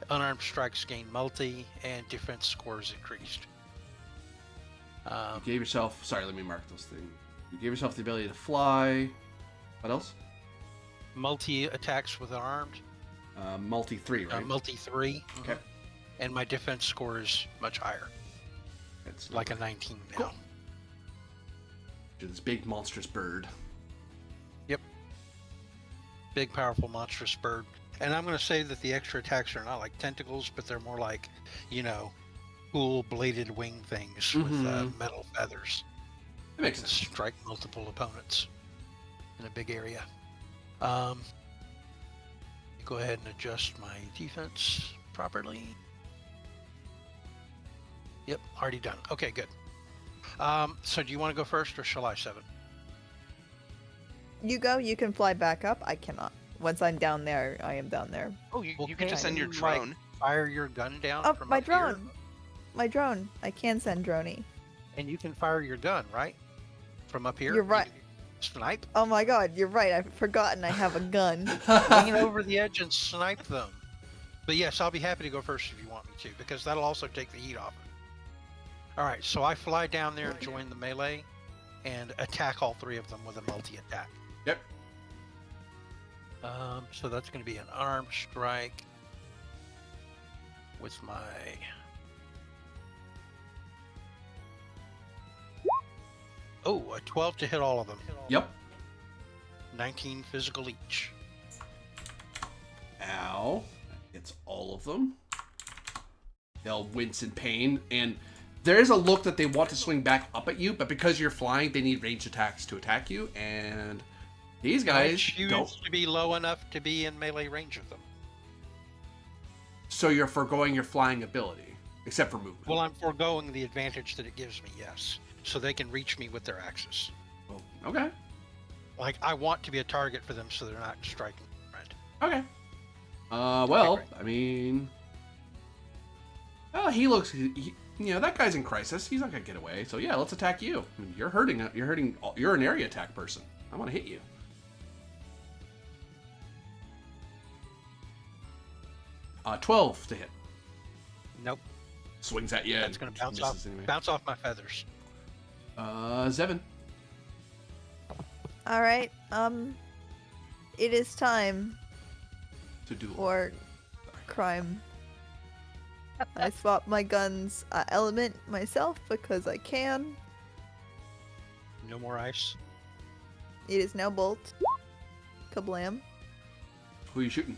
unarmed strikes gain multi, and defense scores increased. You gave yourself. Sorry, let me mark those things. You gave yourself the ability to fly. What else? Multi attacks with armed. Multi 3, right? Multi 3. Okay. And my defense score is much higher, It's like a 19 now. Cool. This big monstrous bird. Yep. Big, powerful, monstrous bird. And I'm going to say that the extra attacks are not like tentacles, but they're more like, cool bladed wing things with metal feathers. That makes Can sense. strike multiple opponents in a big area. Go ahead and adjust my defense properly. Yep, already done. Okay, good. So do you want to go first or shall I, 7? You go, you can fly back up. I cannot. Once I'm down there, I am down there. Oh, you Well, can just send your can you, like, drone. Fire your gun down Oh, from my up here? drone! My drone. I can send droney. And you can fire your gun, right? From up here? You're right. You can snipe? Oh my god, you're right. I've forgotten I have a gun. Lean over the edge and snipe them. But yes, I'll be happy to go first if you want me to, because that'll also take the heat off. All right, so I fly down there and join the melee, and attack all three of them with a multi-attack. Yep. So that's going to be an arm strike with my. Oh, a 12 to hit all of them. Yep. 19 physical each. Ow. That hits all of them. They'll wince in pain, and there is a look that they want to swing back up at you, but because you're flying, they need ranged attacks to attack you, and these guys I choose don't. to be low enough to be in melee range of them. So you're foregoing your flying ability, except for movement. Well, I'm foregoing the advantage that it gives me, yes. So they can reach me with their axes. Well, okay. Like, I want to be a target for them so they're not striking my friend. Okay. Well, great. I mean... Well, he looks... you know, that guy's in crisis. He's not gonna get away. So yeah, let's attack you. I mean, you're hurting. You're an area attack person. I want to hit you. Uh, 12 to hit. Nope. Swings at you. That's and going to bounce misses off, anyway. bounce off my feathers. Zevin. All right. It is time To duel. for crime. I swap my gun's element myself because I can. No more ice. It is now bolt. Kablam. Who are you shooting?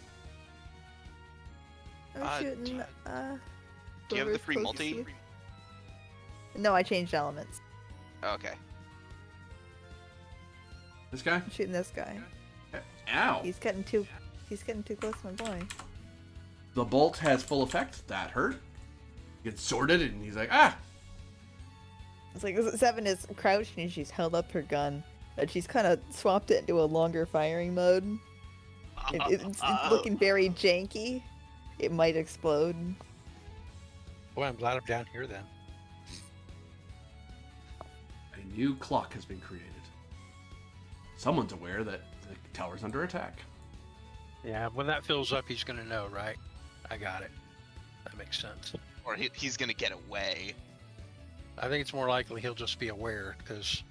I'm shooting. Do you have the whoever's free closest multi? to you. No, I changed elements. Okay. This guy? I'm shooting this guy. Ow. He's getting too close to my boy. The bolt has full effect. That hurt. Gets sorted, and he's like, ah! It's like Seven is crouched and she's held up her gun, and she's kind of swapped it into a longer firing mode. It's looking very janky. It might explode. Boy, I'm glad I'm down here then. A new clock has been created. Someone's aware that the tower's under attack. Yeah, when that fills up, he's going to know, right? I got it. That makes sense. Or he's gonna get away. I think it's more likely he'll just be aware, because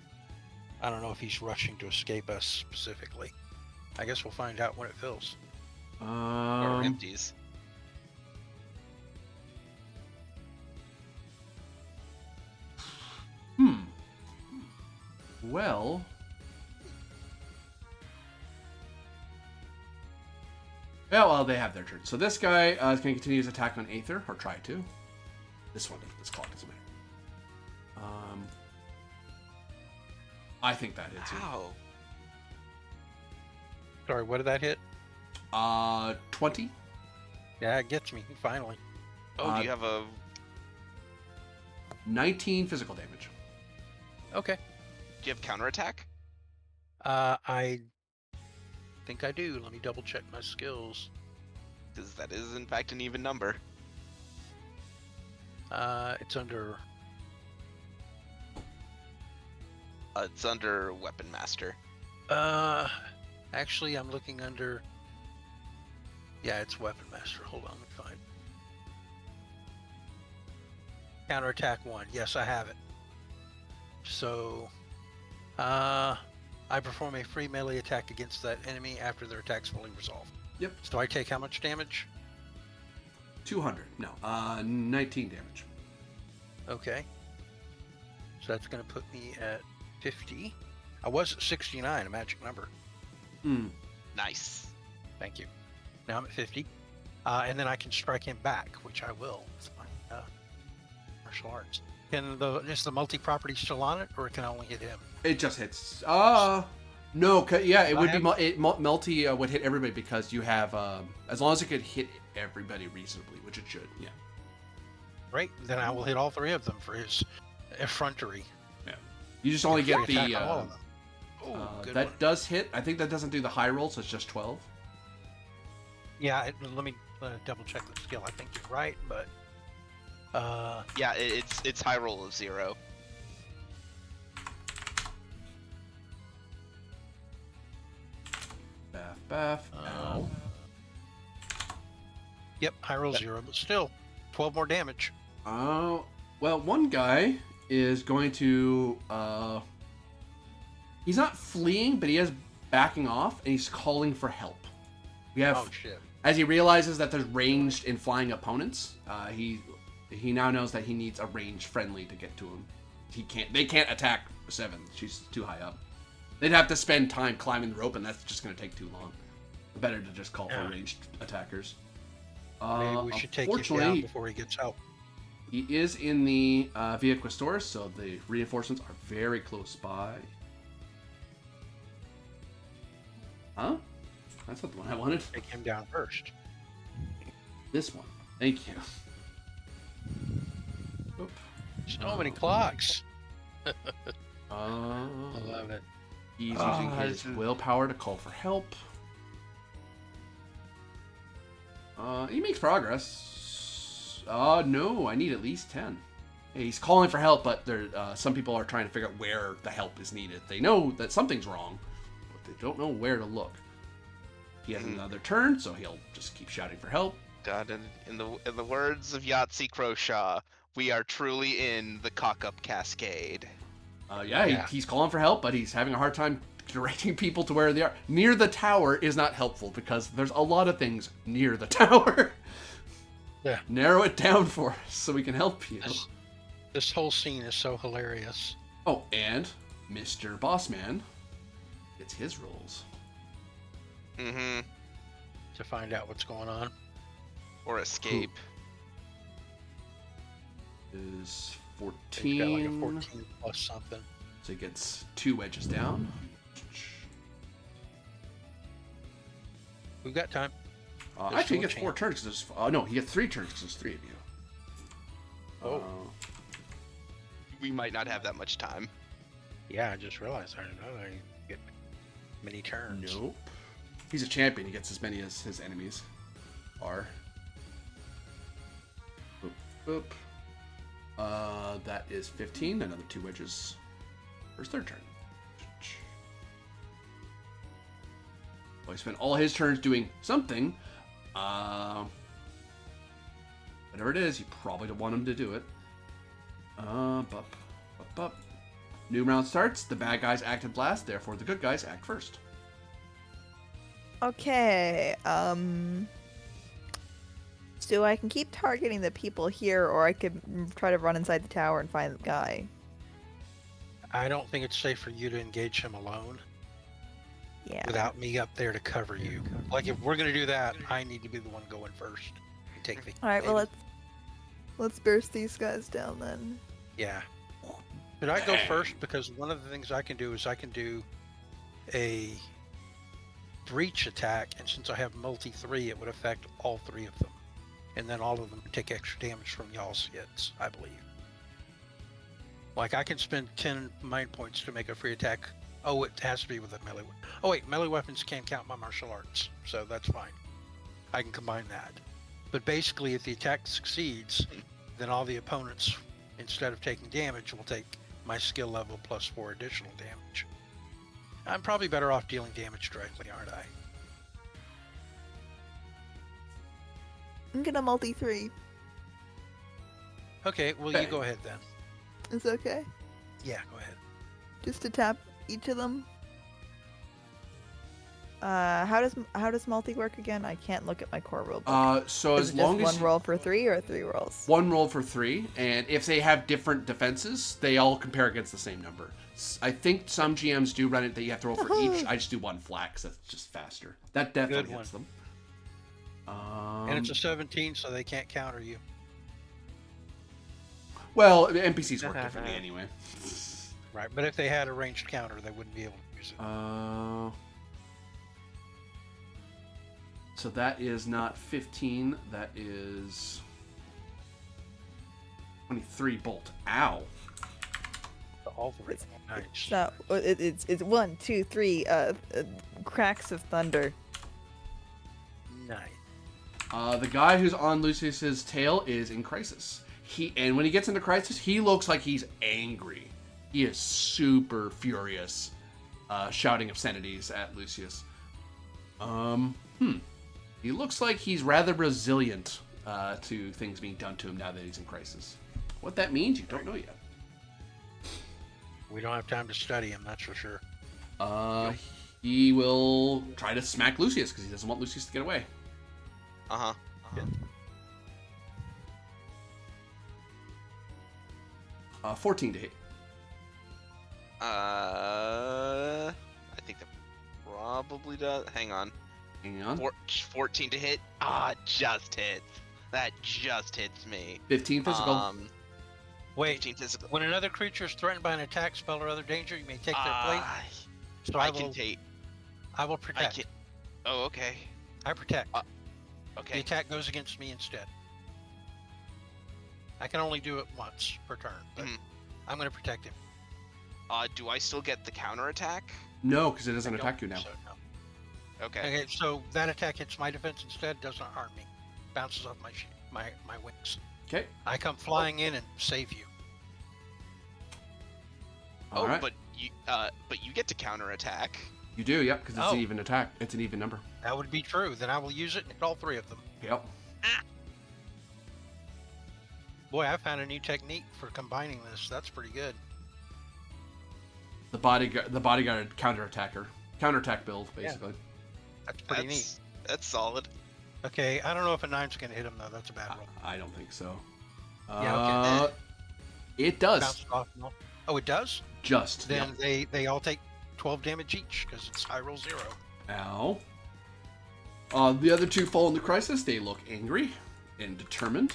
I don't know if he's rushing to escape us specifically. I guess we'll find out when it fills. Or empties. Well... Well, they have their turn. So this guy is going to continue his attack on Aether, or try to. This clock doesn't matter. I think that hits him. Wow. Sorry, what did that hit? 20. Yeah, it gets me, finally. Oh, do you have a... 19 physical damage. Okay. Do you have counterattack? I think I do. Let me double check my skills. Because that is, in fact, an even number. It's under... It's under Weapon Master. Actually, I'm looking under... Yeah, it's Weapon Master. Hold on, let me find. Counterattack 1. Yes, I have it. So, I perform a free melee attack against that enemy after their attack's fully resolved. Yep. So I take how much damage? 200. No. 19 damage. Okay. So that's going to put me at 50. I was at 69, a magic number. Nice. Thank you. Now I'm at 50. And then I can strike him back, which I will with my martial arts. Is the multi-property still on it, or it can only hit him? It just hits. No. Yeah, it would be. Multi would hit everybody because you have. As long as it could hit everybody reasonably, which it should. Yeah. Right. Then I will hit all three of them for his effrontery. Yeah. You just only get Free the. attack on all of them. Good that one. does hit. I think that doesn't do the high roll, so it's just 12. Yeah. Let me double check the skill. I think you're right, but. Yeah, it's high roll of 0. Baff. Ow. Yep, high roll 0, but still 12 more damage. Well, one guy is going to he's not fleeing, but he is backing off and he's calling for help. We have Oh shit. as he realizes that there's ranged and flying opponents, he now knows that he needs a ranged friendly to get to him. They can't attack 7. She's too high up. They'd have to spend time climbing the rope, and that's just going to take too long. Better to just call for ranged attackers. Maybe we should take him down before he gets help. He is in the Via Questoris, so the reinforcements are very close by. Huh? That's not the one I wanted. Take him down first. This one. Thank you. Oop. So many clocks. I love it. He's using his willpower to call for help. He makes progress. No, I need at least 10. Hey, he's calling for help, but some people are trying to figure out where the help is needed. They know that something's wrong, but they don't know where to look. He has another turn, so he'll just keep shouting for help. God, in the words of Yahtzee Croshaw, we are truly in the cock-up cascade. He's calling for help, but he's having a hard time directing people to where they are. Near the tower is not helpful because there's a lot of things near the tower. Yeah. Narrow it down for us so we can help you. This whole scene is so hilarious. Oh, and Mr. Bossman gets his rolls. Mm-hmm. To find out what's going on. Or escape. Is He's got like 14. a 14 plus something. So he gets 2 wedges down. We've got time. Actually, he gets 4 turns because there's. No, he gets 3 turns because there's 3 of you. Oh. We might not have that much time. Yeah, I just realized I didn't know I get many turns. Nope. He's a champion. He gets as many as his enemies are. Boop, boop. That is 15. Another 2 wedges for his 3rd turn. Well, he spent all his turns doing something. Whatever it is, you probably don't want him to do it. New round starts. The bad guys acted last, therefore the good guys act first. Okay, so I can keep targeting the people here, or I could try to run inside the tower and find the guy. I don't think it's safe for you to engage him alone Yeah. without me up there to cover you. Like, if we're going to do that, I need to be the one going first. And take the Alright, well, let's burst these guys down then. Yeah. Should I go first? Because one of the things I can do is I can do a breach attack, and since I have multi-3, it would affect all 3 of them. And then all of them take extra damage from y'all's hits, I believe. Like, I can spend 10 mind points to make a free attack. Oh, it has to be with a melee weapon. Oh wait, melee weapons can't count my martial arts, so that's fine. I can combine that. But basically, if the attack succeeds, then all the opponents, instead of taking damage, will take my skill level plus 4 additional damage. I'm probably better off dealing damage directly, aren't I? I'm gonna multi-3. Okay, well, you go ahead then. It's okay? Yeah, go ahead. Just to tap each of them? How does multi work again? I can't look at my core rulebook. So Is as it long just as one roll for 3 or 3 rolls? 1 roll for 3, and if they have different defenses, they all compare against the same number. I think some GMs do run it that you have to roll for each. I just do 1 flat because that's just faster. That definitely hits them. And it's a 17, so they can't counter you. Well, NPCs work differently anyway. Right, but if they had a ranged counter, they wouldn't be able to use it. So that is not 15. That is 23 bolt. Ow. All 3. Nice. So it's 1, 2, 3 cracks of thunder. Nice. The guy who's on Lucius's tail is in crisis. And when he gets into crisis, he looks like he's angry. He is super furious, shouting obscenities at Lucius. He looks like he's rather resilient to things being done to him now that he's in crisis. What that means, you don't know yet. We don't have time to study him, that's for sure. He will try to smack Lucius because he doesn't want Lucius to get away. 14 to hit. I think that probably does. Hang on. 14 to hit. Just hits. That just hits me. 15 physical. Wait, 15 physical. when another creature is threatened by an attack, spell, or other danger, you may take their place. So I can take. I will protect. Oh, okay. I protect. The Okay. attack goes against me instead. I can only do it once per turn, but I'm going to protect him. Do I still get the counterattack? No, because it doesn't I don't attack you now. think so, no. Okay. Okay, so that attack hits my defense instead, does not harm me. Bounces off my wings. Okay. I come flying in and save you. All right. but you get to counterattack. You do, yep, because it's Oh. an even attack. It's an even number. That would be true. Then I will use it and hit all three of them. Yep. Boy, I found a new technique for combining this. That's pretty good. The bodyguard counterattack build, basically. That's pretty neat. That's solid. Okay, I don't know if a 9's going to hit him, though. That's a bad roll. I don't think so. Yeah, okay. It does. Bounces off and all. Oh, it does? Just. Then they all take 12 damage each, because it's high roll 0. Ow. The other two fall into crisis. They look angry and determined.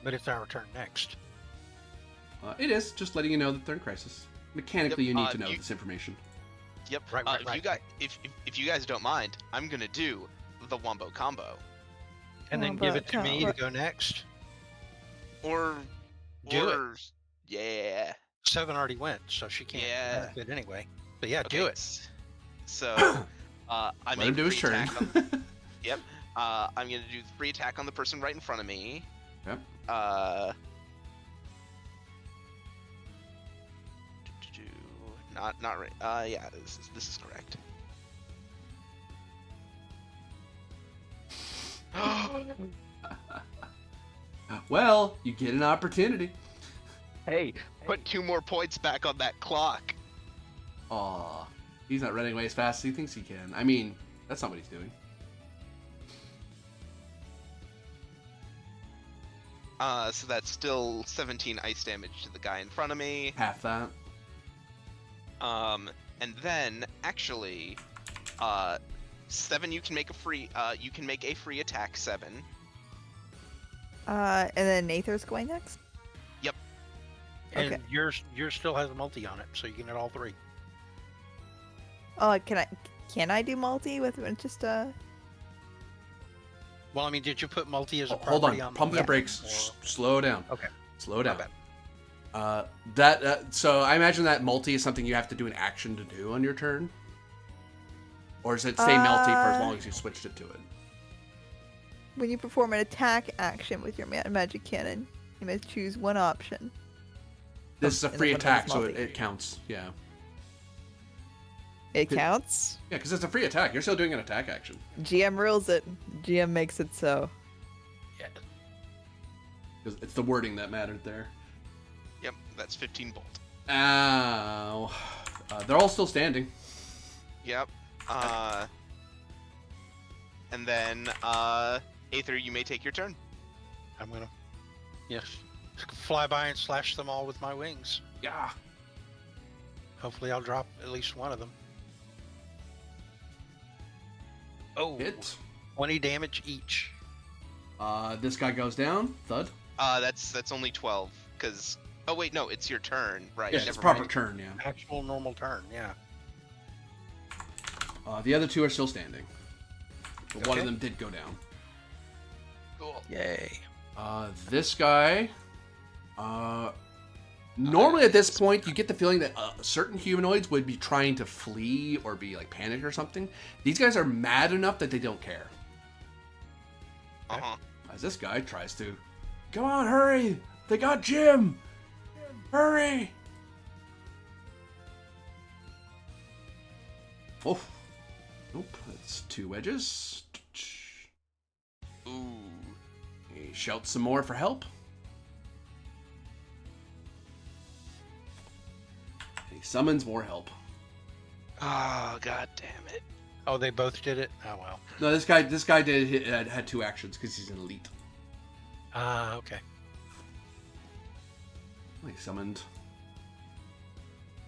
But it's our turn next. It is, just letting you know that they're in crisis. Mechanically, Yep, you need to know this information. Yep. Right, If you guys don't mind, I'm gonna do the Wombo combo. And then give it to me to go next. Or Do it. or, Yeah. 7 already went, so she can't Yeah. benefit anyway. But yeah, do Okay, it. So, I Let make him do his free turn. attack on- Yep. I'm gonna do free attack on the person right in front of me. Yep. Not right. Yeah, this is correct. Well, you get an opportunity. Hey, put 2 more points back on that clock. Aw. He's not running away as fast as he thinks he can. I mean, that's not what he's doing. So that's still 17 ice damage to the guy in front of me. Half that. And then actually, 7 you can make a free attack 7. And then Nather's going next. And Okay. yours still has a multi on it, so you can hit all 3. Oh, can I do multi with just Well, I mean, did you put multi as a Hold property on. on Pump the the map, brakes. or- Slow down. Okay. Slow down. My So I imagine that multi is something you have to do an action to do on your turn? Or does it stay melty for as long as you switched it to it? when you perform an attack action with your magic cannon, you must choose one option. This is a And free then one of attack, them's so multi. it counts. Yeah. It Good. counts. Yeah, because it's a free attack. You're still doing an attack action. GM rules it. GM makes it so. Yeah. 'Cause it's the wording that mattered there. Yep, that's 15 bolt. Ow. They're all still standing. Yep. And then Aether, you may take your turn. I'm gonna, yes, fly by and slash them all with my wings. Yeah. Hopefully, I'll drop at least one of them. Oh, Hit. 20 damage each. This guy goes down. Thud. That's only 12 because. Oh wait, no, it's your turn, right? Yeah, it's never proper mind. turn, yeah. Actual normal turn, yeah. The other two are still standing. But one of Okay. them did go down. Cool. Yay. This guy. Normally at this point, you get the feeling that certain humanoids would be trying to flee or be like panicked or something. These guys are mad enough that they don't care. As this guy tries to, come on, hurry! They got Jim! Hurry! Oh, nope. That's 2 wedges. shouts some more for help. He summons more help. Oh, god damn it. Oh, they both did it? Oh, well. No, this guy had 2 actions because he's an elite. Ah, okay. He summoned.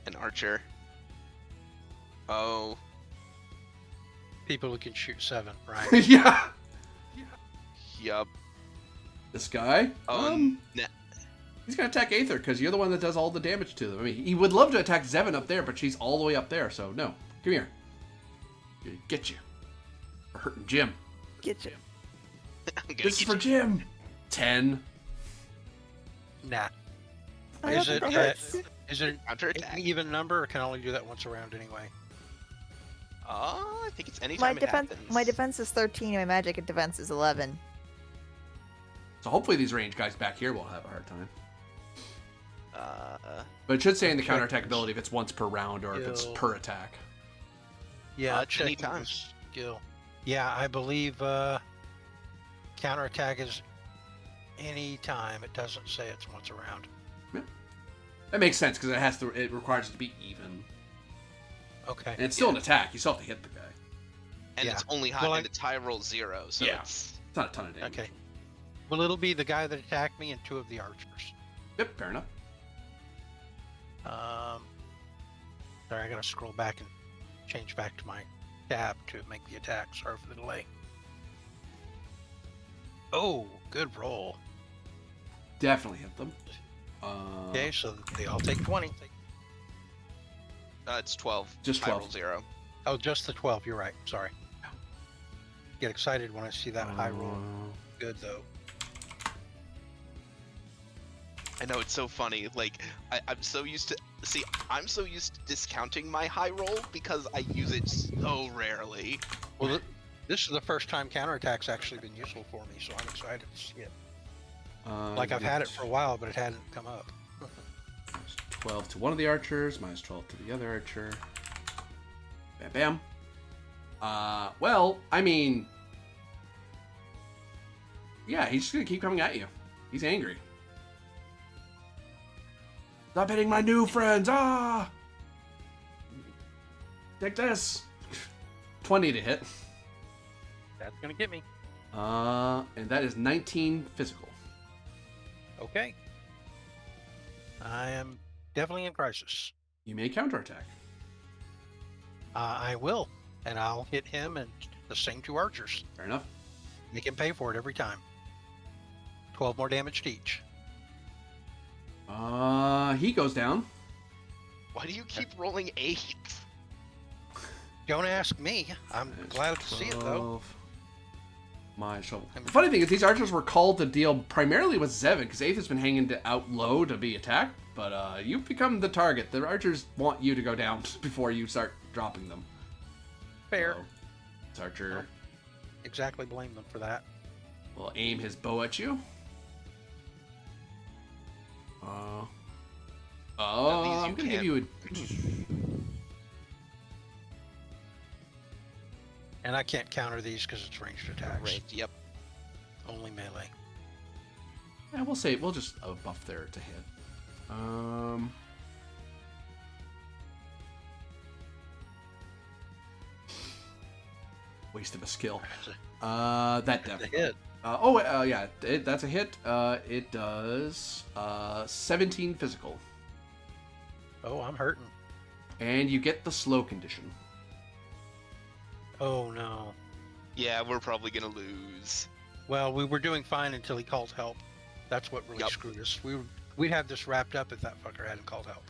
An archer. Oh. People who can shoot 7, right? Yeah. Yup. This guy. Nah. He's gonna attack Aether because you're the one that does all the damage to them. I mean, he would love to attack Zevin up there, but she's all the way up there. So no, come here. Get you. For hurting Jim. Get you. This is for Jim. 10. Nah. I Is don't it, think that hurts. is it Counterattack. an even number, or can I only do that once around anyway? I think it's anytime it happens. My defense is 13, and my magic defense is 11. So hopefully these range guys back here won't have a hard time. Uh, But it should say in the Okay. counterattack ability if it's once per round or if it's Skill. per attack. Yeah, it's checking anytime. the skill. Yeah, I believe counterattack is any time. It doesn't say it's once around. That makes sense because it requires it to be even. Okay. And it's still an attack. You still have to hit the guy. and Yeah. it's only high, Well, and it's high roll 0, so Yeah. it's... It's not a ton of damage. Okay. Well, it'll be the guy that attacked me and 2 of the archers. Yep, fair enough. Sorry, I gotta scroll back and change back to my tab to make the attack. Sorry for the delay. Oh, good roll. Definitely hit them. Okay, so they all take 20. It's 12. Just high 12. roll 0. Oh, just the 12. You're right. Sorry. Get excited when I see that high roll. Good though. I know, it's so funny. Like, I'm so used to... See, I'm so used to discounting my high roll because I use it so rarely. Well, this is the first time counterattack's actually been useful for me, so I'm excited to see it. Like I've had it for a while, but it hadn't come up. 12 to one of the archers, minus 12 to the other archer. Bam, bam. Well, I mean... Yeah, he's just gonna keep coming at you. He's angry. Stop hitting my new friends! Ah! Take this! 20 to hit. That's gonna get me. And that is 19 physical. Okay. I am definitely in crisis. You may counterattack. I will, and I'll hit him and the same 2 archers. Fair enough. Make him pay for it every time. 12 more damage to each. He goes down. Why do you keep rolling 8? Don't ask me. I'm glad to see it though. My shovel. The funny thing is, these archers were called to deal primarily with Zevin because Aether has been hanging out low to be attacked. But you've become the target. The archers want you to go down before you start dropping them. Fair. So, this archer Exactly blame them for that. will aim his bow at you. I'm gonna give you a. And I can't counter these because it's ranged attacks. Right, yep. Only melee. Yeah, we'll just buff there to hit. Waste of a skill. That The definitely. hit. Yeah, that's a hit. It does 17 physical, Oh, I'm hurting. and you get the slow condition. Oh no. Yeah, we're probably gonna lose. Well, we were doing fine until he called help. That's what really Yup. screwed us. We'd have this wrapped up if that fucker hadn't called help.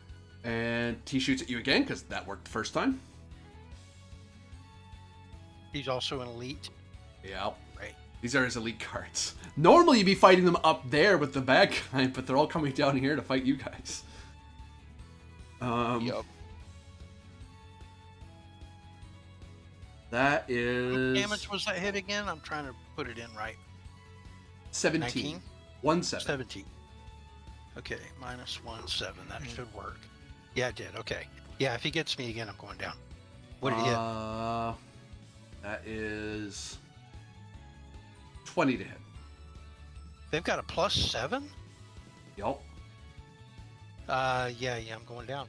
And he shoots at you again because that worked the first time. He's also an elite. Yeah. Right. These are his elite cards. Normally you'd be fighting them up there with the bad guy, but they're all coming down here to fight you guys. Yup. That What is damage was that hit again? I'm trying to put it in right. 17. 19? 1-7. 17. Okay, minus 1, 7. That should work. Yeah, it did. Okay. Yeah, if he gets me again, I'm going down. What did he hit? That is 20 to hit. They've got a +7? Yup. Yeah, I'm going down.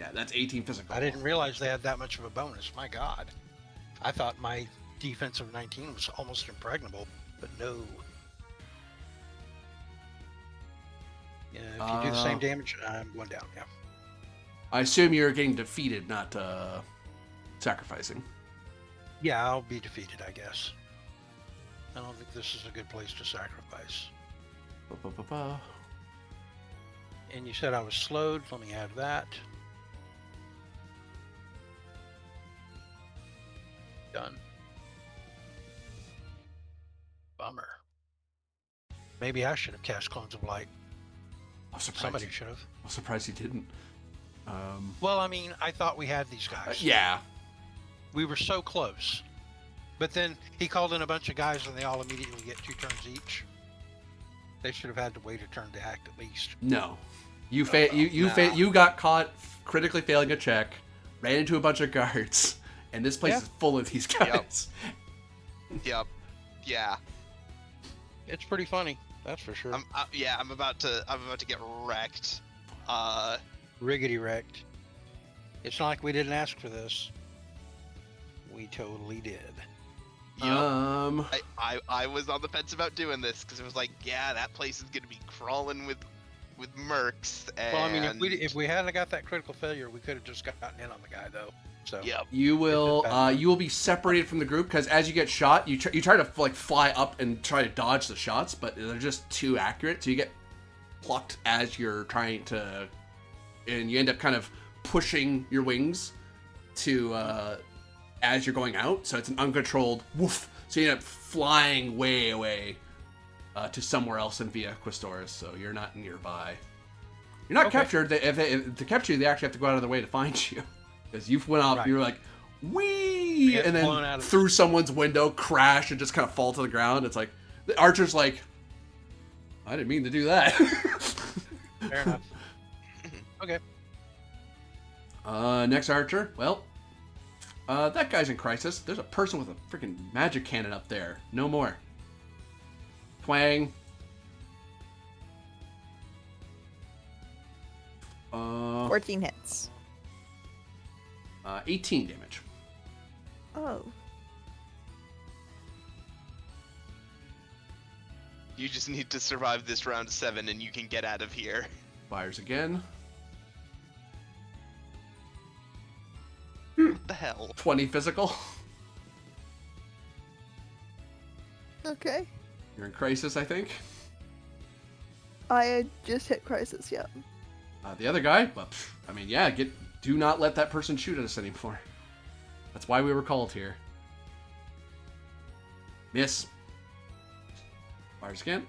Yeah, that's 18 physical. I didn't realize they had that much of a bonus. My God. I thought my defense of 19 was almost impregnable, but no. Yeah, if you do the same damage, I'm going down, yeah. I assume you're getting defeated, not sacrificing. Yeah, I'll be defeated, I guess. I don't think this is a good place to sacrifice. Ba-ba-ba-ba. And you said I was slowed. Let me add that. Done. Bummer. Maybe I should have cast Clones of Light. I'm surprised. Somebody should have. I'm surprised he didn't. Well, I mean, I thought we had these guys. Yeah. We were so close. But then he called in a bunch of guys and they all immediately get 2 turns each. They should have had to wait a turn to act at least. No. You got caught critically failing a check, ran into a bunch of guards, and this place is full of these guys. Yep. Yeah. It's pretty funny, that's for sure. I'm about to get wrecked. Riggedy wrecked. It's not like we didn't ask for this. We totally did. Yep. I was on the fence about doing this because it was like, yeah, that place is gonna be crawling with mercs. And... Well, I mean, if we hadn't got that critical failure, we could have just gotten in on the guy though. So yep. You will be separated from the group because as you get shot, you try to like fly up and try to dodge the shots, but they're just too accurate, so you get plucked as you're trying to, and you end up kind of pushing your wings to as you're going out, so it's an uncontrolled woof. So you end up flying way away to somewhere else in Via Questoris, so you're not nearby. You're not captured. If to capture you, they actually have to go out of their way to find you. Because you went off, you were like, wee! And then through someone's window, crash, and just kind of fall to the ground. It's like, the archer's like, I didn't mean to do that. Fair enough. Okay. Next archer, well, that guy's in crisis. There's a person with a freaking magic cannon up there. No more. Twang. 14 hits. 18 damage. Oh. You just need to survive this round 7 and you can get out of here. Fires again. What the hell? 20 physical. Okay. You're in crisis, I think. I just hit crisis, yeah. The other guy, well, I mean, yeah, do not let that person shoot at us anymore. That's why we were called here. Miss. Fires again.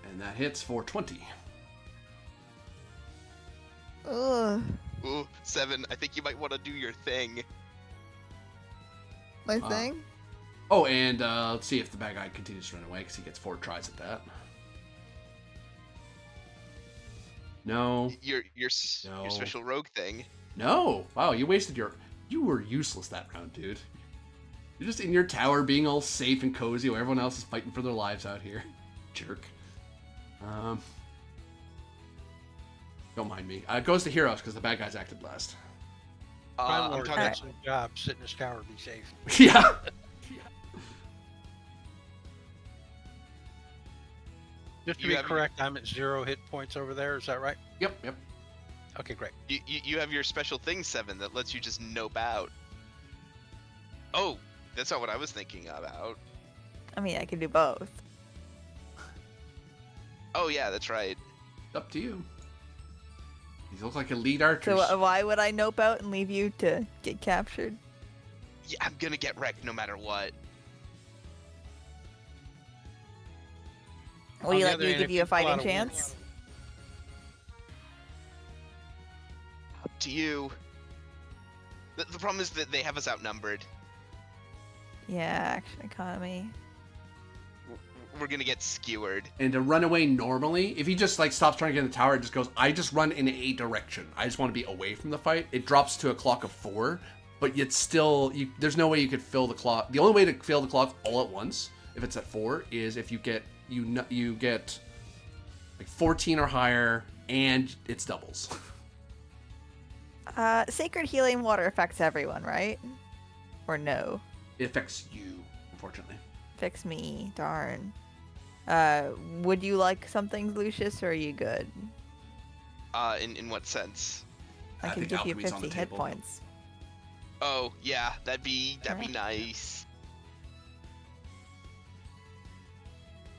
And that hits for 20. Ugh. Ooh, 7. I think you might want to do your thing. My thing? Oh, and let's see if the bad guy continues to run away, because he gets 4 tries at that. No. Your special rogue thing. No. Wow, you wasted you were useless that round, dude. You're just in your tower being all safe and cozy while everyone else is fighting for their lives out here. Jerk. Don't mind me. It goes to heroes because the bad guys acted last. I'm I'm talking talking. some job, sit in his tower, be safe. Yeah. Just to You be have- correct, I'm at 0 hit points over there. Is that right? Yep. Okay, great. You have your special thing 7 that lets you just nope out. Oh, that's not what I was thinking about. I mean, I can do both. Oh yeah, that's right. Up to you. These look like elite archers. So why would I nope out and leave you to get captured? Yeah, I'm gonna get wrecked no matter what. Will On you the let other me hand, give if you you a pull out fighting a war- chance? Up to you. The problem is that they have us outnumbered. Yeah, action economy. We're gonna get skewered. And to run away normally, if he just like stops trying to get in the tower and just goes, I just run in a direction. I just want to be away from the fight. It drops to a clock of 4, but yet still, there's no way you could fill the clock. The only way to fill the clock all at once if it's at 4, is if you get you get like 14 or higher, and it's doubles. Sacred healing water affects everyone, right? Or no? It affects you, unfortunately. Affects me. Darn. Would you like something, Lucius, or are you good? In what sense? I I can think give you alchemy's on 50 the hit table. points. Oh yeah, that'd be Alright. nice.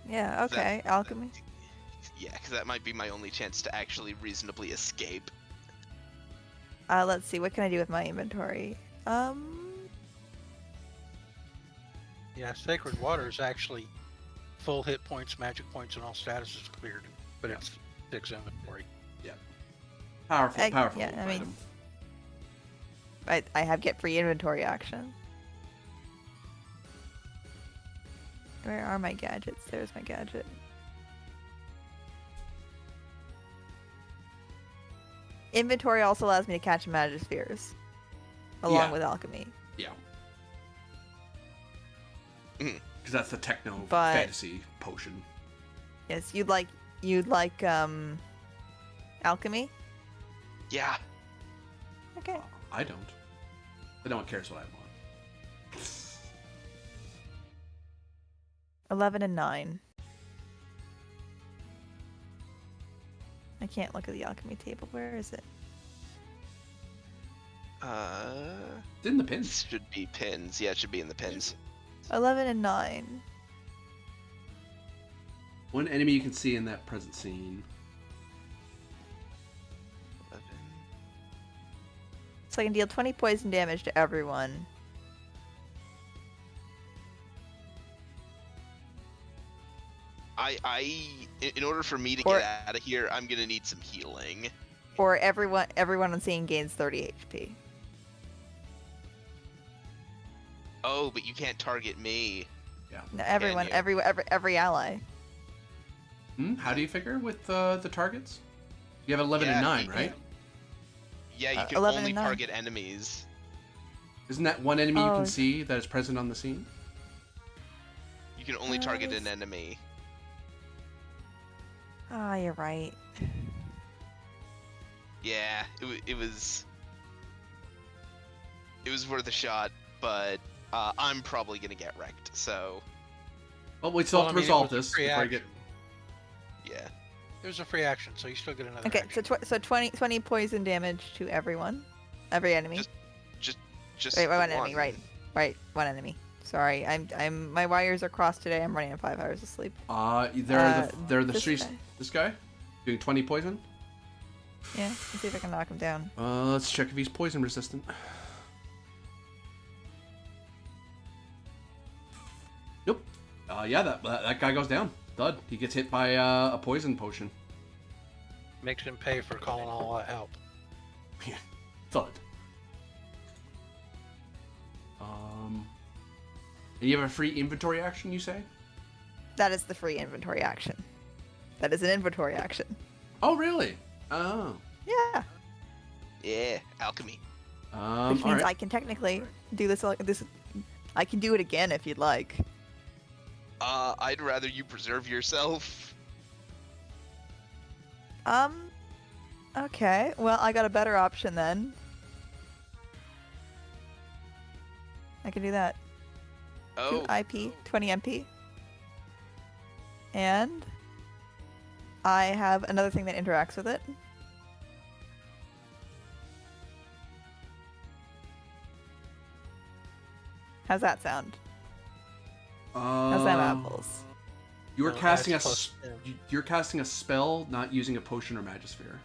Yeah, okay. Alchemy. Yeah, because that might be my only chance to actually reasonably escape. Let's see. What can I do with my inventory? Yeah, Sacred Water is actually full hit points, magic points, and all statuses cleared, but Yeah. it's 6 inventory. Powerful, powerful. Yeah, I mean, item. I have get free inventory action. Where are my gadgets? There's my gadget. Inventory also allows me to catch Magispheres, along Yeah. with alchemy. Yeah. Mhm. Because that's the techno But- fantasy potion. Yes, you'd like alchemy. Yeah. Okay. I don't. But no one cares what I want. 11 and 9. I can't look at the alchemy table. Where is it? It's in the pins. This should be pins. Yeah, it should be in the pins. 11 and 9. One enemy you can see in that present scene. 11. So I can deal 20 poison damage to everyone. In order for me to Or- get out of here, I'm gonna need some healing. Or everyone on scene gains 30 HP. Oh, but you can't target me. No, everyone, you? every ally. How do you figure with the targets? You have 11 and Yeah, 9, you- right? Yeah, you can 11 only and 9. target enemies. Isn't that one enemy you Oh. can see that is present on the scene? You can only target an Yes. enemy. Ah, you're right. Yeah, it was worth a shot, but I'm probably gonna get wrecked. So Well, we still Well, have I to mean, it resolve was a this free before I get. action. yeah, It was a free action, so you still get another Okay, action. so 20 poison damage to everyone, every enemy. just Wait, the one enemy, right, one enemy. Sorry, I'm my wires are crossed today. I'm running on 5 hours of sleep. They're the this streets. guy. This guy doing 20 poison. Yeah, let's see if I can knock him down. Let's check if he's poison resistant. Nope. Yeah, that guy goes down. Thud. He gets hit by a poison potion. Makes him pay for calling all that help. Thud. And you have a free inventory action, you say? That is the free inventory action. That is an inventory action. Oh, really? Oh. Yeah, yeah, alchemy. which All means right. I can technically do this. I can do it again if you'd like. I'd rather you preserve yourself. Okay. Well, I got a better option then. I can do that. 2 Oh, IP, 20 MP. And I have another thing that interacts with it. How's that sound? How's that apples? You were Well, casting a that's plus 10. you're casting a spell, not using a potion or magisphere.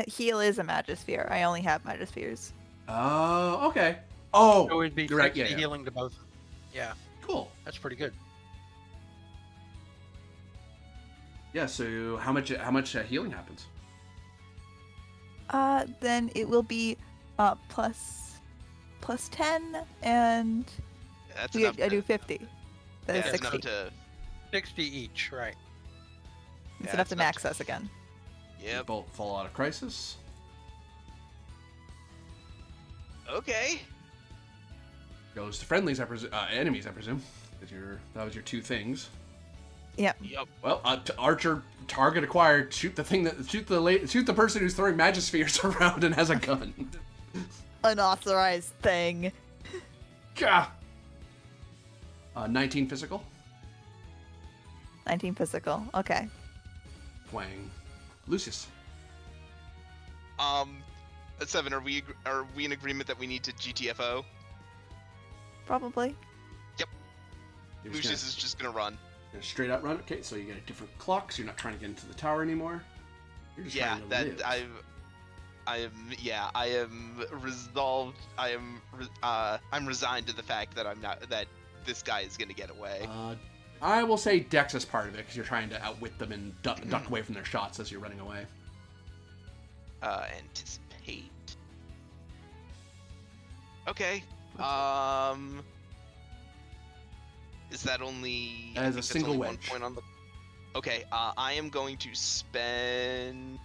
Heal is a Magisphere. I only have Magispheres. Oh, okay. Oh, So it would be you're right. 60 Yeah. healing to both. Yeah, Cool. that's pretty good. Yeah. So how much healing happens? Then it will be plus 10, and that's I enough. do 50. That Yeah, is it's enough 60. to. 60 each, right. It's yeah, enough it's to enough max to- us again. Yep. Bolt fall out of crisis. Okay. goes to friendlies, enemies, I presume. That was your two things. Yep. Yep. Well, archer target acquired. Shoot the person who's throwing magispheres around and has a gun. Unauthorized thing. Gah! 19 physical. 19 physical. Okay. Twang. Lucius. 7. Are we in agreement that we need to GTFO? Probably. You're Lucius is just gonna run. gonna straight out run. Okay, so you get a different clock, so you're not trying to get into the tower anymore. You're just Yeah, trying to live. I am resolved. I'm resigned to the fact that that this guy is gonna get away. I will say Dex is part of it because you're trying to outwit them and duck away from their shots as you're running away. Anticipate. Okay. Is that only? As a single only wedge. 1 point on the. Okay. I am going to spend.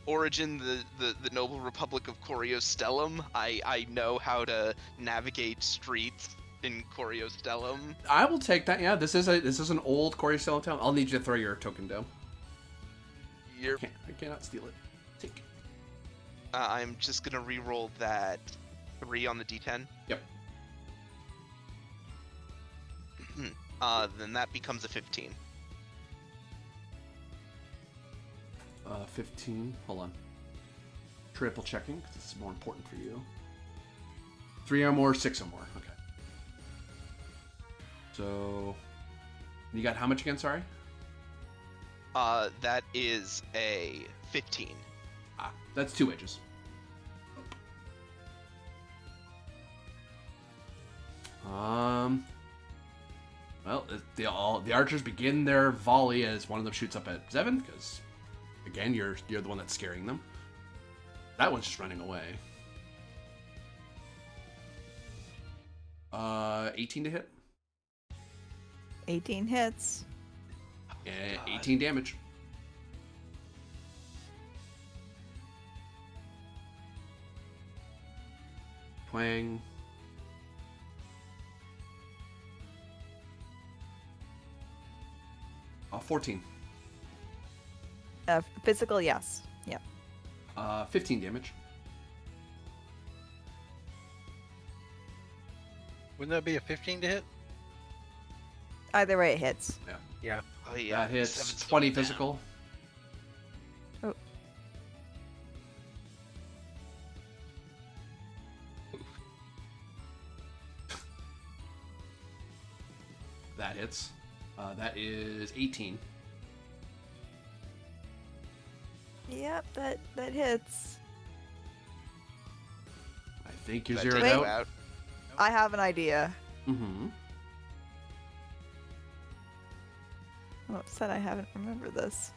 Origin, the noble republic of Coriostellum. I know how to navigate streets in Coriostellum. I will take that. Yeah, this is an old Coriostellum town. I'll need you to throw your token down. I cannot steal it. Take. I'm just gonna re-roll that 3 on the D10. Yep. Then that becomes a 15. 15. Hold on. Triple checking because this is more important for you. 3 or more, 6 or more. Okay. So you got how much again? Sorry. That is a 15. That's 2 edges. Well, the archers begin their volley as one of them shoots up at Zevin, because again, you're the one that's scaring them. That one's just running away. 18 to hit. 18 hits. Yeah, 18 damage. Twang. Oh, 14. Physical, yes. Yep. 15 damage. Wouldn't that be a 15 to hit? Either way, it hits. Yeah. Oh yeah. That hits. 7's 20 down. physical. Oh. That hits. That is 18. Yep, that hits. I think you're That zeroed takes you out. out. I have an idea. Mm-hmm. I'm upset I haven't remembered this.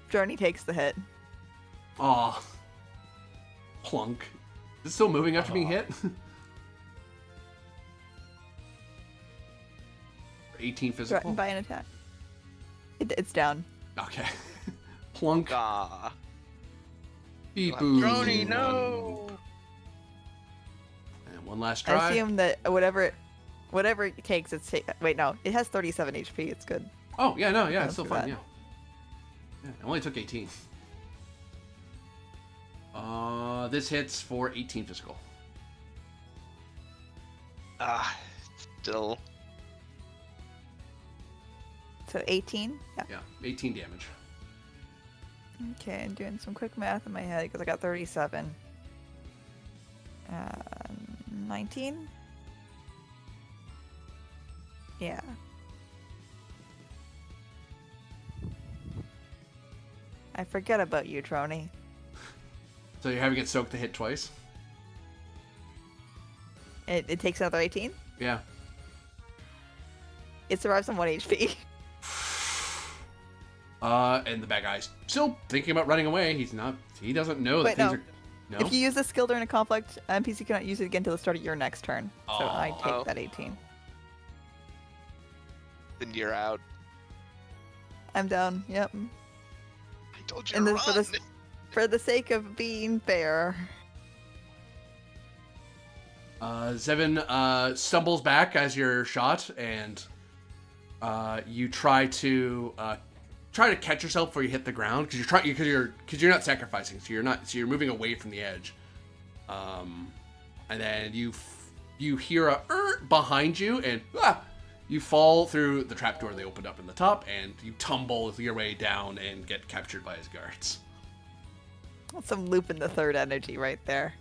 Journey takes the hit. Aw. Plunk. Is it still moving after being hit? 18 physical. Threatened by an attack. It's down. Okay. Plunk. Ah. Beep boo. Droney, no! And one last I try. assume that whatever it takes, wait, no, it has 37 HP. It's good. Oh, yeah, no, yeah, Not it's still too fine, bad. yeah. Yeah, it only took 18. This hits for 18 physical. Still. So 18? Yeah. Yeah, 18 damage. Okay, I'm doing some quick math in my head because I got 37. 19? Yeah. I forget about you, Trony. So you're having it soak the hit twice? It takes another 18? Yeah. It survives on 1 HP. And the bad guy's still thinking about running away. He doesn't know that Wait, things no. are... No? If you use this skill during a conflict, NPC cannot use it again until the start of your next turn. So I Oh. take that 18. Then you're out. I'm down. Yep. I told you And to then run. for the sake of being fair. Zevin stumbles back as you're shot, and you try to catch yourself before you hit the ground because you're not sacrificing, so you're moving away from the edge. And then you hear a behind you, and you fall through the trapdoor they opened up in the top, and you tumble your way down and get captured by his guards. Some Lupin the Third energy right there.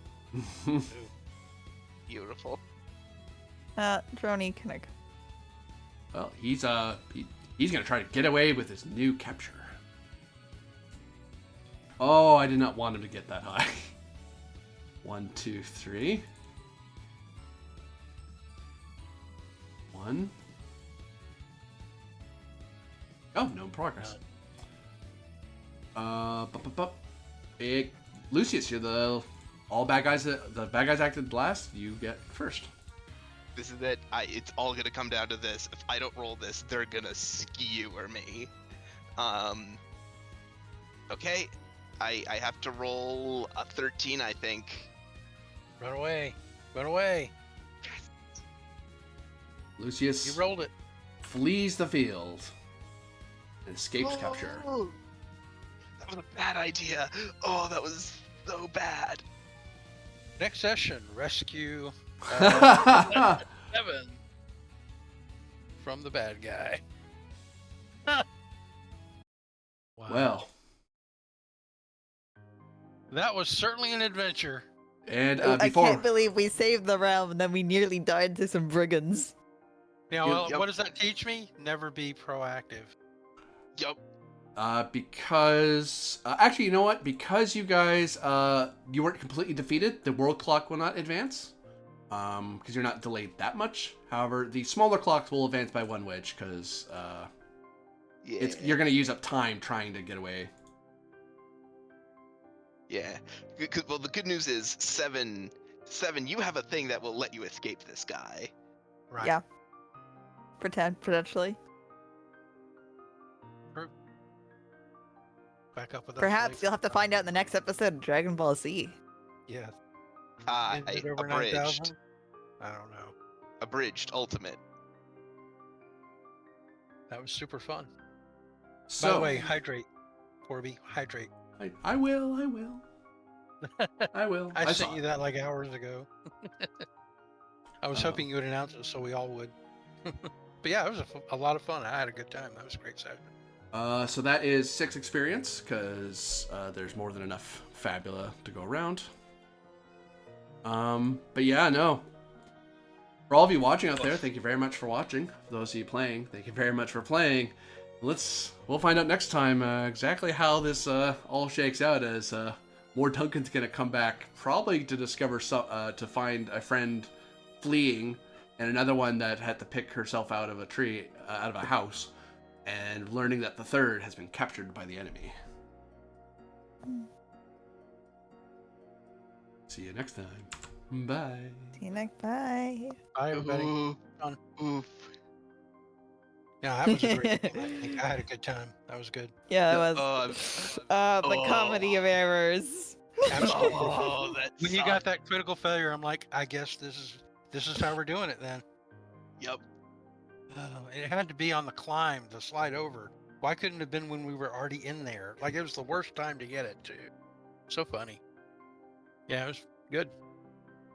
Beautiful. Droney, can I? Well, he's gonna try to get away with his new capture. Oh, I did not want him to get that high. 1, 2, 3. 1. Oh, no progress. Lucius, you're the bad guys acted last. You get first. This is it. It's all gonna come down to this. If I don't roll this, they're gonna skewer me. Okay. I have to roll a 13, I think. Run away. Run away. Lucius You rolled it. flees the field and escapes capture. That was a bad idea. Oh, that was so bad. Next session, rescue 7 from the bad guy. Wow. Well, That was certainly an adventure. and I before can't believe we saved the realm and then we nearly died to some brigands. Now, Yep. what does that teach me? Never be proactive. Yup. because actually, you know what? Because you guys you weren't completely defeated, the world clock will not advance. Because you're not delayed that much. However, the smaller clocks will advance by 1 wedge because Yeah. you're gonna use up time trying to get away. Yeah. Well, the good news is 7. You have a thing that will let you escape this guy. Right. Yeah. Potentially. Back up with us. Perhaps Blake. you'll have to find out in the next episode of Dragon Ball Z. Yeah. Abridged. Is it over 9,000? I don't know. Abridged Ultimate. That was super fun. So By the way, hydrate. Corby, hydrate. I will. I will. I saw sent you that like hours ago. I was hoping you would announce it so we all would. But yeah, it was a lot of fun. I had a good time. That was a great session. So that is 6 experience because there's more than enough Fabula to go around. But yeah, no. For all of you watching out there, thank you very much for watching. For those of you playing, thank you very much for playing. We'll find out next time exactly how this all shakes out as more Duncan's gonna come back, probably to discover to find a friend fleeing, and another one that had to pick herself out of a tree, out of a house, and learning that the third has been captured by the enemy. See you next time. Bye. See you next. Bye. Bye, everybody. Ooh. Fun. Oof. Yeah, that was a great game. I think I had a good time. That was good. Yeah, it was. Oh, The comedy of errors. Absolutely. oh, that When you got that critical failure, I'm like, I guess this is how we're doing it then. Yep. It had to be on the climb, the slide over. Why couldn't it have been when we were already in there? Like, it was the worst time to get it, too. So funny. Yeah, it was good.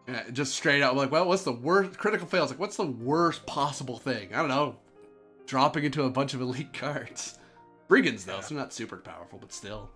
Yeah, just straight out, like, well, what's the worst critical fails? Like, what's the worst possible thing? I don't know. Dropping into a bunch of elite cards. Brigands, though, so not super powerful, but still.